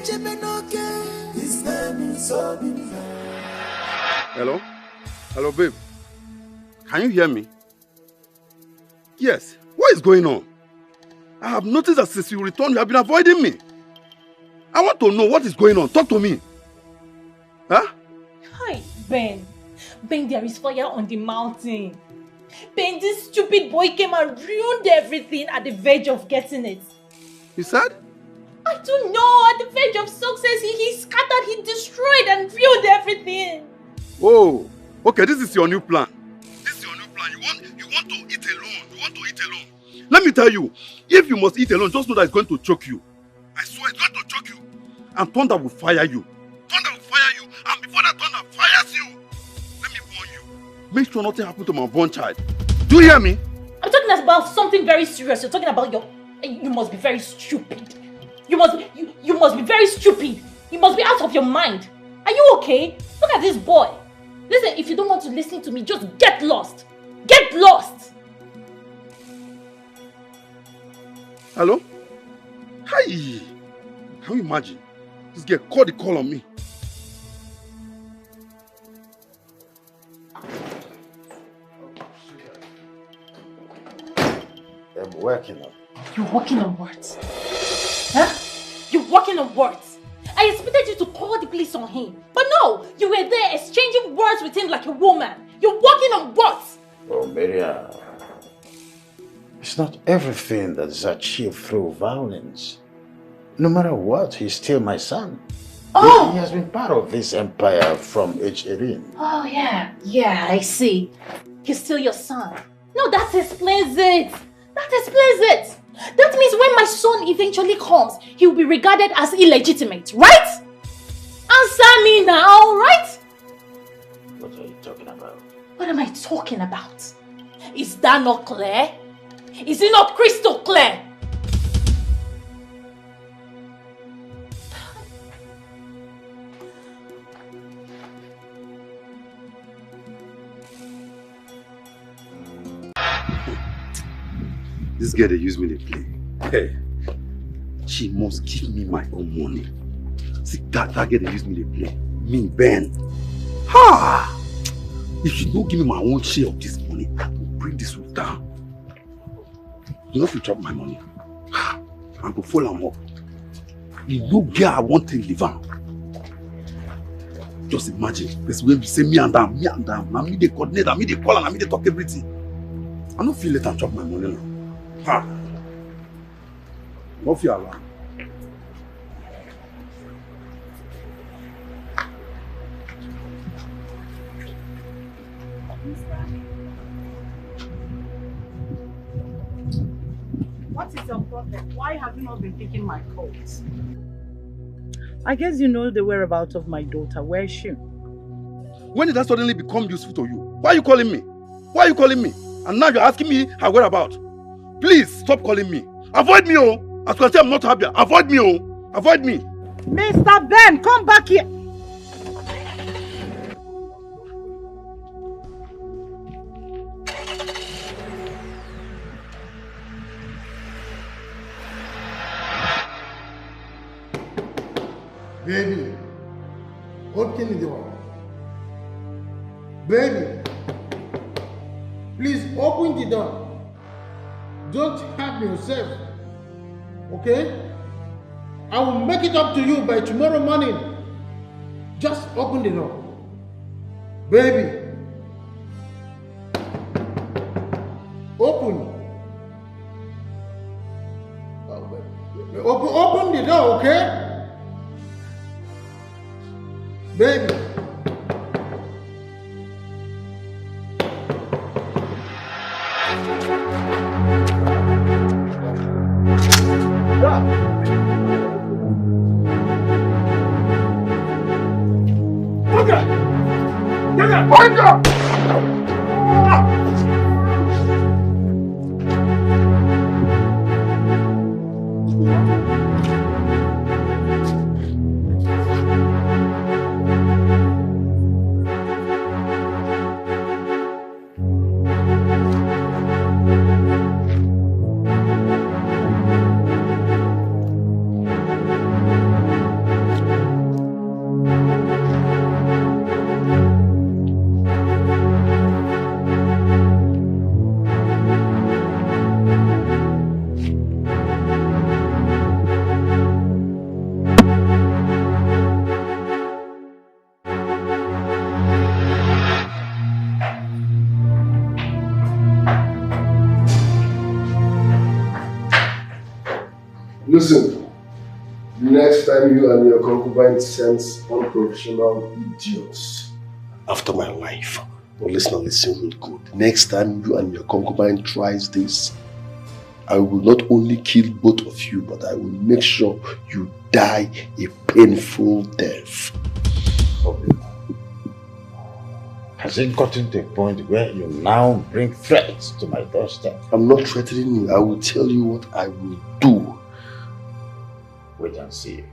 okay. His name is Zubby. Hello? Hello, babe. Can you hear me? Yes. What is going on? I have noticed that since you returned, you have been avoiding me. I want to know what is going on. Talk to me. Huh? Hi, Ben. Ben, there is fire on the mountain. Ben, this stupid boy came and ruined everything at the verge of getting it. You said? I don't know. At the verge of success, he scattered, he destroyed and ruined everything. Oh, okay, this is your new plan. This is your new plan. You want to eat alone. You want to eat alone. Let me tell you, if you must eat alone, just know that it's going to choke you. I swear it's going to choke you. And thunder will fire you. Thunder will fire you. And before that thunder fires you, let me warn you. Make sure nothing happens to my unborn child. Do you hear me? I'm talking about something very serious. You're talking about you must be very stupid. You must be very stupid. You must be out of your mind. Are you okay? Look at this boy. Listen, if you don't want to listen to me, just get lost. Get lost! Hello? Hi! Can you imagine? This girl called the call on me. I'm working on. You're working on what? Huh? You're working on what? I expected you to call the police on him. But no, you were there exchanging words with him like a woman. You're working on what? Oh, Miriam. It's not everything that is achieved through violence. No matter what, he's still my son. Oh! He has been part of this empire from age 18. Oh, yeah. Yeah, I see. He's still your son. No, that explains it. That explains it. That means when my son eventually comes, he will be regarded as illegitimate, right? Answer me now, right? What are you talking about? What am I talking about? Is that not clear? Is it not crystal clear? This girl, they use me to play. Hey, she must give me my own money. See, that girl, they use me to play. Me, Ben. Ha! If she don't give me my own share of this money, I will bring this one down. You know if you chop my money, I'm going to follow them up. You know, girl, I want to live on. Just imagine, this way we say me and them. Now me they coordinate, now me they call, and now me they talk everything. I don't feel let her chop my money now. Ha! Don't feel alarmed. What is your problem? Why have you not been taking my calls? I guess you know the whereabouts of my daughter. Where is she? When did that suddenly become useful to you? Why are you calling me? And now you're asking me her whereabouts. Please stop calling me. Avoid me, oh! As I say, I'm not happy. Avoid me, oh. Avoid me. Mr. Ben, come back here. Baby, open the door. Baby, please open the door. Don't hurt yourself, okay? I will make it up to you by tomorrow morning. Just open the door. Baby, open. Open the door, okay? Baby. Listen, next time you and your concubine sends unprofessional idiots after my wife, or listen real good. Next time you and your concubine tries this, I will not only kill both of you, but I will make sure you die a painful death. Has it gotten to a point where you now bring threats to my doorstep? I'm not threatening you. I will tell you what I will do. Wait and see.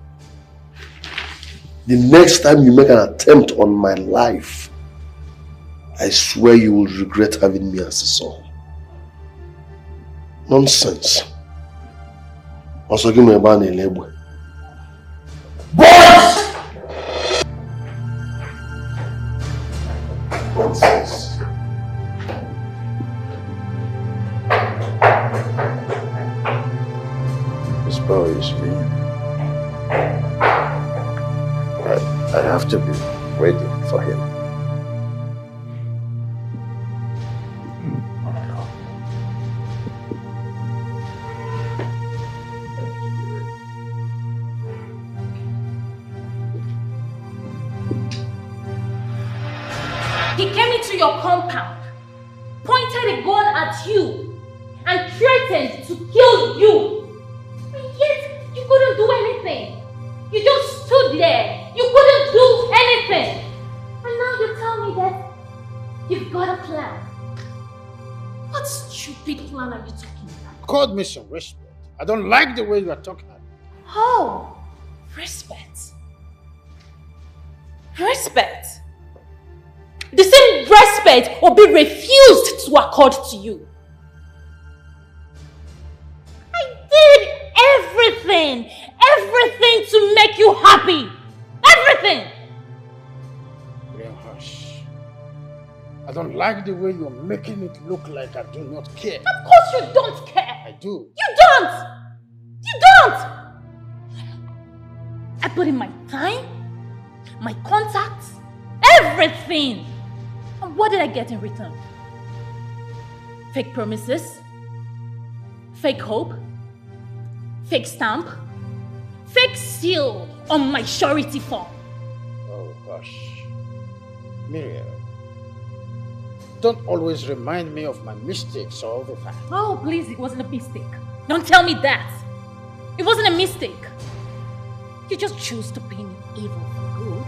The next time you make an attempt on my life, I swear you will regret having me as a son. Nonsense. Also give me a ban in labor. Boys! Nonsense. This boy is me. I have to be waiting for him. He came into your compound, pointed a gun at you, and threatened to kill you. And yet, you couldn't do anything. You just stood there. You couldn't do anything. And now you tell me that you've got a plan. What stupid plan are you talking about? God me some respect. I don't like the way you are talking. Oh, respect. Respect. The same respect will be refused to accord to you. I did everything to make you happy. Everything. Hush. I don't like the way you're making it look like I do not care. Of course you don't care. I do. You don't. You don't. I put in my time, my contacts, everything. And what did I get in return? Fake promises, fake hope, fake stamp, fake seal on my surety form. Oh, hush. Micheal, don't always remind me of my mistakes all the time. Oh, please, it wasn't a mistake. Don't tell me that. It wasn't a mistake. You just chose to be evil for good.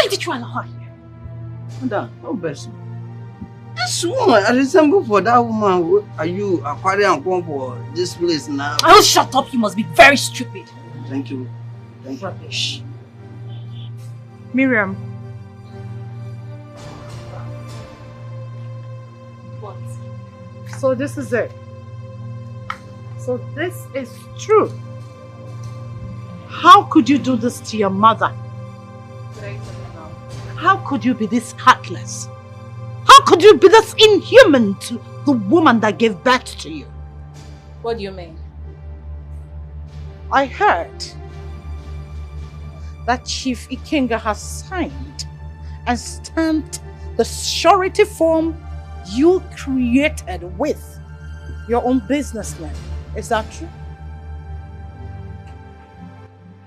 Why did you allow her here? Madam, no best. This woman, I resemble for that woman. Are you acquiring come for this place now? Oh, shut up. You must be very stupid. Thank you. Thank you. Rubbish. Miriam. What? So this is it. So this is true. How could you do this to your mother? How could you be this heartless? How could you be this inhuman to the woman that gave birth to you? What do you mean? I heard that Chief Ikenga has signed and stamped the surety form you created with your own business name. Is that true?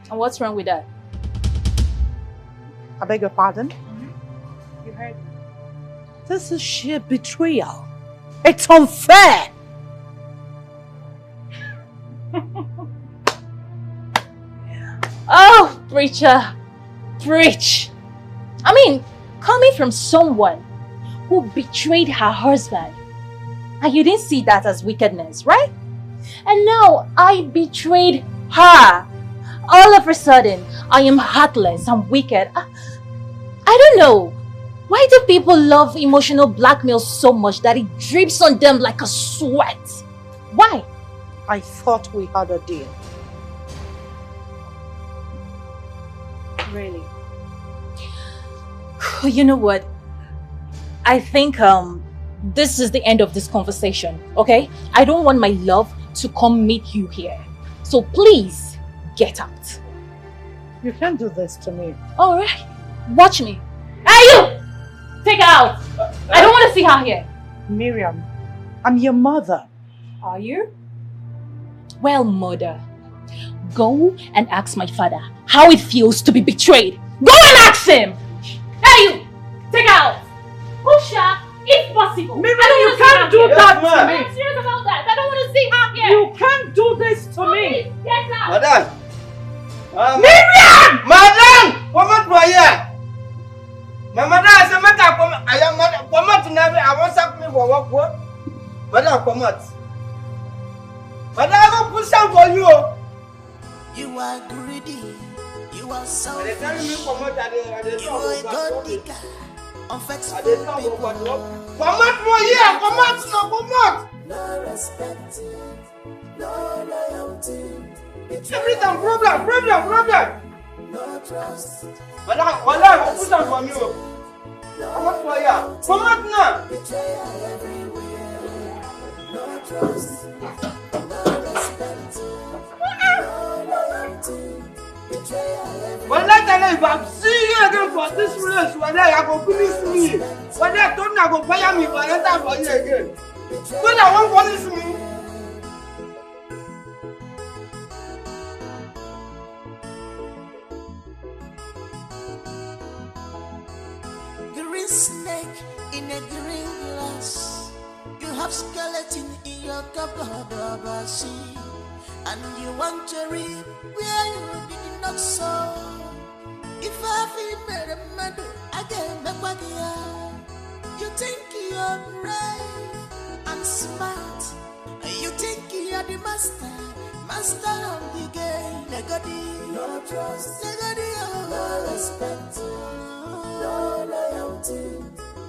And what's wrong with that? I beg your pardon? You heard me. This is sheer betrayal. It's unfair. Oh, preacher. Preach. I mean, coming from someone who betrayed her husband, and you didn't see that as wickedness, right? And now I betrayed her. All of a sudden, I am heartless and wicked. I don't know. Why do people love emotional blackmail so much that it drips on them like a sweat? Why? I thought we had a deal. Really? You know what? I think this is the end of this conversation, okay? I don't want my love to come meet you here. So please, get out. You can't do this to me. Alright, watch me. Hey you! Take her out! I don't want to see her here. Miriam, I'm your mother. Are you? Well, mother, go and ask my father how it feels to be betrayed. Go and ask him! Hey you! Take her out! Push her if possible. Miriam, you can't do that to me. I'm serious about that. I don't want to see her here. You can't do this to me. Get out! Madam! Miriam! Madam! Come out here! My mother has a matter. I am mother. Come out now. I want something for work. Madam, come out. Madam, I will put some for you. You are greedy. You are selfish. They tell me come out and they you are a god digger. Unfaithful people. Come out for here. Come out now. Come out. No respect. No loyalty. Every time problem. No trust. Madam, put some for you. Come out for here. Come out now. Betrayal everywhere. No trust. No respect. No loyalty. Betrayal everywhere. When I tell you, if I'm seeing you again for this place, when I go police me. When I don't go fire me, but I enter for you again. When I won't police me. Green snake in a green glass. You have skeleton in your cupboard, see, and you want to reap where you did not sow. If I feel made a medal, I get my body. You think you're brave and smart. You think you're the master of the game. Negodi, no trust. Negodi, no respect. No loyalty,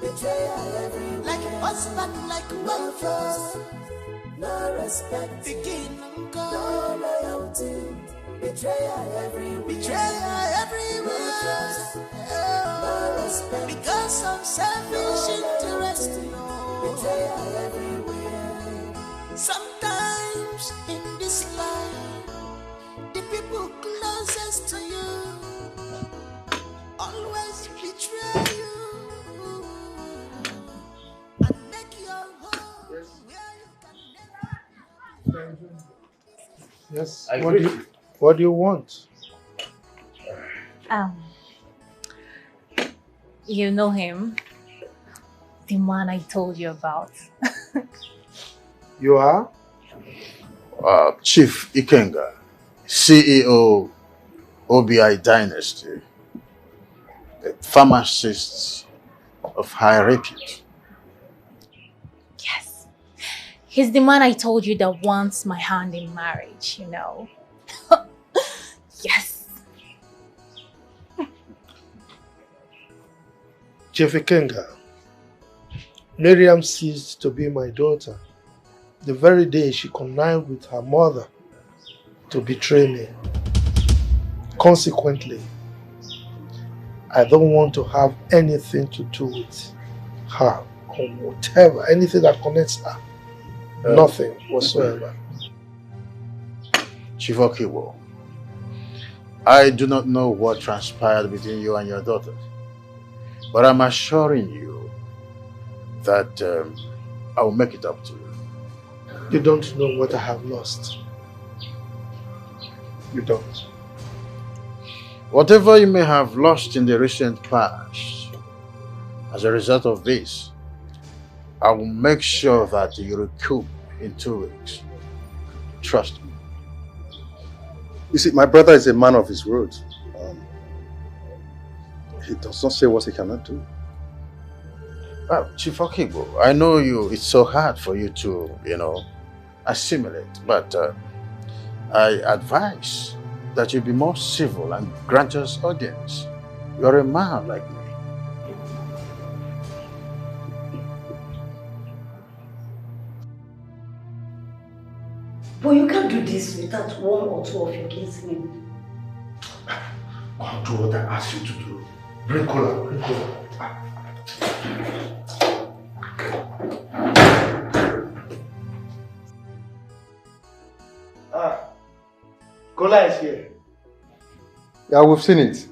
betrayal everywhere. Like husband, like no trust, no respect. Begin no loyalty, betrayal everywhere. Betrayal everywhere. No trust, no respect. Because of selfish interest, betrayal everywhere. Sometimes in this life, the people closest to you always betray you and make your home where you can never. Yes. What do you want? You know him, the man I told you about. You are? Chief Ikenga, CEO OBI Dynasty. a pharmacist of high repute. Yes. He's the man I told you that wants my hand in marriage, you know. Yes. Chief Ikenga, Miriam ceased to be my daughter the very day she connived with her mother to betray me. Consequently, I don't want to have anything to do with her or whatever, anything that connects her. Nothing whatsoever. Chief Okiwo, I do not know what transpired between you and your daughter, but I'm assuring you that I will make it up to you. You don't know what I have lost. You don't. Whatever you may have lost in the recent past, as a result of this, I will make sure that you recoup in 2 weeks. Trust me. You see, my brother is a man of his word. He does not say what he cannot do. Well, Chief Okibo, I know it's so hard for you to, assimilate, but I advise that you be more civil and grant us audience. You're a man like me. But you can't do this without one or two of your kinsmen. I'll do what I asked you to do. Bring cola, bring cola. Cola is here. Yeah, we've seen it.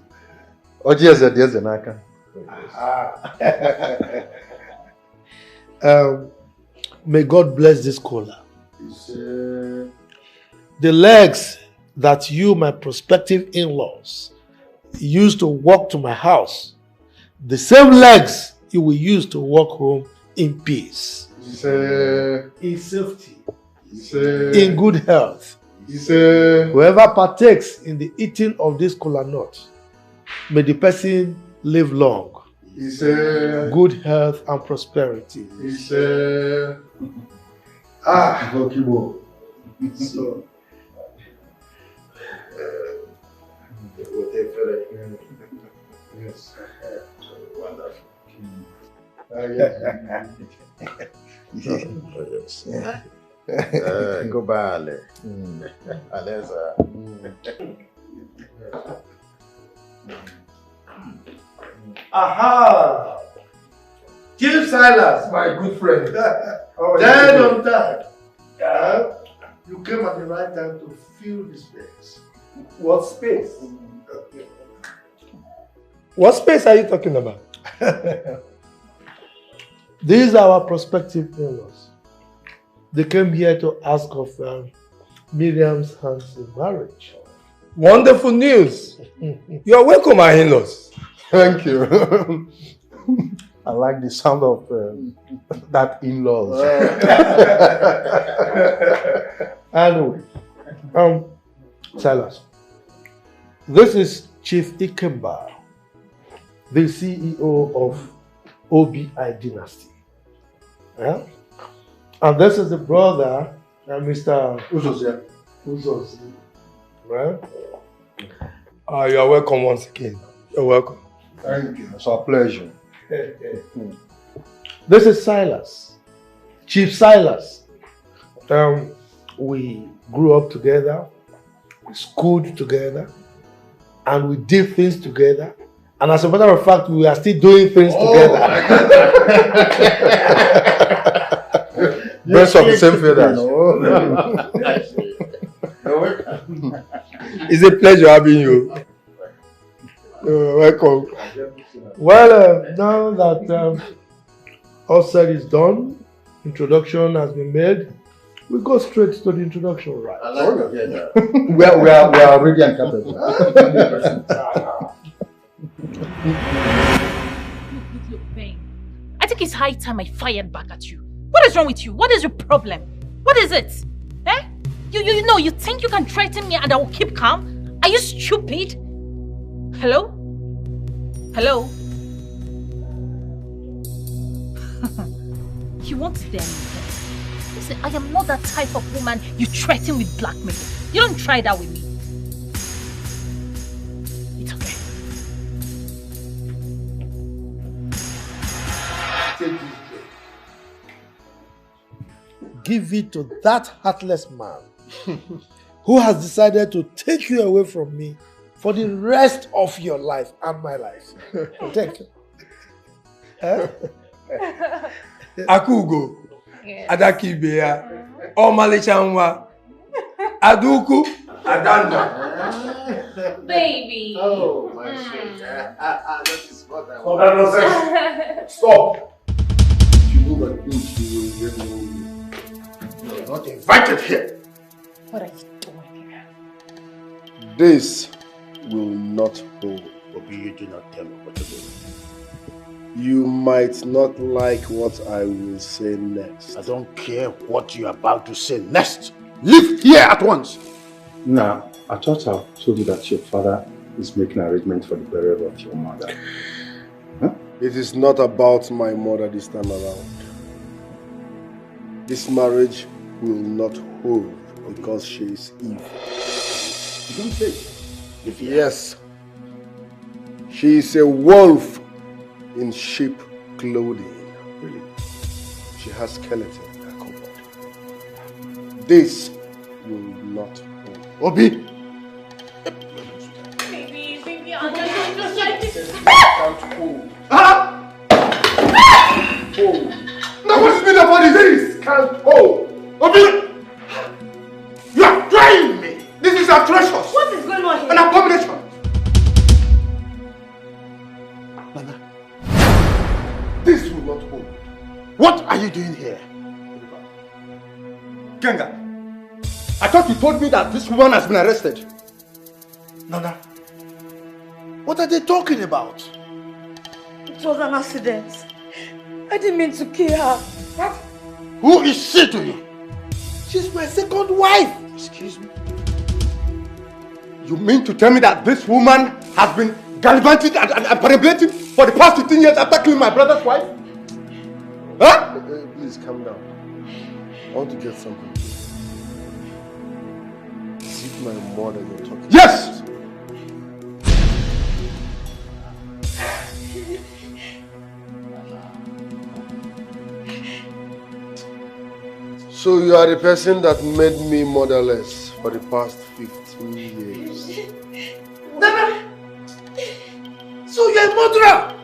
Ejiofor, Naka. May God bless this cola. The legs that you, my prospective in-laws, used to walk to my house, the same legs you will use to walk home in peace, in safety, in good health. Whoever partakes in the eating of this kola nut, may the person live long, good health and prosperity. Okibo. So, yes. Wonderful. Go bale. Aleza. Aha! Chief Silas, my good friend. Dead on time. You came at the right time to fill the space. What space? What space are you talking about? These are our prospective in-laws. They came here to ask of Miriam's hand in marriage. Wonderful news. You are welcome, my in-laws. Thank you. I like the sound of that in-laws. Anyway, Silas, this is Chief Ikemba, the CEO of OBI Dynasty. Yeah? And this is the brother, Mr. Uzokwor. Right? You are welcome once again. You're welcome. Thank you. It's our pleasure. This is Silas, Chief Silas. We grew up together, we schooled together, and we did things together. And as a matter of fact, we are still doing things together. Birds of the same feathers. It's a pleasure having you. Welcome. Well, now that all said is done, introduction has been made, we go straight to the introduction, right? I like that. We are ready and capable. Look, Ben. I think it's high time I fired back at you. What is wrong with you? What is your problem? What is it? Eh? You know, you think you can threaten me and I will keep calm? Are you stupid? Hello? Hello? You want to dare me? Listen, I am not that type of woman you threaten with blackmail. You don't try that with me. It's okay. Take this drink. Give it to that heartless man who has decided to take you away from me for the rest of your life and my life. Take it. Akugo, Adakibea, Omalechanwa, Aduku, Adanda. Baby. Oh, my shit. That is what I Oh, want. that nonsense. Stop. You move and think you will get me. You're not invited here. What are you doing here? This will not hold. Obi, you do not tell me what to do. You might not like what I will say next. I don't care what you're about to say next. Leave here at once. Now, I thought I told you that your father is making arrangements for the burial of your mother. Huh? It is not about my mother this time around. This marriage will not hold because she is evil. You don't say. Yes. She is a wolf in sheep clothing. Really? She has skeleton in her cupboard. This will not hold. Obi! Baby, I'm just like this. Can't hold. Hold. Now what is mean about this? Can't hold. Obi! You are trying me! This is atrocious! What is going on here? An abomination! Nana, this will not hold. What are you doing here? Genga, I thought you told me that this woman has been arrested. Nana, what are they talking about? It was an accident. I didn't mean to kill her. What? Who is she to you? She's my second wife. Excuse me? You mean to tell me that this woman has been gallivanting and perambulating for the past 15 years after killing my brother's wife? Huh? Please calm down. I want to get something. Is it my mother you're talking about? Yes! So you are the person that made me motherless for the past 15 years. Nana! So you're a murderer!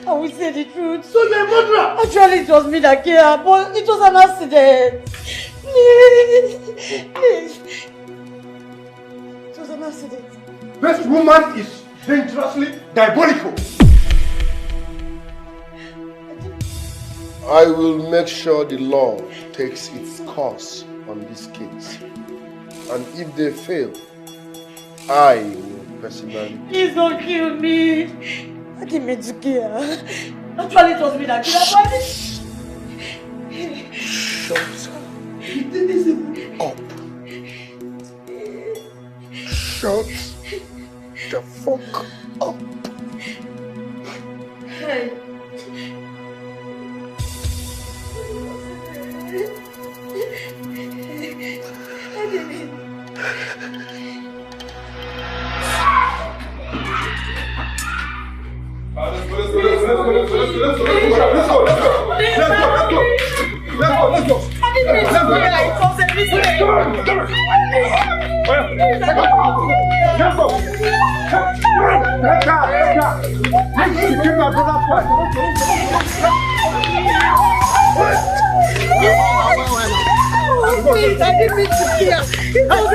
I will say the truth. So you're a murderer! Actually, it was me that killed her, but it was an accident. Please. It was an accident. This woman is dangerously diabolical. I will make sure the law takes its course on this case. And if they fail, I will personally... Please don't kill me. I didn't mean to kill her. Actually, it was me that killed her. Shut up. Shut the fuck up. Hey. Please, I didn't mean to kill. It was a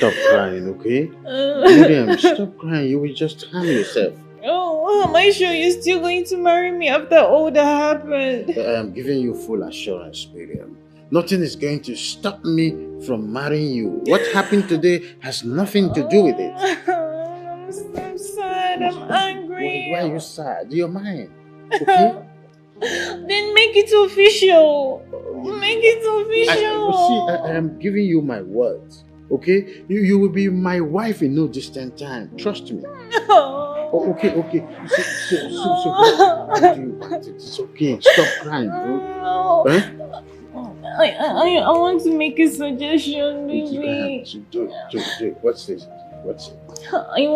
Stop crying, okay? Miriam, stop crying. You will just harm yourself. Oh, am I sure you're still going to marry me after all that happened? I am giving you full assurance, Miriam. Nothing is going to stop me from marrying you. What happened today has nothing to do with it. I'm sad. I'm angry. Why are you sad? You're mine. Okay? Then make it official. Make it official. I am giving you my words. Okay? You will be my wife in no distant time. Trust me. Oh, okay. So, how do you want it? It's okay. Stop crying. No. Eh? I want to make a suggestion, baby. Do it. What's this? What's it? I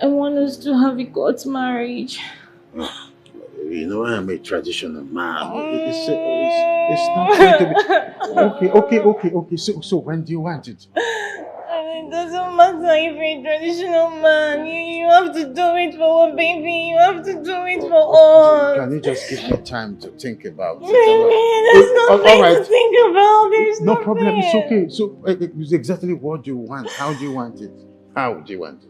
want us to have a court marriage. You know, I am a traditional man. It's not going to be... Okay. So when do you want it? It doesn't matter if you're a traditional man. You have to do it for a baby. You have to do it for us. Can you just give me time to think about it? There's nothing to think about. There's no problem. It's okay. So it's exactly what you want. How do you want it? How do you want it?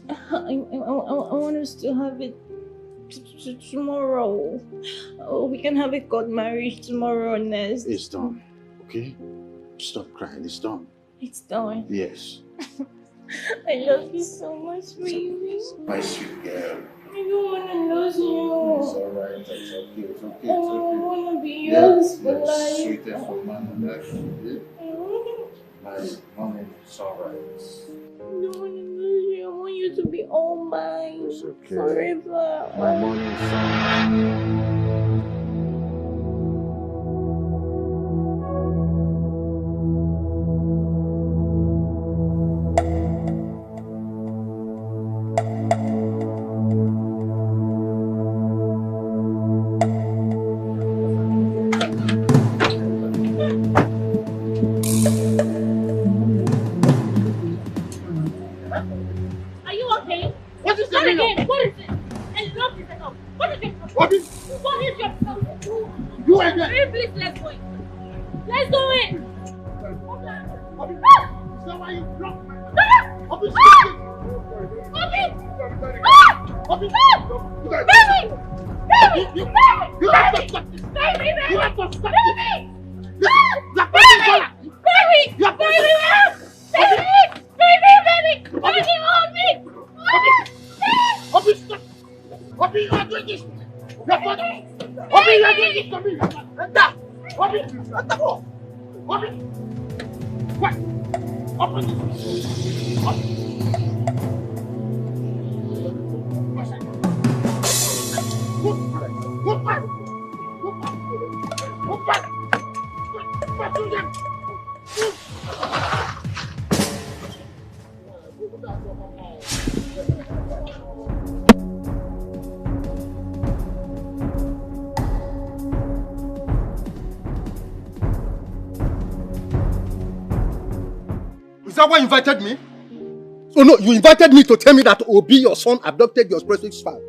I want us to have it tomorrow. We can have a court marriage tomorrow, Nest. It's done. Okay? Stop crying. It's done. It's done. Yes. I love you so much, baby. My sweet girl. I don't want to lose you. It's alright. It's okay. It's okay. I want to be yours for life. Sweetest woman on earth. My money, it's alright. I don't want to lose you. I want you to be all mine. It's okay. Forever. My money is alright. Is that why you invited me? Oh no, you invited me to tell me that Obi, your son, abducted your precious child.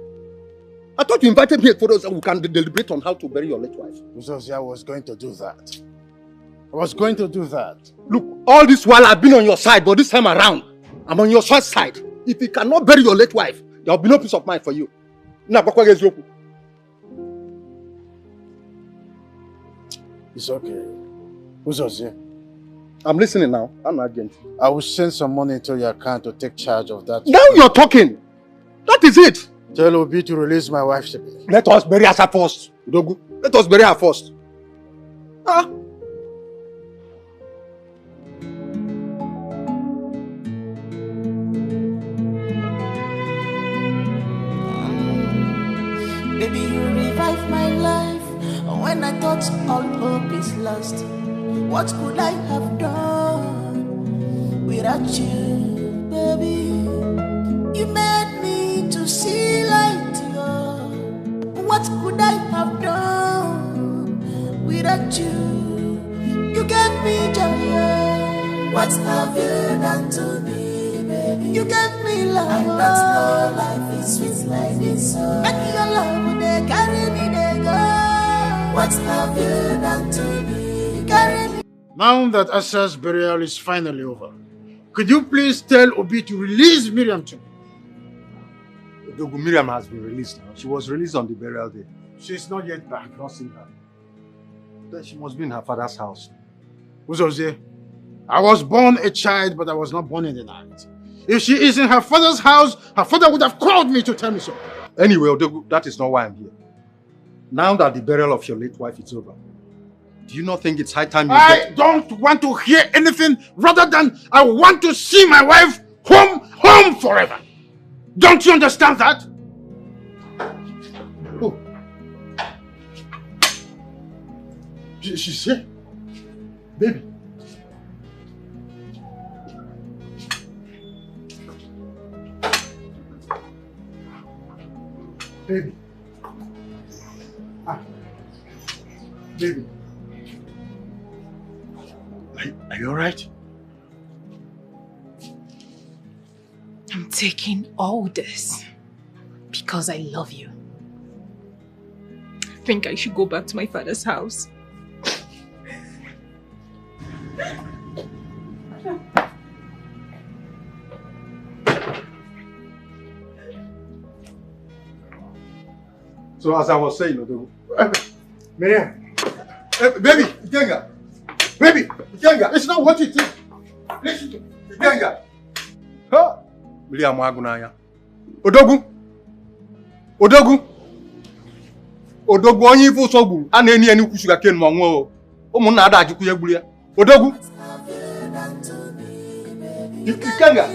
I thought you invited me for us and we can deliberate on how to bury your late wife. I was going to do that. I was going to do that. Look, all this while I've been on your side, but this time around, I'm on your son's side. If you cannot bury your late wife, there will be no peace of mind for you. It's okay. Who's us here? I'm listening now. I'm an agent. I will send some money to your account to take charge of that. Now you're talking. That is it. Tell Obi to release my wife to me. Let us bury her first. Let us bury her first. Ah. Baby, you revive my life when I thought all hope is lost. What could I have done without you, baby? You made me to see light, yo. What could I have done without you? You gave me joy. What have you done to me, baby? You gave me love. I don't know life is sweet like this. Make your love, they carry me, they go. What have you done to me? Carry me. Now that Asa's burial is finally over, could you please tell Obi to release Miriam to me? Miriam has been released now. She was released on the burial day. She's not yet back. I've not seen her. Then she must be in her father's house. Uzozie, I was born a child, but I was not born in the night. If she is in her father's house, her father would have called me to tell me so. Anyway, Odegu, that is not why I'm here. Now that the burial of your late wife is over, do you not think it's high time you I don't want to hear anything rather than I want to see my wife home forever. Don't you understand that? Oh. She's here. Baby. Baby. Baby. Are you alright? I'm taking all this because I love you. I think I should go back to my father's house. So as I was saying, Miriam, baby, Ikenga, baby, Ikenga, it's not what you think. Listen to me, Ikenga. Huh? Miriam Wagunaya. Odogu. Odogu onye ifu sogbu a na-eni eni kwusu ga ken monwo. Umunna ada ajiku ye gburu ya. Odogu. Ikenga.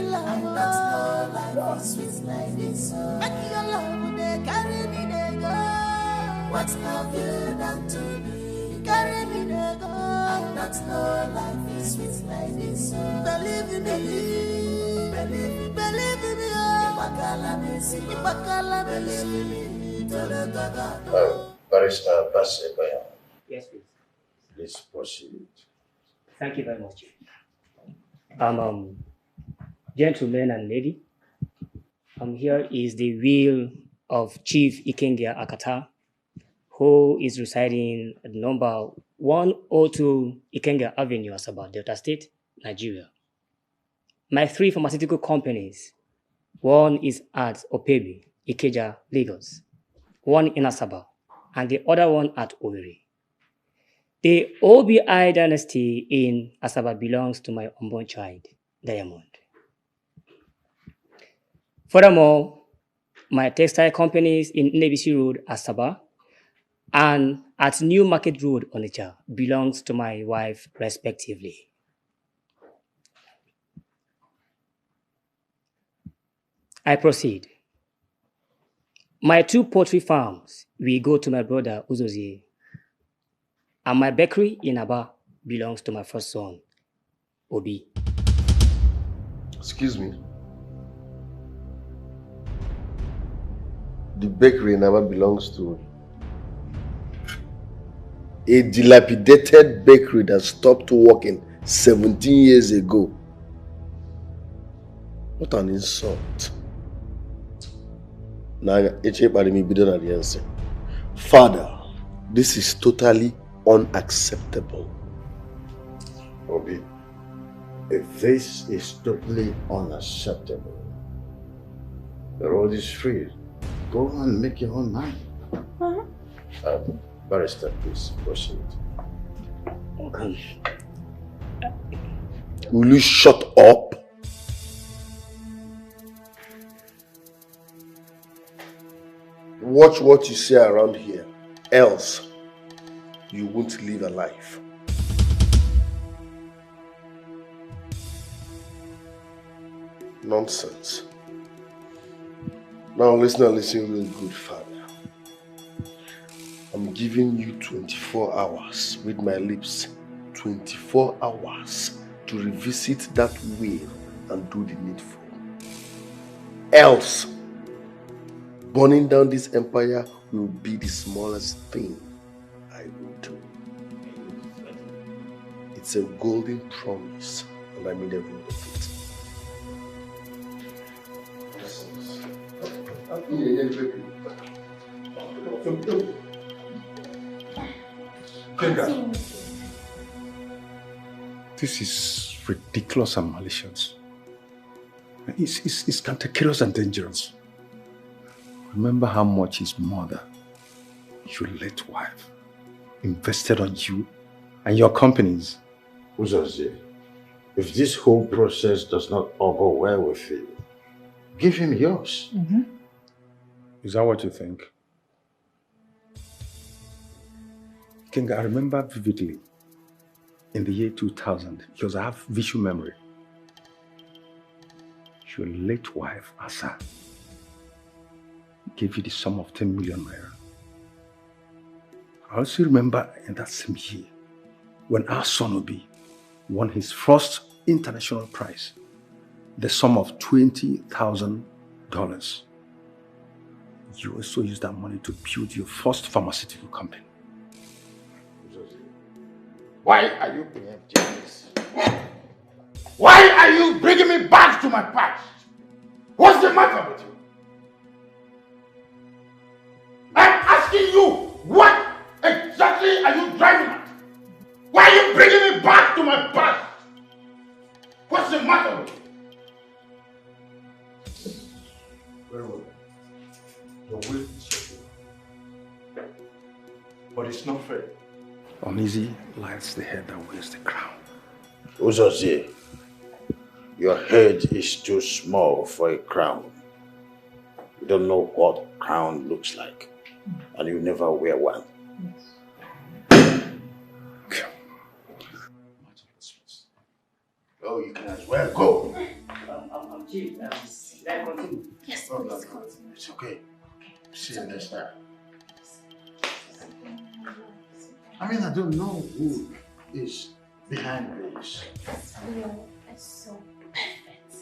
What have you done to me? Carry me to go. That's no life is sweet like this. Believe in me, believe in me. Barrister Basebaya. Yes, please. Please proceed. Thank you very much. Gentlemen and lady, here is the will of Chief Ikenga Akata, who is residing at number 102 Ikenga Avenue, Asaba, Delta State, Nigeria. My 3 pharmaceutical companies, one is at Opebi, Ikeja, Lagos, one in Asaba, and the other one at Owerri. The OBI dynasty in Asaba belongs to my unborn child, Diamond. Furthermore, my textile companies in Nebisi Road, Asaba, and at New Market Road, Onitsha, belongs to my wife, respectively. I proceed. My 2 poultry farms will go to my brother, Uzozie, and my bakery in Aba belongs to my first son, Obi. Excuse me. The bakery in Aba belongs to a dilapidated bakery that stopped working 17 years ago. What an insult. Father, this is totally unacceptable. Obi, if this is totally unacceptable, the road is free. Go and make your own mind. Barrister, please proceed. Okay. Will you shut up? Watch what you say around here, else you won't live a life. Nonsense. Now listen real good, Father. I'm giving you 24 hours with my lips. 24 hours to revisit that will and do the needful. Else, burning down this empire will be the smallest thing I will do. It's a golden promise, and I made every word of it. This is ridiculous and malicious. It's cantankerous and dangerous. Remember how much his mother your late wife invested on you and your companies. Uzozie, if this whole process does not go well with you, give him yours. Is that what you think? King, I remember vividly in the year 2000, because I have visual memory. Your late wife, Asa, gave you the sum of 10 million naira. I also remember in that same year when our son Obi won his first international prize, the sum of $20,000. You also used that money to build your first pharmaceutical company. Why are you preempting this? Why are you bringing me back to my past? What's the matter with you? I'm asking you, what exactly are you driving at? Why are you bringing me back to my past? What's the matter with you? Very well. Your will is your will. But it's not fair. Uneasy lies the head that wears the crown. Uzozie, your head is too small for a crown. You don't know what crown looks like, and you never wear one. Oh, you can as well go. Chief, can I continue? Yes, Oh, please no. continue. It's okay. See you next time. I mean, I don't know who is behind this. It's so perfect.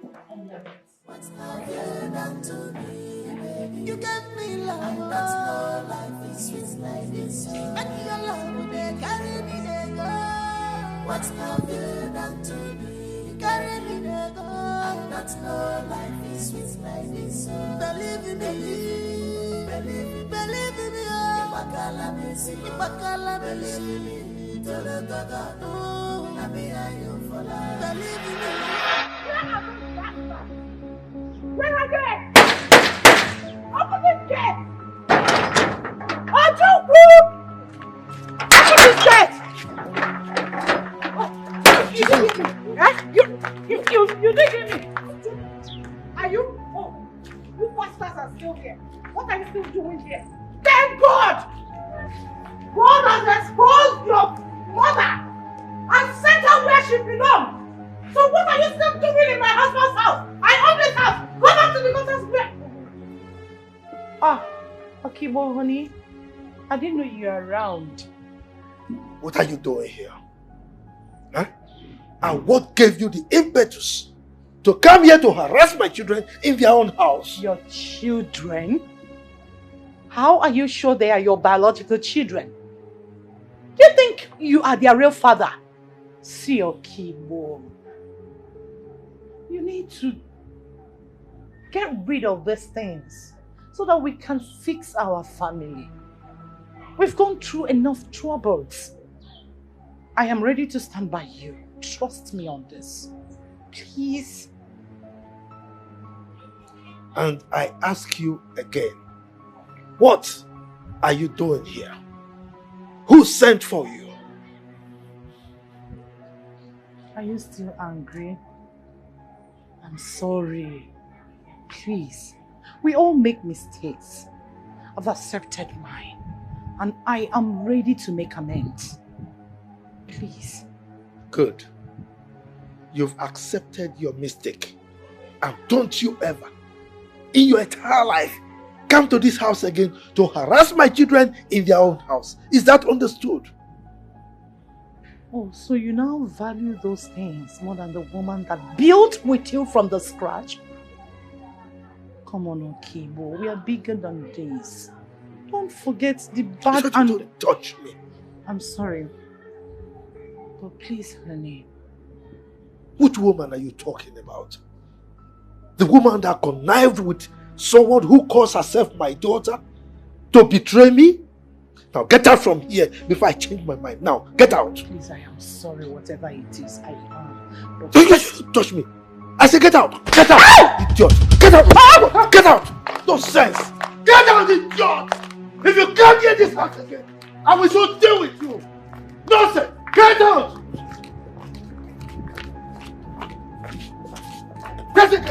I love it. What's love you done to me, baby? You gave me love, and that's no life is sweet like this. And your love, they carry me, they go. What's love you done to me? You carry me, they go. And that's no life is sweet like this. Believe in me, believe in me, oh. Ibakala, believe in me. Tolo-gaga, no. I'll be you for life. Believe in me. Where are they? Open this gate! Ozokwor! Open this gate! You didn't hit me. Eh? You didn't hit me. Are you? Oh, you bastards are still here. What are you still doing here? Thank God! God has exposed your mother and sent her where she belongs. So what are you still doing in my husband's house? I own this house. Go back to the daughter's bed. Akibo, honey. I didn't know you were around. What are you doing here? Huh? And what gave you the impetus to come here to harass my children in their own house? Your children? How are you sure they are your biological children? You think you are their real father? See, Akibo. You need to get rid of these things so that we can fix our family. We've gone through enough troubles. I am ready to stand by you. Trust me on this. Please. And I ask you again, what are you doing here? Who sent for you? Are you still angry? I'm sorry. Please. We all make mistakes. I've accepted mine. And I am ready to make amends. Please. Good. You've accepted your mistake. And don't you ever, in your entire life, come to this house again to harass my children in their own house. Is that understood? Oh, so you now value those things more than the woman that built with you from the scratch? Come on, Akibo. We are bigger than this. Don't forget the bad and... Don't touch me. I'm sorry. But please, honey. Which woman are you talking about? The woman that connived with someone who calls herself my daughter to betray me? Now get out from here before I change my mind. Now, get out. Please, I am sorry, whatever it is, I am. But don't touch me. I say get out. Get out, idiot. Get out. Get out. No sense. Get out, idiot. If you can't get this house again, I will so deal with you. Nonsense! Get out! Get!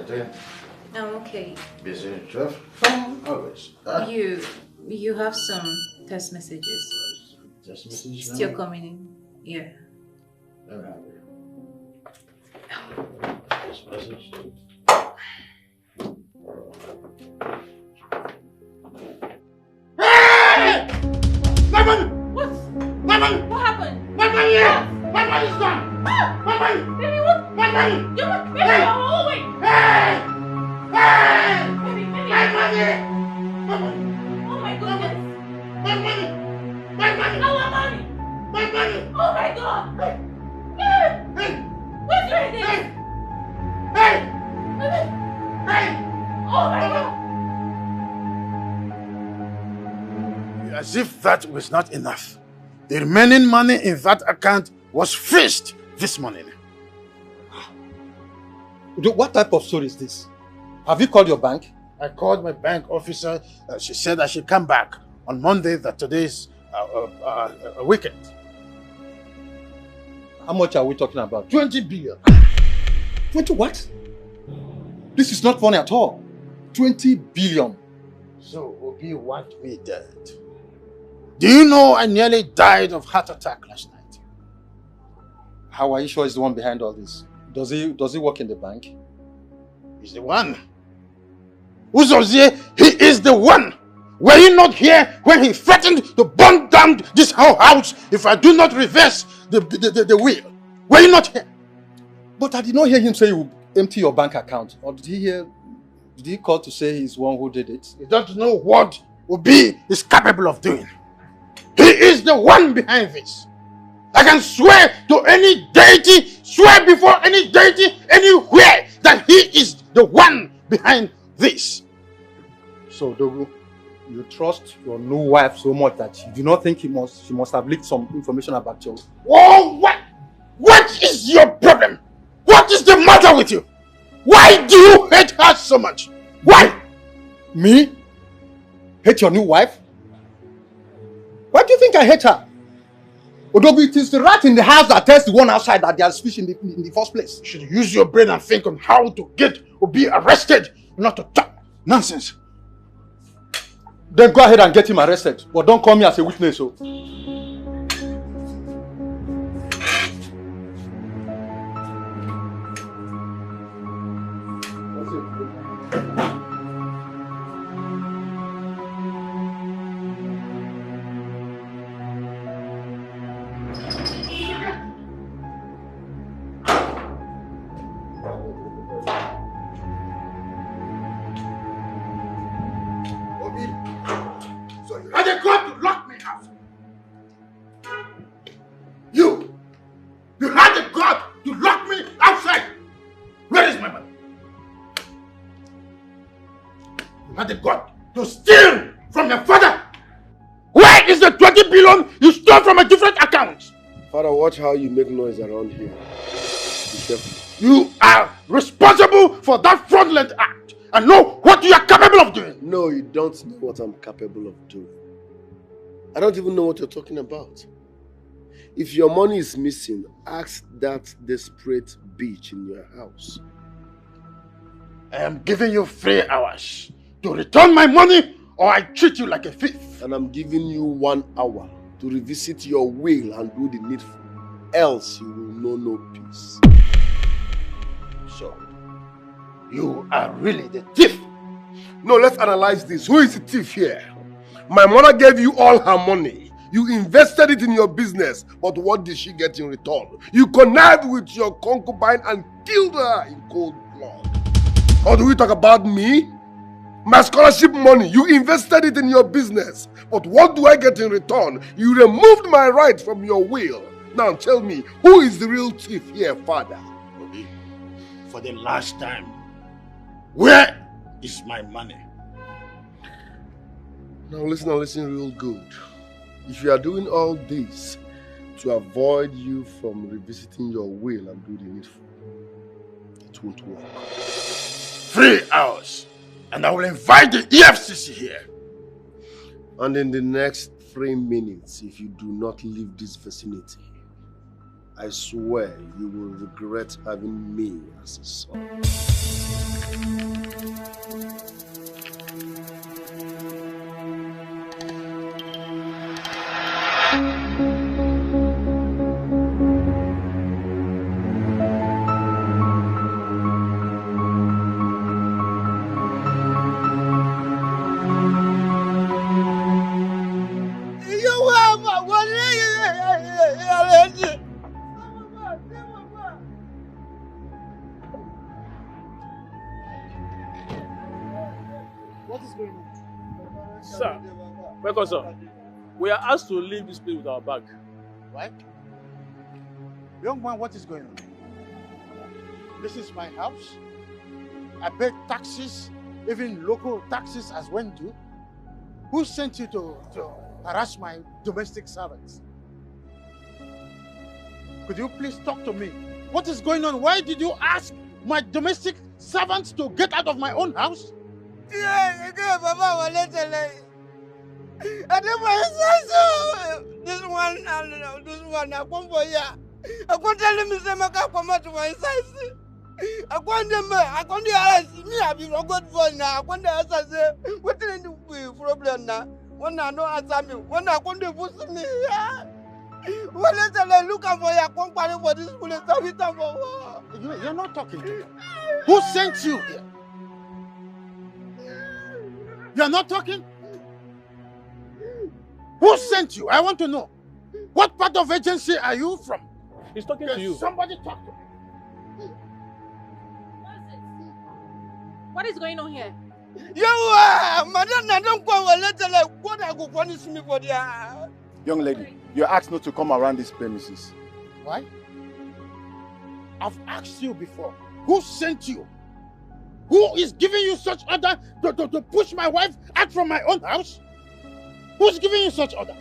Idiot! I'm okay. Busy, Jeff? Always. You have some text messages. Text messages? Still coming in. Yeah. Let me have it. Text message. Hey! My money! What? My money! What happened? My money! My money is gone! My money! Baby, what? My money! Baby, Hey! oh, wait! Hey! Hey! Baby! My money! My money! Oh my goodness! My money! My money! Our money! My money! Oh my God! Hey! Hey! Where's your head? Hey! Hey! Hey! Oh my God! As if that was not enough, the remaining money in that account was fixed this morning. What type of story is this? Have you called your bank? I called my bank officer. She said I should come back on Monday, that today's a weekend. How much are we talking about? 20 billion. 20 what? This is not funny at all. 20 billion. So Obi want me dead. Do you know I nearly died of heart attack last night? How are you sure he's the one behind all this? Does he work in the bank? He's the one. Uzozie, he is the one. Were you not here when he threatened to burn down this whole house if I do not reverse the will? Were you not here? But I did not hear him say you empty your bank account. Or did he call to say he's the one who did it? You don't know what Obi is capable of doing. He is the one behind this. I can swear to any deity, swear before any deity, anywhere, that he is the one behind this. So, Dogu, you trust your new wife so much that you do not think she must have leaked some information about you? Oh, what is your problem? What is the matter with you? Why do you hate her so much? Why? Me? Hate your new wife? Why do you think I hate her? Odobi, it is the rat in the house that tells the one outside that there's fish in the first place. You should use your brain and think on how to get or be arrested, not to talk nonsense. Then go ahead and get him arrested, but don't call me as a witness. So. Watch how you make noise around here. Be careful. You are responsible for that fraudulent act and know what you are capable of doing. No, you don't know what I'm capable of doing. I don't even know what you're talking about. If your money is missing, ask that desperate bitch in your house. I am giving you 3 hours to return my money or I treat you like a thief. And I'm giving you 1 hour to revisit your will and do the needful. Else you will know no peace. So, You are really the thief. No, let's analyze this. Who is the thief here? My mother gave you all her money. You invested it in your business. But what did she get in return? You connived with your concubine and killed her in cold blood. Or do we talk about me? My scholarship money, you invested it in your business. But what do I get in return? You removed my right from your will. Now tell me, who is the real thief here, father? Obi, for the last time, where is my money? Now listen real good. If you are doing all this to avoid you from revisiting your will and do the needful, it won't work. 3 hours, and I will invite the EFCC here. And in the next 3 minutes, if you do not leave this vicinity, I swear you will regret having me as a son. Sir, we are asked to leave this place with our bag. What? Young man, what is going on? This is my house. I pay taxes, even local taxes as when due. Who sent you to harass my domestic servants? Could you please talk to me? What is going on? Why did you ask my domestic servants to get out of my own house? This one, I come for ya. I can't tell him Emeka come out to my size. I can't me. I be no good for now. I can't answer. What is the problem now? When I know answer me, when I can't push me. What is the looking for your company for this police? You're not talking to me. Who sent you here? You're not talking? Who sent you? I want to know. What part of agency are you from? He's talking to you. Somebody talk to me. What is going on here? Madam, I don't go a letter like what I go punish me for the. Young lady, you're asked not to come around these premises. Why? I've asked you before. Who sent you? Who is giving you such order to push my wife out from my own house? Who's giving you such order?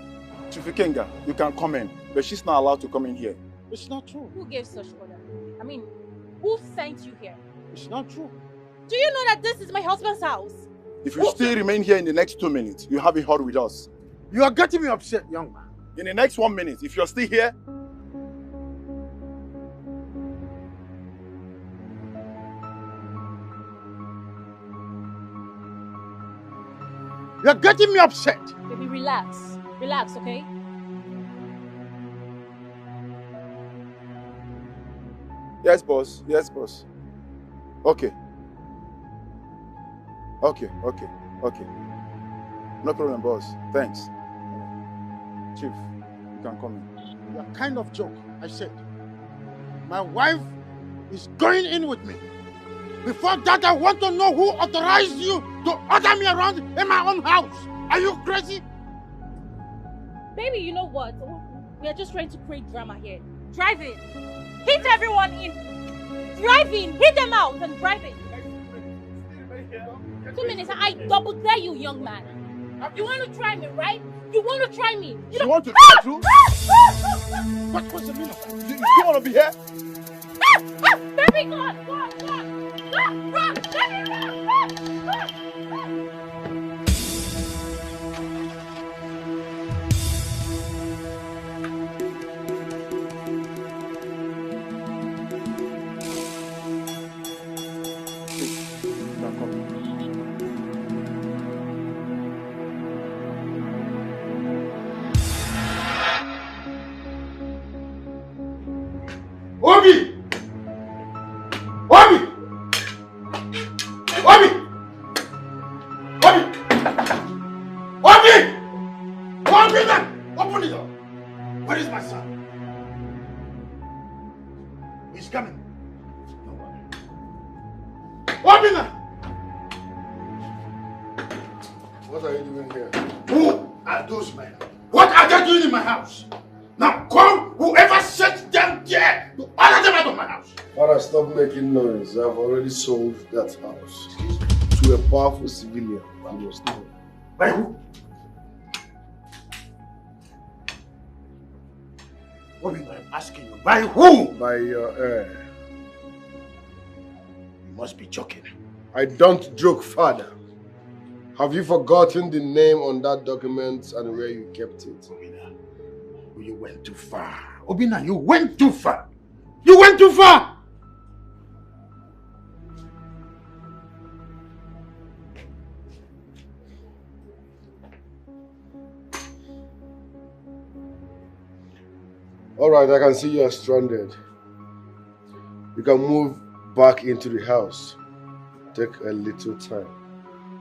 Chief Ikenga, you can come in, but she's not allowed to come in here. It's not true. Who gave such order? I mean, who sent you here? It's not true. Do you know that this is my husband's house? If you still remain here in the next 2 minutes, you have a hurry with us. You are getting me upset, young man. In the next 1 minute, if you're still here, you're getting me upset. Baby, relax. Relax, okay? yes, boss. Yes, boss. Okay. Okay. No problem, boss. Thanks. Chief, you can come in. You're kind of joke, I said. My wife is going in with me. Before that, I want to know who authorized you to order me around in my own house. Are you crazy? Baby, you know what? We are just trying to create drama here. Drive in. Hit everyone in. Drive in. Hit them out and drive in. 2 minutes. I double dare you, young man. You want to try me, right? You want to try me. You want to try too? What's the meaning of that? You still want to be here? Baby, go on. Run! Baby, run! Obi! Where is my son? He's coming. Obina! What are you doing here? Who are those men? What are they doing in my house? Now call whoever sent them there to order them out of my house. Father, stop making noise. I've already sold that house to a powerful civilian. You must know. By who? Obina, I'm asking you, by who? By your heir. You must be joking. I don't joke, Father. Have you forgotten the name on that document and where you kept it? Obina, you went too far. Obina, you went too far. You went too far! Alright, I can see you are stranded. You can move back into the house. Take a little time.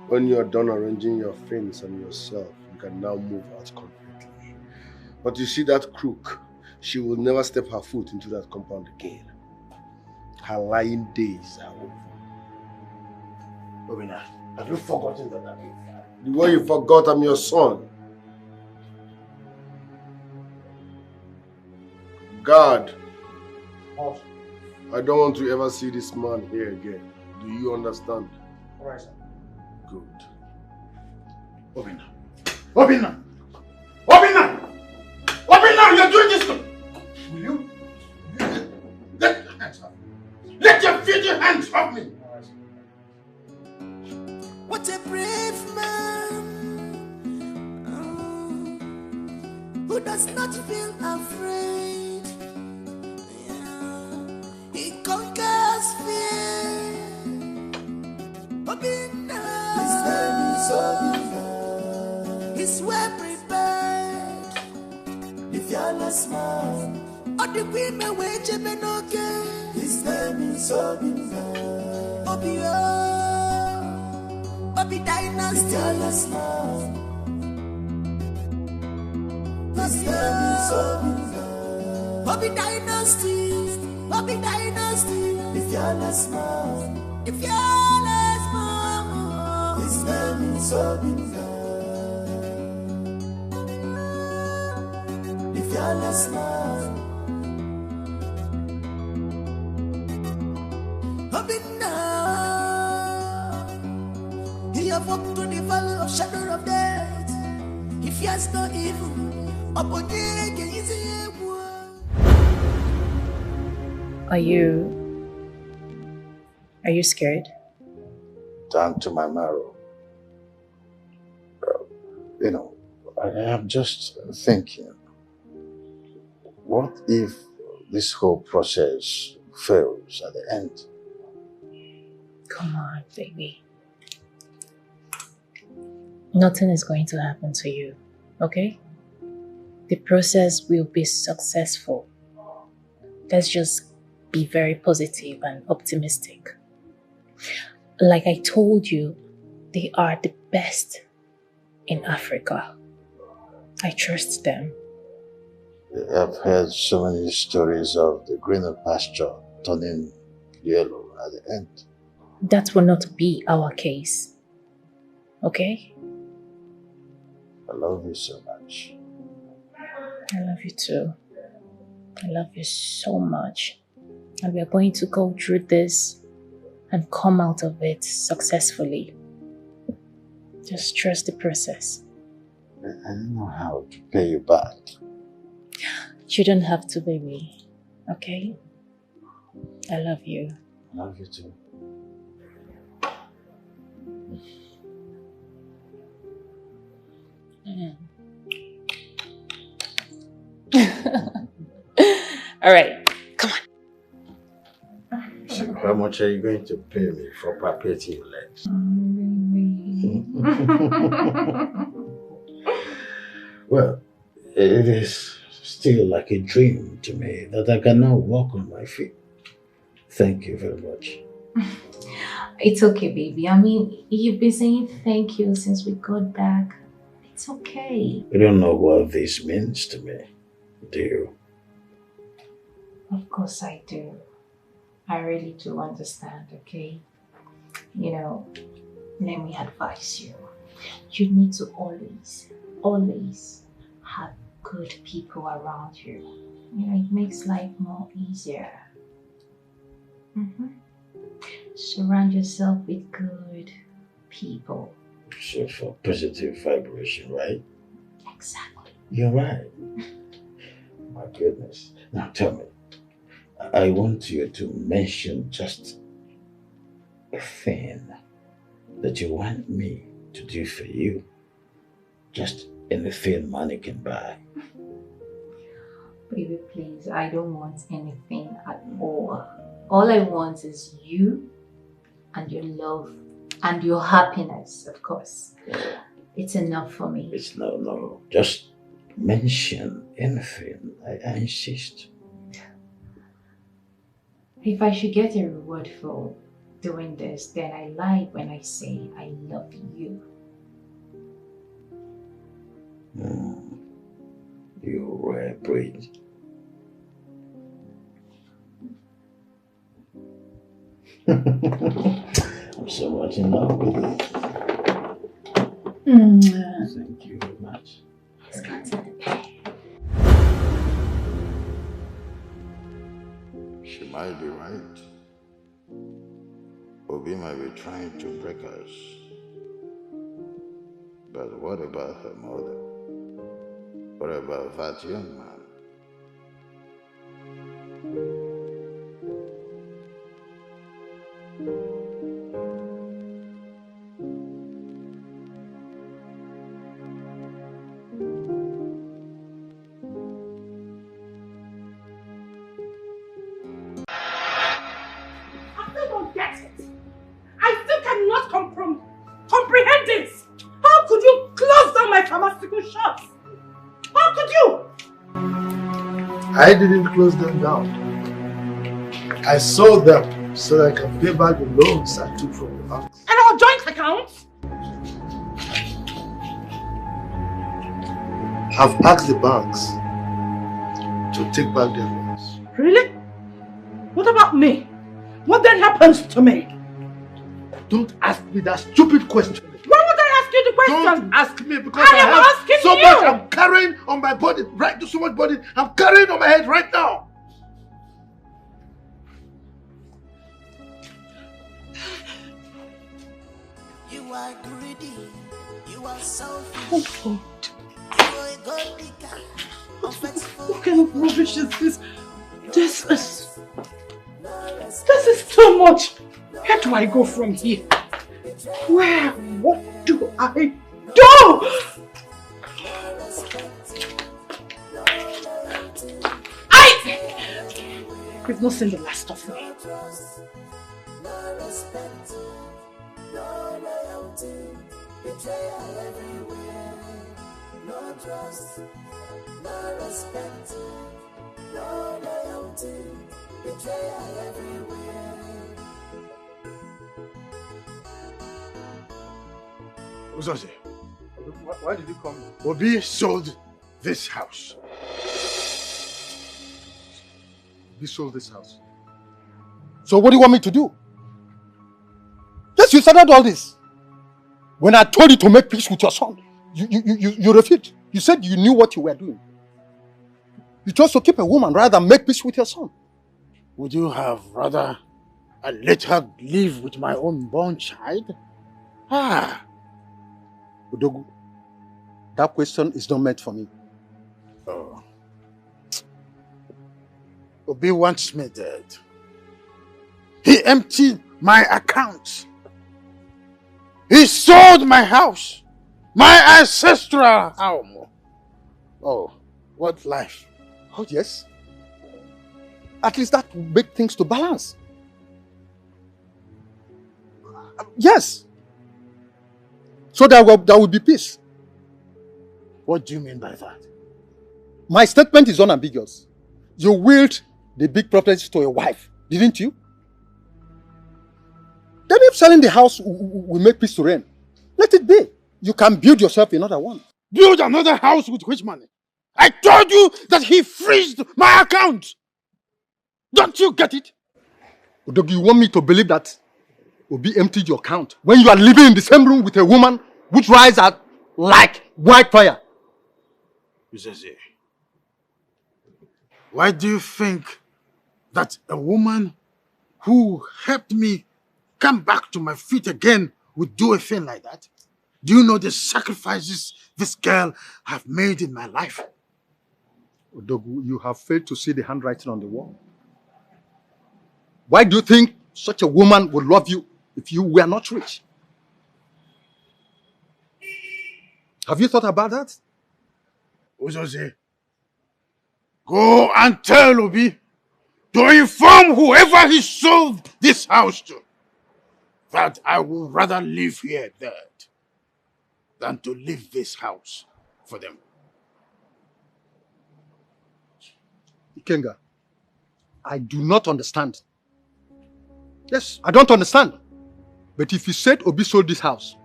When you are done arranging your things and yourself, you can now move out completely. But you see that crook, she will never step her foot into that compound again. Her lying days are over. Obina, have you forgotten that I'm your father? The way you forgot I'm your son. God, I don't want to ever see this man here again. Do you understand? Alright, sir. Good. Obina! Obina! Obina! Obina, you're doing this to... Will you? Let your hands off me. Let your filthy hands off me! What a brave man who does not feel afraid. He conquers fear. Obina. His name is Obina. He's well prepared. The fearless man. Oh, the queen may wait a minute. His name is Obina. Obio. Obi Dynasty. The fearless man. His name is Obina. Obi Dynasty. Obi Dynasty, the fearless man, the fearless man. His name is Obina, the fearless man. Obina, he have walked through the valley of shadow of death. He fears no evil. Are you scared? Down to my marrow. I am just thinking, what if this whole process fails at the end? Come on, baby. Nothing is going to happen to you, okay? The process will be successful. Let's just be very positive and optimistic. Like I told you, they are the best in Africa. I trust them. I've heard so many stories of the greener pasture turning yellow at the end. That will not be our case. Okay? I love you so much. I love you too. I love you so much. And we are going to go through this and come out of it successfully. Just trust the process. I don't know how to pay you back. You don't have to, baby. Okay? I love you. I love you too. All right, come on. So how much are you going to pay me for papieting your legs? Well, it is still like a dream to me that I can now walk on my feet. Thank you very much. It's okay, baby. I mean, you've been saying thank you since we got back. It's okay. You don't know what this means to me. Do you? Of course I do. I really do understand, okay? You know, let me advise you. You need to always have good people around you. You know, it makes life more easier. Surround yourself with good people. So for positive vibration, right? Exactly. You're right. My goodness. Now tell me, I want you to mention just a thing that you want me to do for you. Just anything money can buy. Baby, please, I don't want anything at all. All I want is you and your love and your happiness, of course. It's enough for me. It's no. Just mention anything. I insist. If I should get a reward for doing this, then I lie when I say I love you. You were brave. I'm so much in love with you. Thank you very much. She might be right. Obi might be trying to break us. But what about her mother? What about that young man? Comprehend this! How could you close down my pharmaceutical shops? How could you? I didn't close them down. I sold them so that I can pay back the loans I took from the banks. And our joint accounts? I've asked the banks to take back their loans. Really? What about me? What then happens to me? Don't ask me that stupid question. Why would I ask you the question? Don't ask me because I am have asking so you. much I'm carrying on my body, right? So much body I'm carrying on my head right now. You are greedy. You are selfish. Oh, You are a god digger. what kind of rubbish is this? This is too much. Where do I go from here? Where? What do I do? You've not seen the last of me. Uzokwor, Why did you come? Obi sold this house. You sold this house. So what do you want me to do? Yes, you started all this. When I told you to make peace with your son, you refused. You said you knew what you were doing. You chose to keep a woman rather than make peace with your son. Would you have rather I let her live with my unborn child? Odogu, that question is not meant for me. Oh. Obi wants me dead. He emptied my account. He sold my house. My ancestral home. Oh, what life. Oh, yes. At least that will make things to balance. Yes. So there will be peace. What do you mean by that? My statement is unambiguous. You willed the big properties to your wife, didn't you? Then if selling the house will make peace to reign, let it be. You can build yourself another one. Build another house with which money? I told you that he freezed my account. Don't you get it? Odogu, you want me to believe that Obi emptied your account when you are living in the same room with a woman which rise at like wildfire? Ugezu, why do you think that a woman who helped me come back to my feet again would do a thing like that? Do you know the sacrifices this girl have made in my life? Odogu, you have failed to see the handwriting on the wall. Why do you think such a woman would love you if you were not rich? Have you thought about that? Ugezu, go and tell Obi to inform whoever he sold this house to that I would rather live here dead than to leave this house for them. Ikenga, I do not understand. Yes, I don't understand. But if you said Obi sold this house,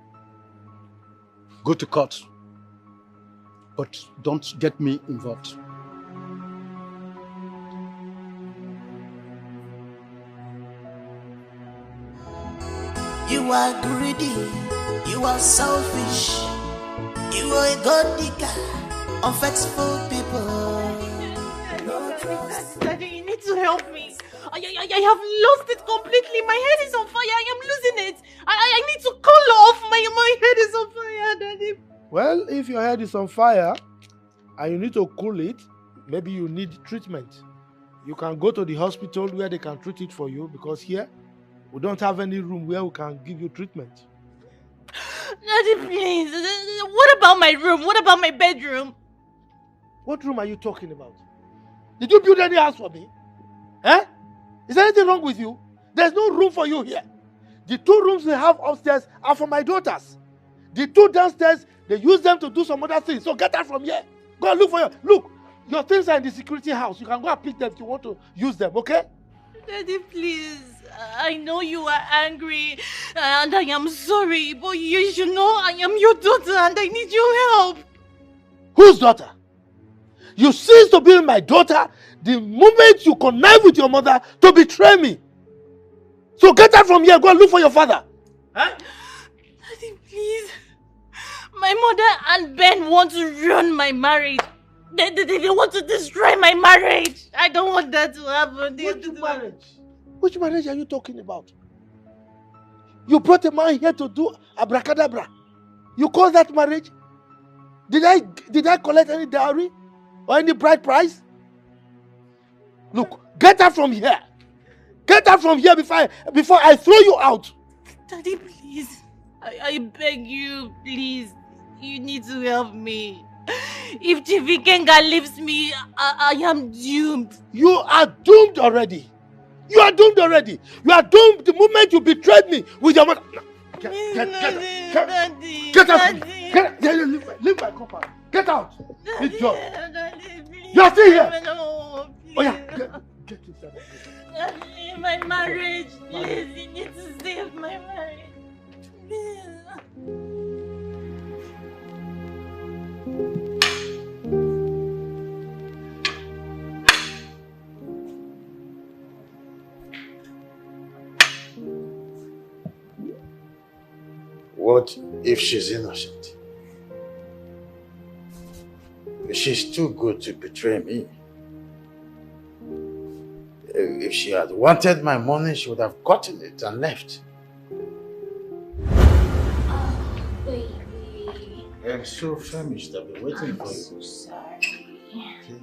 go to court. But don't get me involved. You are greedy, you are selfish, you are a god digger, unfaithful people. Daddy, you need to help me. I have lost it completely. My head is on fire. I am losing it. I need to cool off. My head is on fire, Daddy. Well, if your head is on fire and you need to cool it, maybe you need treatment. You can go to the hospital where they can treat it for you, because here we don't have any room where we can give you treatment. Daddy, please. What about my room? What about my bedroom? What room are you talking about? Did you build any house for me? Eh? Is there anything wrong with you? There's no room for you here. The 2 rooms we have upstairs are for my daughters. The 2 downstairs, they use them to do some other things. So get out from here. Go and look for your things are in the security house. You can go and pick them if you want to use them, okay? Daddy, please. I know you are angry and I am sorry, but you should know I am your daughter and I need your help. Whose daughter? You cease to be my daughter the moment you connive with your mother to betray me. So get out from here. Go and look for your father. Huh? Daddy, please. My mother and Ben want to ruin my marriage. They want to destroy my marriage. I don't want that to happen. Which marriage are you talking about? You brought a man here to do abracadabra. You call that marriage? Did I collect any dowry or any bride price? Look, get out from here. Get out from here before I throw you out. Daddy, please. I beg you, please. You need to help me. If Chief Ikenga leaves me, I am doomed. You are doomed already. You are doomed already. You are doomed the moment you betrayed me with your mother. Get out. Leave my compound. Get out. You are still here. No, oh yeah. Get inside. Daddy, my marriage. Please, you need to save my marriage. Please. What if she's innocent? She's too good to betray me. If she had wanted my money, she would have gotten it and left. Oh, baby. I'm so famished. I've been waiting for you. I'm so sorry. Okay.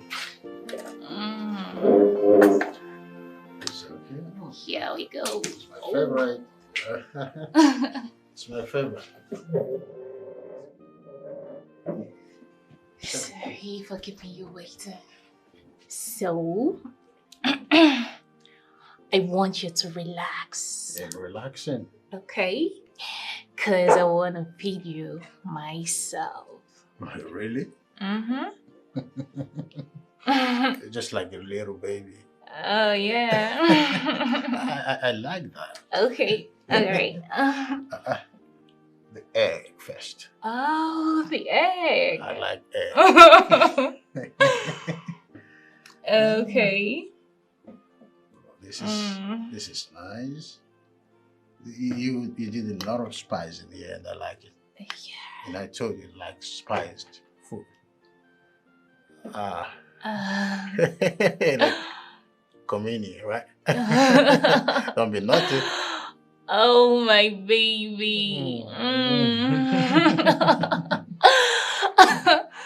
It's okay. Here we go. It's my favorite. It's my favorite. Sorry for keeping you waiting. So, I want you to relax. I'm relaxing. Okay? Because I want to feed you myself. Really? Mm-hmm. Just like a little baby. Oh, yeah. I like that. Okay. Alright. The egg first. Oh, the egg. I like egg. Okay. This is nice. You did a lot of spice in here, and I like it. Yeah. And I told you, like spiced food. Like communion, right? Don't be naughty. Oh, my baby.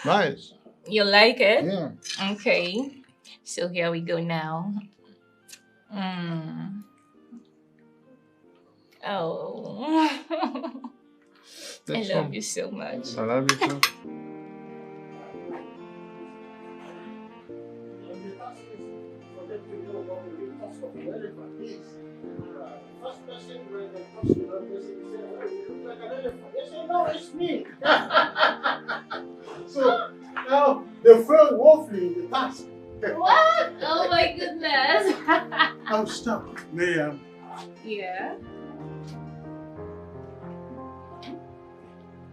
Nice. You like it? Yeah. Okay. So here we go now. Oh. I love you so much. I love you too. It's me. So now they failed woefully in the task. What? Oh my goodness. I'm stuck. Ma'am. Yeah.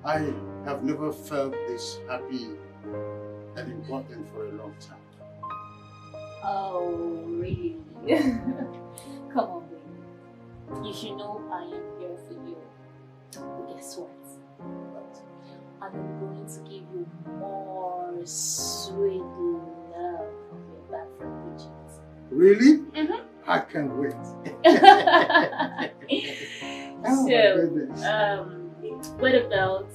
I have never felt this happy and important for a long time. Oh, really? Come on, baby. You should know I am here for you. But guess what? I'm going to give you more sweet love from your back from Regina. Really? I can't wait. What about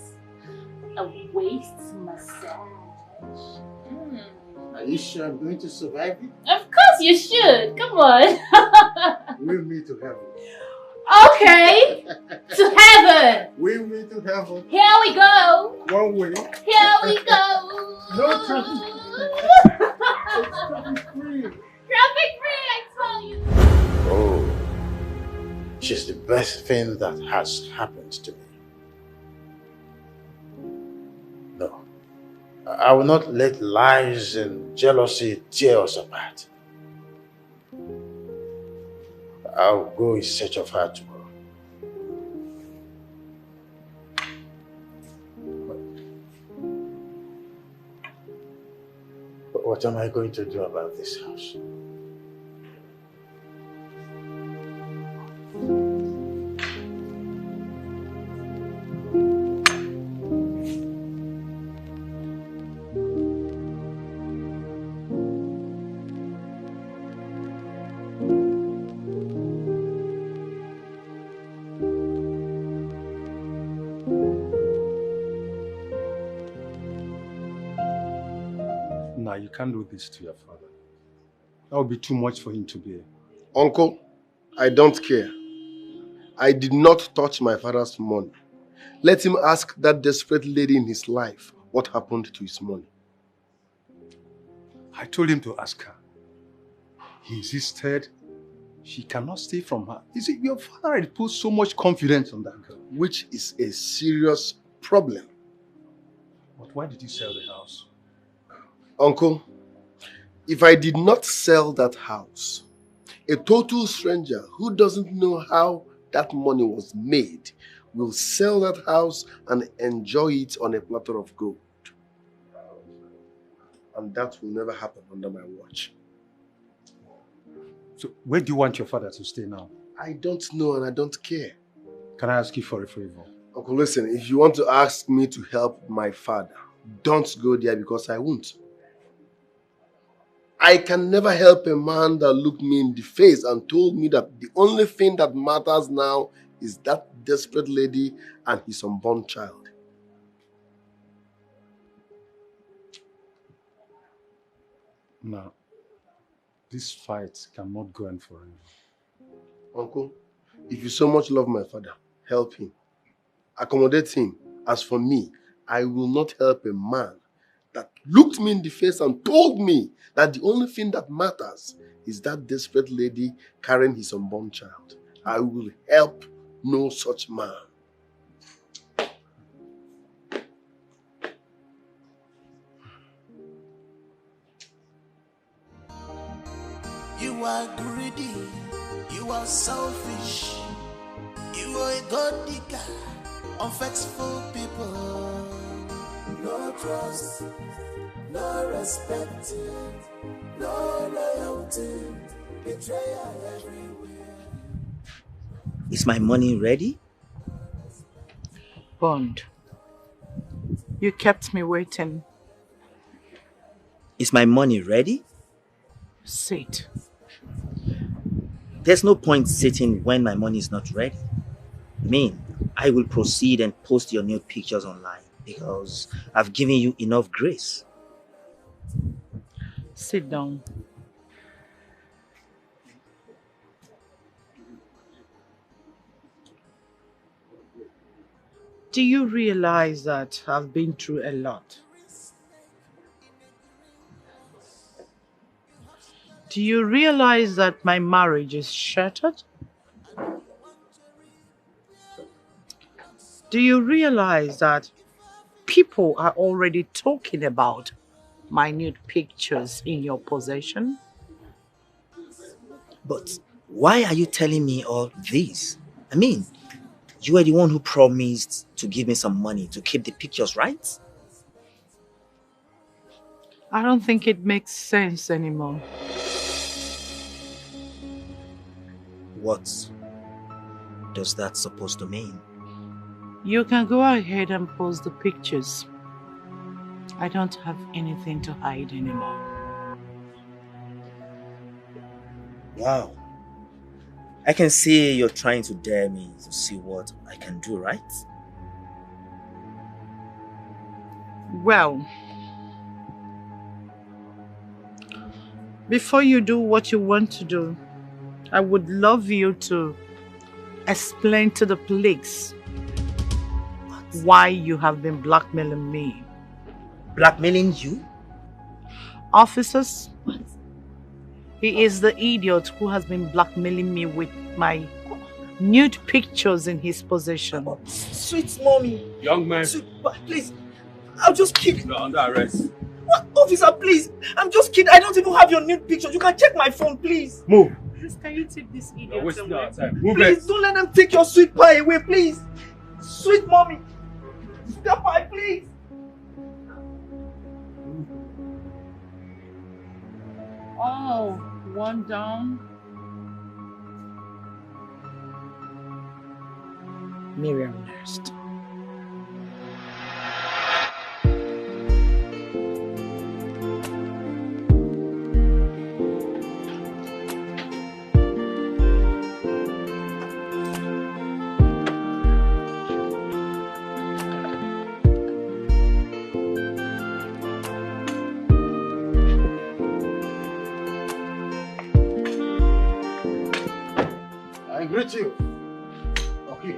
a waist massage? Are you sure I'm going to survive it? Of course you should. Come on. We'll meet to heaven. Okay. To heaven. We'll meet to heaven. Here we go. One way. Here we go. No traffic. Traffic free. Traffic free, I tell you. Oh, she's the best thing that has happened to me. No, I will not let lies and jealousy tear us apart. I'll go in search of her tomorrow. But what am I going to do about this house? Nah, you can't do this to your father. That would be too much for him to bear. Uncle, I don't care. I did not touch my father's money. Let him ask that desperate lady in his life what happened to his money. I told him to ask her. He insisted she cannot stay from her. You see, your father had put so much confidence on that girl. Which is a serious problem. But why did you sell the house? Uncle, if I did not sell that house, a total stranger who doesn't know how that money was made will sell that house and enjoy it on a platter of gold. And that will never happen under my watch. So where do you want your father to stay now? I don't know and I don't care. Can I ask you for a favor? Uncle, listen, if you want to ask me to help my father, don't go there because I won't. I can never help a man that looked me in the face and told me that the only thing that matters now is that desperate lady and his unborn child. No. This fight cannot go on forever. Uncle, if you so much love my father, help him. Accommodate him. As for me, I will not help a man that looked me in the face and told me that the only thing that matters is that desperate lady carrying his unborn child. I will help no such man. You are greedy, you are selfish, you are a god digger, unfaithful people. No trust, no respect, no loyalty, betrayal everywhere. Is my money ready? Bond, you kept me waiting. Is my money ready? Sit. There's no point sitting when my money is not ready. I mean, I will proceed and post your nude pictures online because I've given you enough grace. Sit down. Do you realize that I've been through a lot? Do you realize that my marriage is shattered? Do you realize that people are already talking about my nude pictures in your possession? But why are you telling me all this? I mean, you are the one who promised to give me some money to keep the pictures, right? I don't think it makes sense anymore. What does that supposed to mean? You can go ahead and post the pictures. I don't have anything to hide anymore. Wow. I can see you're trying to dare me to see what I can do, right? Well, before you do what you want to do, I would love you to explain to the police why you have been blackmailing me. Blackmailing you? Officers, he is the idiot who has been blackmailing me with my nude pictures in his possession. Sweet mommy. Young man. Please, I'll just keep... You're under arrest. What? Officer, please. I'm just kidding. I don't even have your nude pictures. You can check my phone, please. Move. Please, can you take this idiot You're wasting away? our time. Move Please, don't let them take your sweet pie away, please. Sweet mommy. Step pie, please. Oh, one down. Miriam next. I greet you. Okay.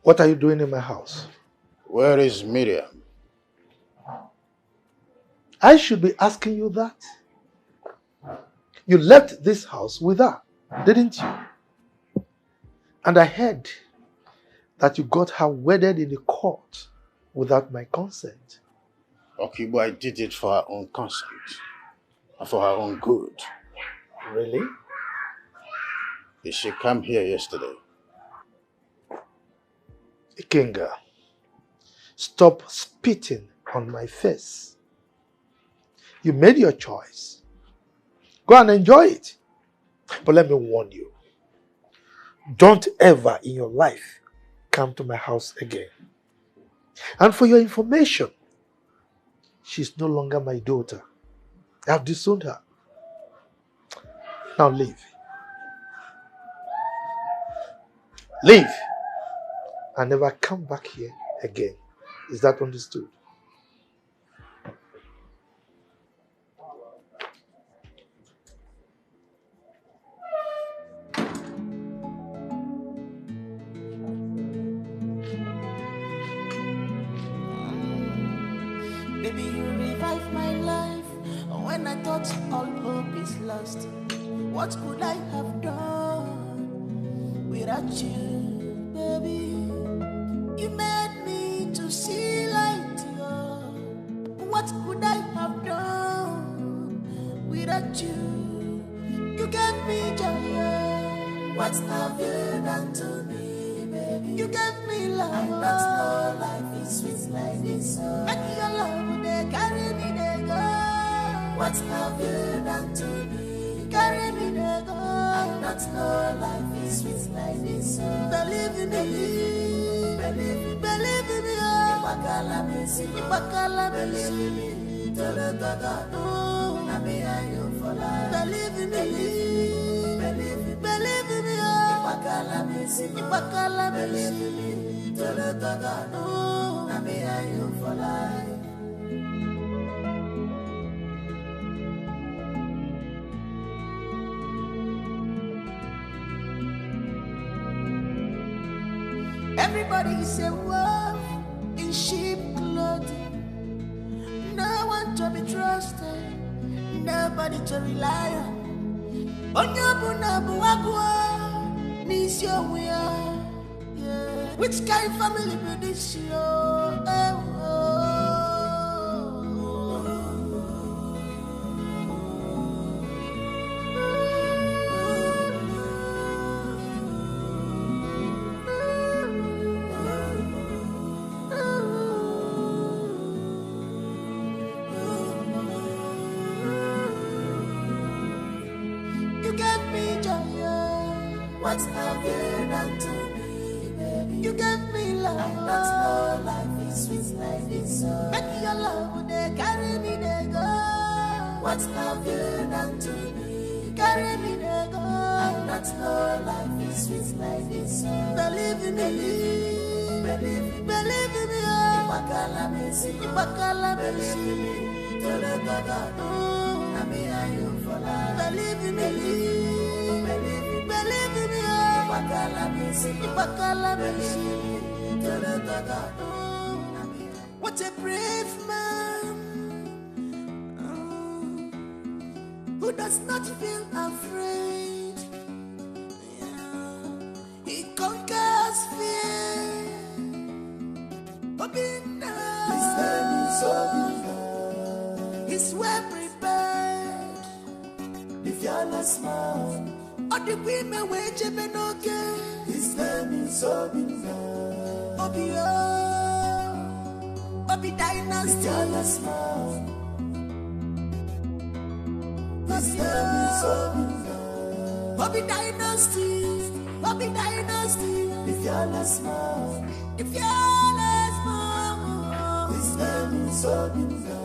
What are you doing in my house? Where is Miriam? I should be asking you that. You left this house with her, didn't you? And I heard that you got her wedded in the court without my consent. Okay, but I did it for her own consent. And for her own good. Really? Did she come here yesterday? Ikenga, stop spitting on my face. You made your choice. Go and enjoy it. But let me warn you. Don't ever in your life come to my house again. And for your information, she's no longer my daughter. I have disowned her. Now leave. Leave. And never come back here again. Is that understood? Baby, you revive my life when I thought all hope is lost. What could I have done without you, baby? You made me to see light, yo. What could I have done without without you. You gave me joy. What have you done to me, baby? You gave me love. And that's no life is sweet like this. Make your love, they carry me, they go. What have you done to me? Carry me, they go. And that's no life is sweet like this. Believe in me, believe in me. Ibakala believe in me. Tolotaka, no, na me and you for life. Believe in me, believe in me. Ibakala believe in me. Tolotaka, no, na me and you for life. Everybody is a wolf in sheep clothing. No one to be trusted, nobody to rely on. Onyabunabu agwa, nisyo we are. Which kind of family be this yo? What have you done to me, baby? You gave me love. And that's no life is sweet like this. Make your love, they carry me, they go. What have you done to me? Carry me, they go. And that's no life is sweet like this. Believe in me, believe in me. Ibakala believe in me. Tolotaka, no, na me and you for life. Believe in me, believe in me. Ibakala believe in me. Tolotaka, no, na me. What a brave man who does not feel afraid. He conquers fear. His name is Obina. He's well prepared. The fearless man. All the women were Jebenoke. His name is Obina. Obio. Obi Dynasty. The fearless man. His name is Obina. Obi Dynasty. Obi Dynasty. The fearless man. The fearless man. His name is Obina.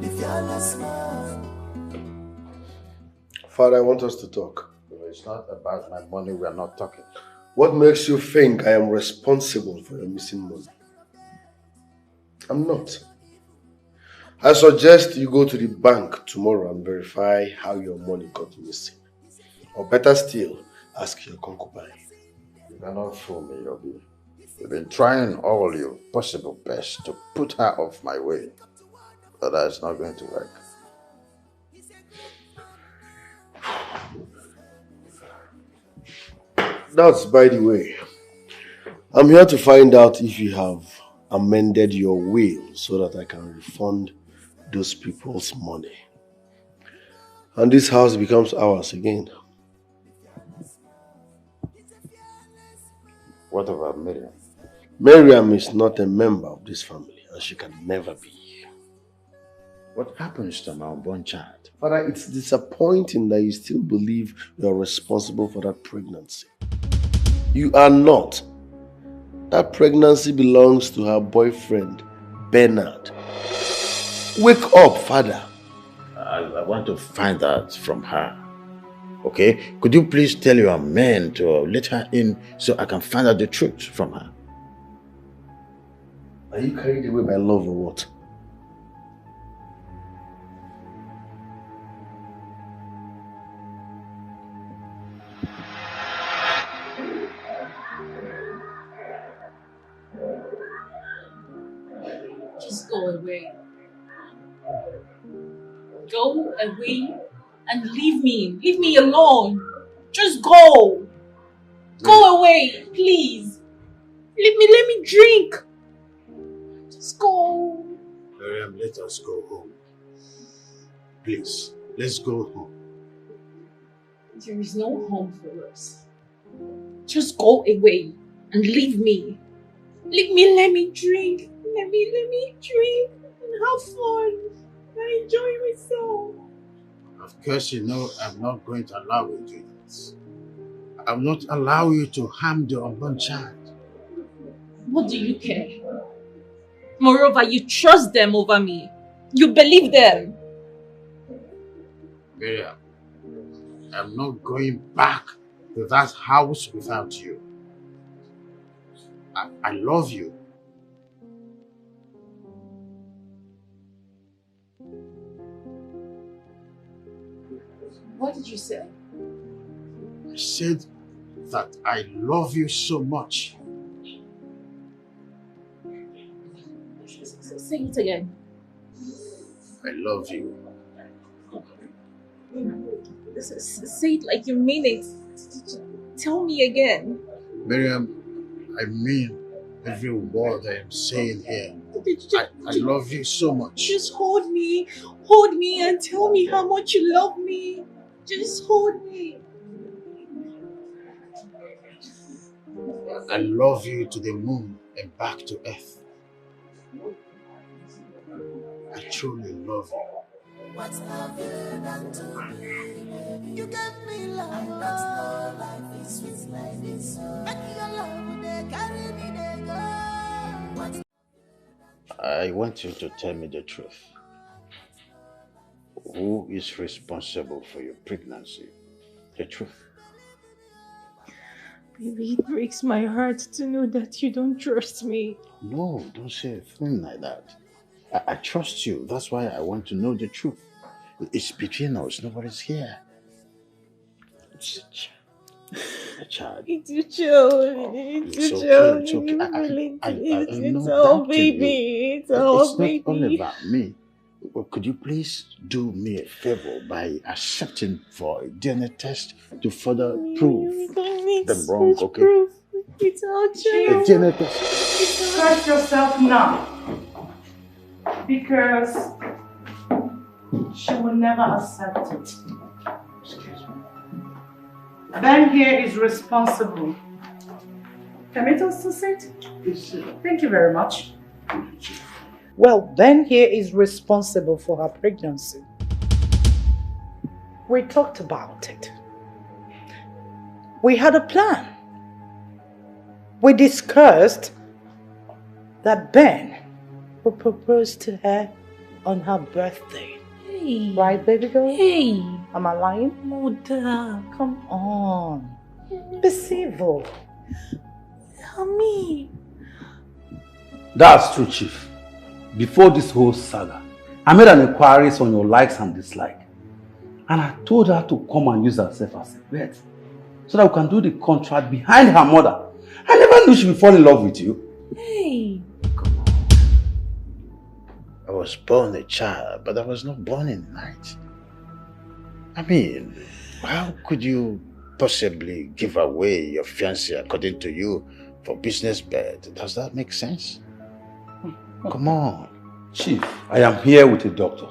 The fearless man. Father, I want us to talk. It's not about my money, we are not talking. What makes you think I am responsible for your missing money? I'm not. I suggest you go to the bank tomorrow and verify how your money got missing. Or better still, ask your concubine. You cannot fool me, Obi. You've been trying all your possible best to put her off my way. But that's not going to work. That's by the way. I'm here to find out if you have amended your will so that I can refund those people's money. And this house becomes ours again. What about Miriam? Miriam is not a member of this family and she can never be. What happens to my unborn child? Father, it's disappointing that you still believe you're responsible for that pregnancy. You are not. That pregnancy belongs to her boyfriend, Bernard. Wake up, Father. I want to find out from her. Okay? Could you please tell your men to let her in so I can find out the truth from her? Are you carried away by love or what? Just go away. Go away and leave me. Leave me alone. Just go. Go away, please. Let me drink. Just go. Miriam, let us go home. Please, let's go home. There is no home for us. Just go away and leave me. Leave me, let me drink. Let me drink and have fun. I enjoy myself. Of course, you know I'm not going to allow you to do this. I will not allow you to harm the unborn child. What do you care? Moreover, you trust them over me. You believe them. Miriam, I'm not going back to that house without you. I love you. What did you say? I said that I love you so much. Say it again. I love you. Say it like you mean it. Tell me again. Miriam, I mean every word I am saying here. I love you so much. Just hold me and tell me how much you love me. Just hold me. I love you to the moon and back to earth. I truly love you. What have you done to me? You gave me love, and that's no life is sweet like this. Make your love, they carry me, they go. I want you to tell me the truth. Who is responsible for your pregnancy? The truth. Baby, it breaks my heart to know that you don't trust me. No, don't say a thing like that. I trust you. That's why I want to know the truth. It's between us. Nobody's here. It's a child. It's your child. It's okay. It's all baby. It's all baby. It's not all about me. Well, could you please do me a favor by accepting for a DNA test to further prove them wrong, okay? It's all A true. DNA test. Trust yourself now. Because she will never accept it. Ben here is responsible. Permit us to sit? Thank you very much. Well, Ben here is responsible for her pregnancy. We talked about it. We had a plan. We discussed that Ben will propose to her on her birthday. Hey. Right, baby girl? Hey. Am I lying? Mother. Come on. Be civil. Mommy. That's true, Chief. Before this whole saga, I made an inquiry on your likes and dislikes. And I told her to come and use herself as a vet so that we can do the contract behind her mother. I never knew she would fall in love with you. Hey. I was born a child, but I was not born in the night. I mean, how could you possibly give away your fiancé according to you for business bed? Does that make sense? Come on. Chief, I am here with a doctor.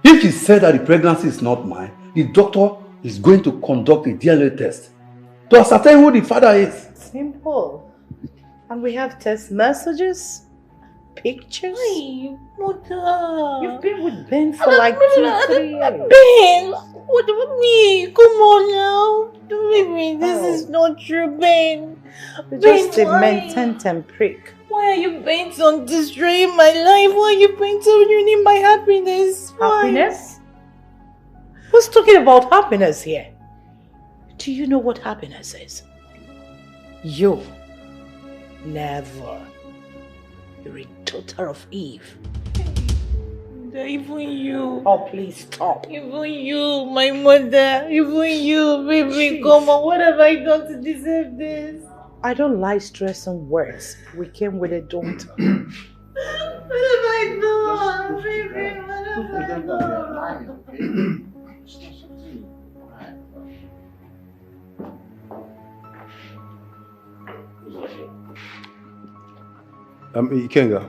If he said that the pregnancy is not mine, the doctor is going to conduct a DNA test to ascertain who the father is. Simple. And we have text messages, pictures. Hey, Mother. You've been with Ben for like 2-3 years. Ben, what about me? Come on now. Baby, this is not true, Ben. You're just a maintain prick. Why are you bent on destroying my life? Why are you bent on ruining my happiness? Why? Happiness? Who's talking about happiness here? Do you know what happiness is? You. Never. You're a daughter of Eve. Even you. Oh, please stop. Even you, my mother. Even you, baby. Jeez. Come on, what have I done to deserve this? I don't like stress on words. We came with a daughter. What have I done? Baby, what have I done? Ikenga,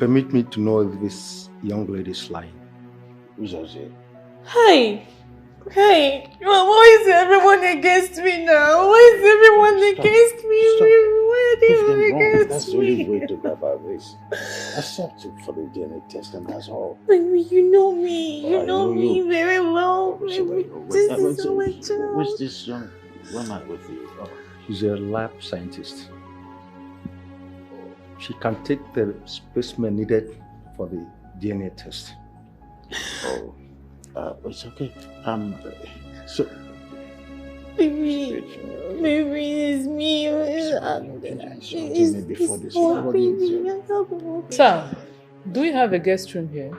permit me to know if this young lady is lying. Ugezu. Hey! Hey! Why is everyone against me now? Why is everyone against me? Why are they all against That's me? the only way to go about this. Accept it for the DNA test and that's all. You know me. You I know know me you. very well. This is so my child. where's this young woman with you? Oh. She's a lab scientist. She can take the specimen needed for the DNA test. Oh, it's okay. So. Baby, it's me. Sir, do you have a guest room here?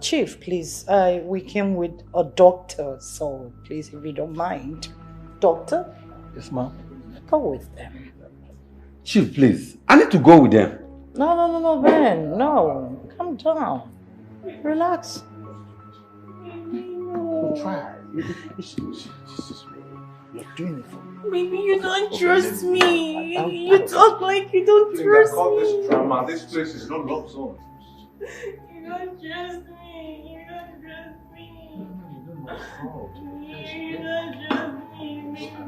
Chief, please. We came with a doctor, so please, if you don't mind. Doctor? Yes, ma'am. Go with them. Chief, please. I need to go with them. No, Ben. No. Calm down. Relax. Try. You're doing it for me. Baby, you don't trust me. You talk like you don't trust me. Drama. This place is not love zone. You don't trust me. You don't trust me. You don't trust me,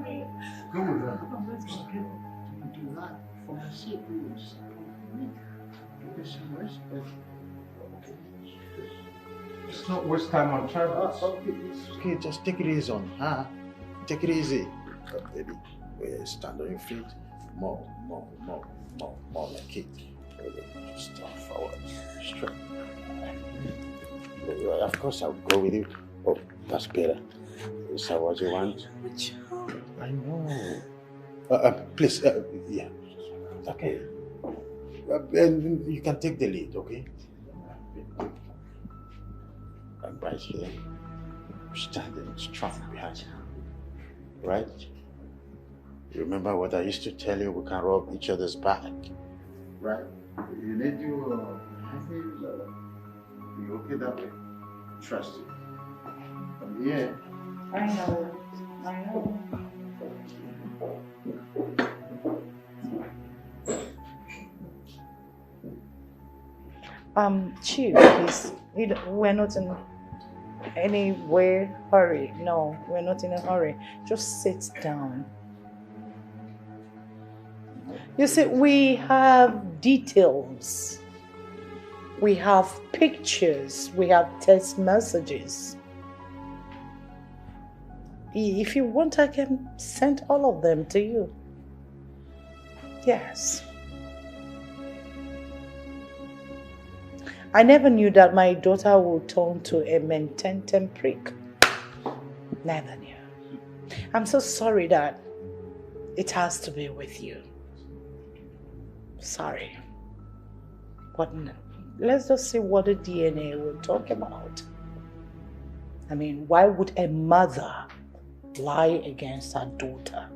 baby. Go with them. Let's do that for my sake. Let's not waste time on travels. Okay, just take it easy on her. Take it easy. Baby, stand on your feet. More like it. Just forward. Straight. Of course, I'll go with you. Oh, that's better. Is that what you want? I know. Please, yeah. Okay. And you can take the lead, okay? I'm right here, standing strong behind you. Right? You remember what I used to tell you? We can rub each other's back. Right? You need you you okay that way? Trust you. From here. I know. Chief, please. We're not in any hurry. No, we're not in a hurry. Just sit down. You see, we have details. We have pictures. We have text messages. If you want, I can send all of them to you. Yes. I never knew that my daughter would turn to a mententem prick. Never knew. I'm so sorry that it has to be with you. Sorry. But let's just see what the DNA will talk about. I mean, why would a mother lie against her daughter?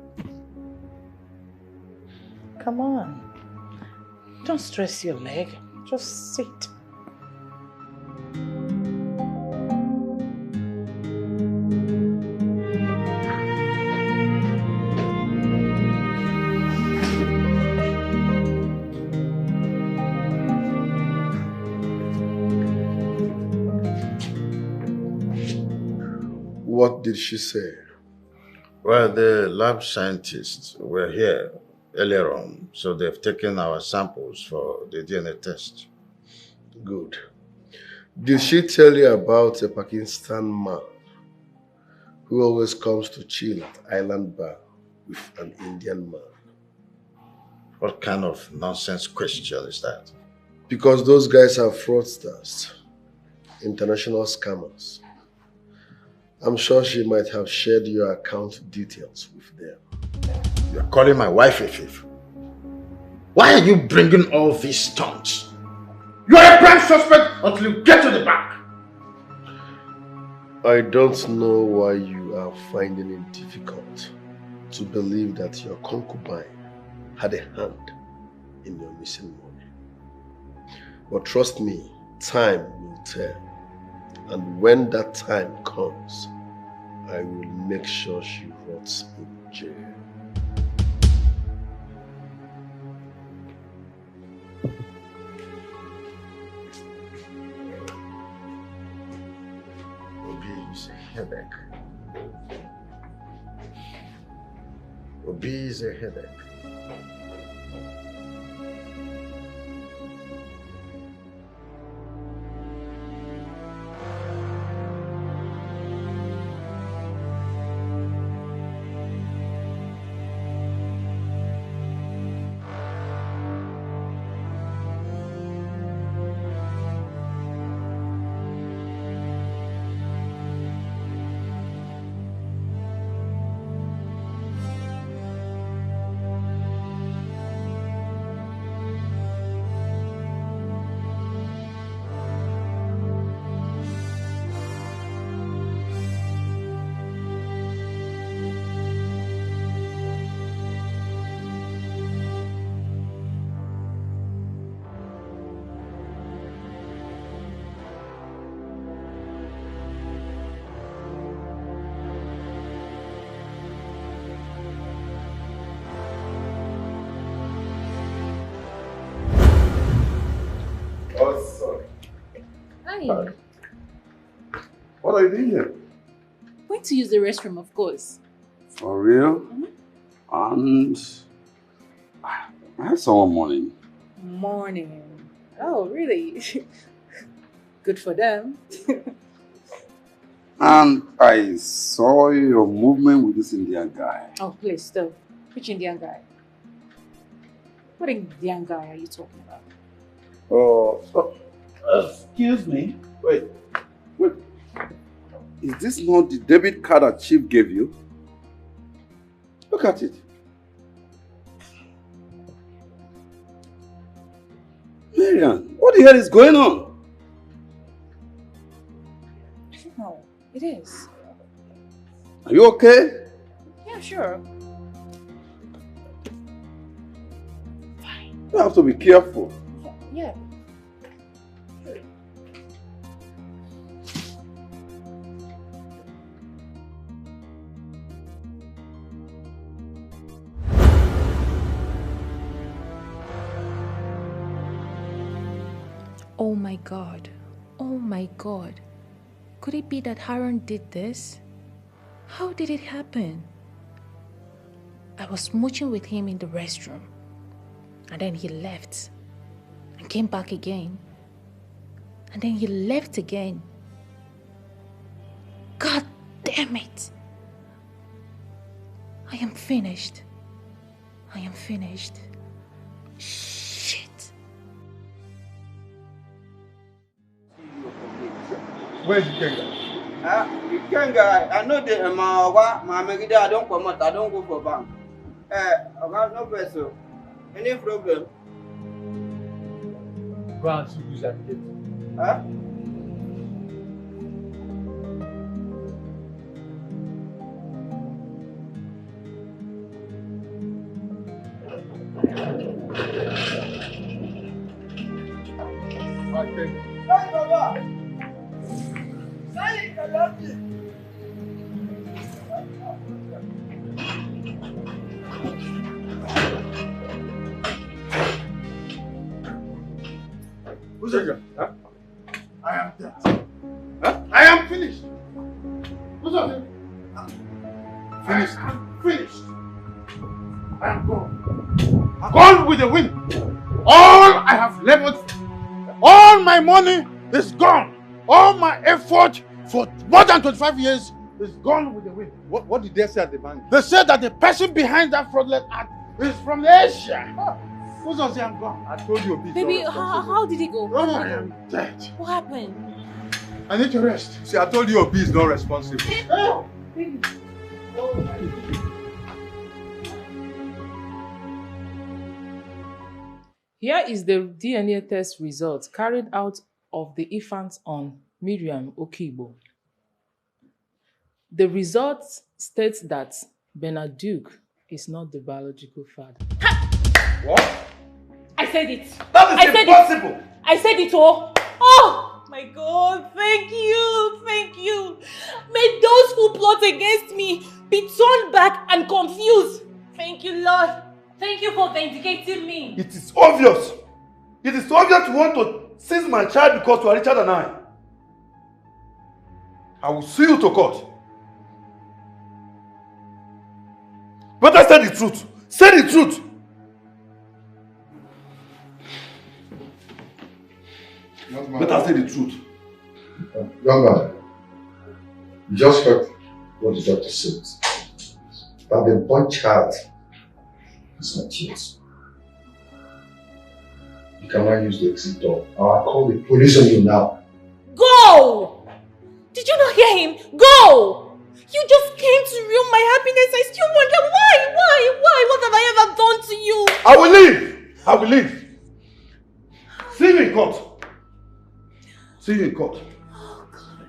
Come on. Don't stress your leg. Just sit. What did she say? Well, the lab scientists were here earlier on, so they've taken our samples for the DNA test. Good. Did she tell you about a Pakistan man who always comes to chill at Island Bar with an Indian man? What kind of nonsense question is that? Because those guys are fraudsters, international scammers. I'm sure she might have shared your account details with them. You're calling my wife a thief? Why are you bringing all these stunts? You are a prime suspect until you get to the back. I don't know why you are finding it difficult to believe that your concubine had a hand in your missing money. But trust me, time will tell. And when that time comes, I will make sure she rots in jail. headache. Obi is a headache. What are you doing here? Going to use the restroom, of course. For real? And I had someone morning. Morning. Oh, really? Good for them. And I saw your movement with this Indian guy. Oh, please, stop. Which Indian guy? What Indian guy are you talking about? Excuse me. Wait. Is this not the debit card that Chief gave you? Look at it. Marian, what the hell is going on? No, it is. Are you okay? Yeah, sure. You have to be careful. Yeah. Oh my God. Oh my God. Could it be that Haran did this? How did it happen? I was smooching with him in the restroom. And then he left. And came back again. And then he left again. God damn it. I am finished. I am finished. Shit. Where's Ikenga? Ikenga, I know the my Megida, I don't come out, I don't go for bank. About no vessel. Any problem? Go and see who's at the gate. Huh? Hey, Baba! Say, I love you. Ugezu, huh? I am dead. Huh? I am finished. What's up? Finished. I'm finished. I am gone. I'm gone with the wind. All I have leveled, all my money is gone. All my effort for more than 25 years is gone with the wind. What did they say at the bank? They said that the person behind that fraudulent act is from Asia. Who's on I'm gone? I told you, Baby, how did it go? I am dead. What happened? I need to rest. See, I told you Obi is not responsible. Oh. Baby. Here is the DNA test result carried out of the infant on Miriam Okibo. The results state that Bernard Duke is not the biological father. What? I said it. That is impossible. I said it all. Oh my God! Thank you, thank you. May those who plot against me be turned back and confused. Thank you, Lord. Thank you for vindicating me. It is obvious. It is obvious you want to seize my child because you are richer than I. I will sue you to court. Better say the truth. Say the truth. Better say the truth. Young man, you just heard what the doctor said. That the boy child is not yours. You cannot use the exit door. I'll call the police on you now. Go! Did you not hear him? Go! You just came to ruin my happiness. I still wonder why? What have I ever done to you? I will leave. I will leave. See you in court. See you in court. Oh God.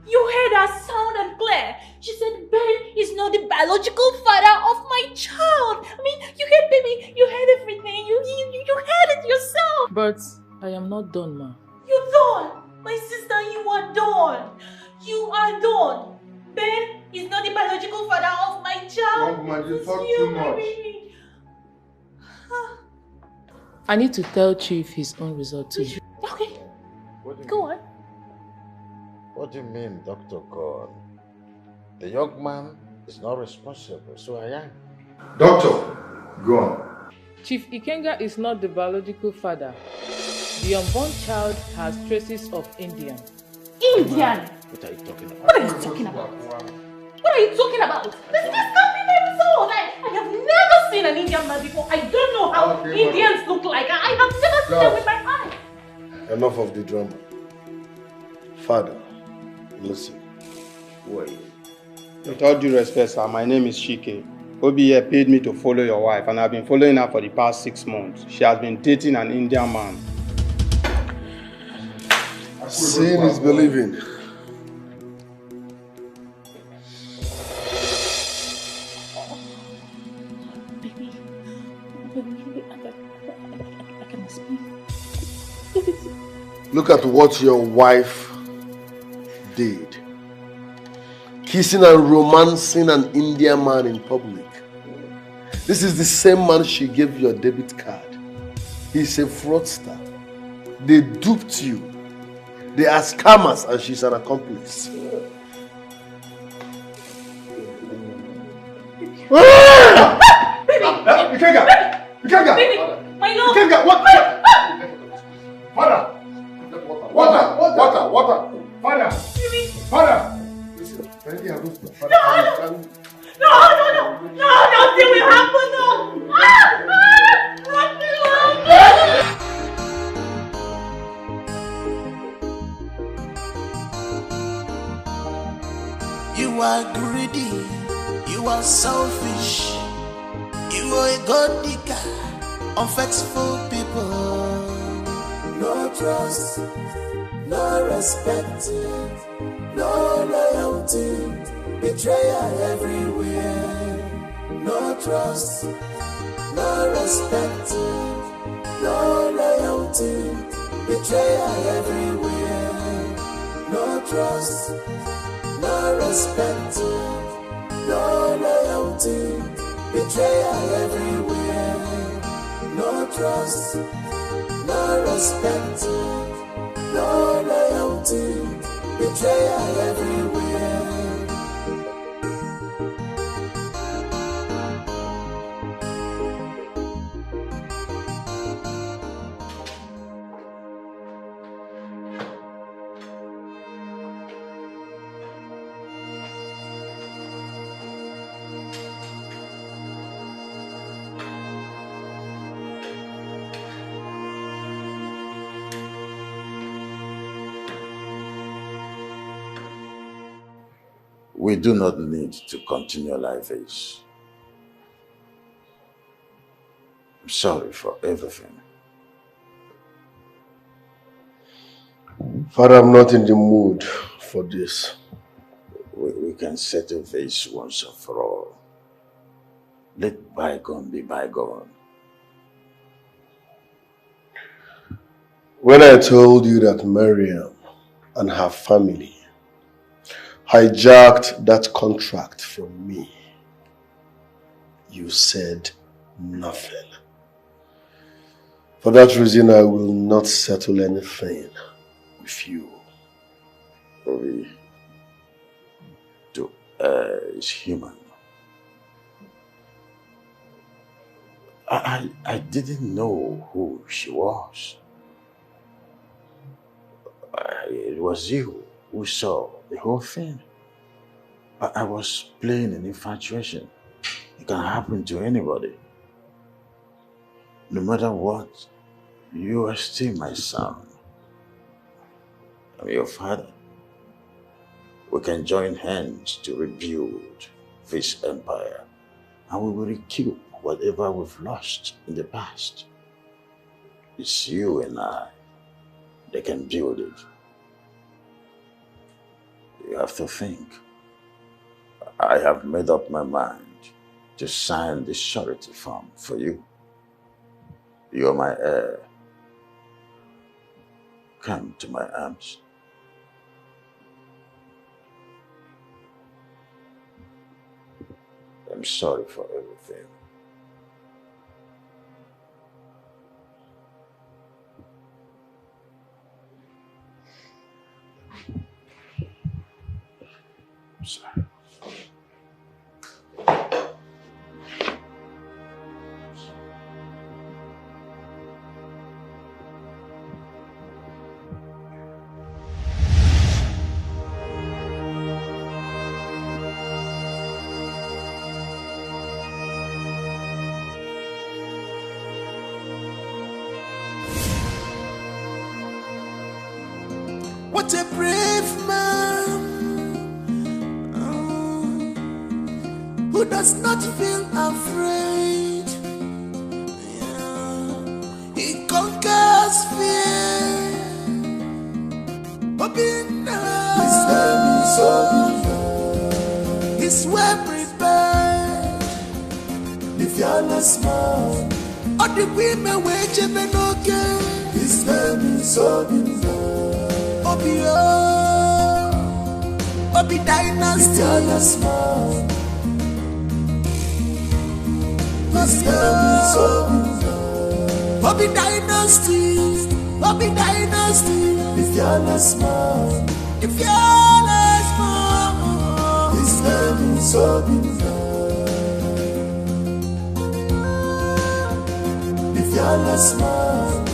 You heard her sound and clear. She said Ben is not the biological father of my child. I mean, you heard, baby. You heard everything. You heard it yourself. But I am not done, ma. You're done. My sister, you are done. You are done. Ben is not the biological father of my child. Young man, you talk too much. Baby. I need to tell Chief his own result too. Okay. Go on. What do you mean, Dr. God? The young man is not responsible, so I am. Doctor, go on. Chief Ikenga is not the biological father. The unborn child has traces of Indian. Indian? What are you talking about? What are you talking about? What are you talking about? This can't be my result. I have never seen an Indian man before. I don't know how Indians look like. I have never seen them with my eyes. Enough of the drama. Father, listen. Who are you? With all due respect, sir, my name is Iyke. Obi here paid me to follow your wife, and I've been following her for the past 6 months. She has been dating an Indian man. Seeing is believing. Look at what your wife did. Kissing and romancing an Indian man in public. This is the same man she gave your debit card. He's a fraudster. They duped you. They are scammers and she's an accomplice. Baby, my love. Water. Father. Father. No, nothing will happen. No. You are greedy, you are selfish, you are a god digger, unfaithful people. No trust, no respect, no loyalty, betrayal everywhere. No trust, no respect, no loyalty, betrayal everywhere. No trust, no respect, no loyalty, betrayal everywhere. No trust, no respect, no loyalty, betrayal everywhere. We do not need to continue like this. I'm sorry for everything. Father, I'm not in the mood for this. We can settle this once and for all. Let bygone be bygone. When I told you that Miriam and her family hijacked that contract from me, you said nothing. For that reason, I will not settle anything with you. Obi, is human. I didn't know who she was. It was you who saw the whole thing. I was playing an infatuation. It can happen to anybody. No matter what, you are still my son. I'm your father. We can join hands to rebuild this empire, and we will recoup whatever we've lost in the past. It's you and I that can build it. You have to think. I have made up my mind to sign the surety form for you. You are my heir. Come to my arms. I'm sorry for everything. I'm sorry. What a brave man who does not feel afraid. Yeah. He conquers fear. He's well prepared. The fearless man. All the women wait to be okay. His name is Zubby. Obi Dynasty. Obi Dynasty. Obi Dynasty. The fearless man. The fearless man. His name is Zubby. The fearless man.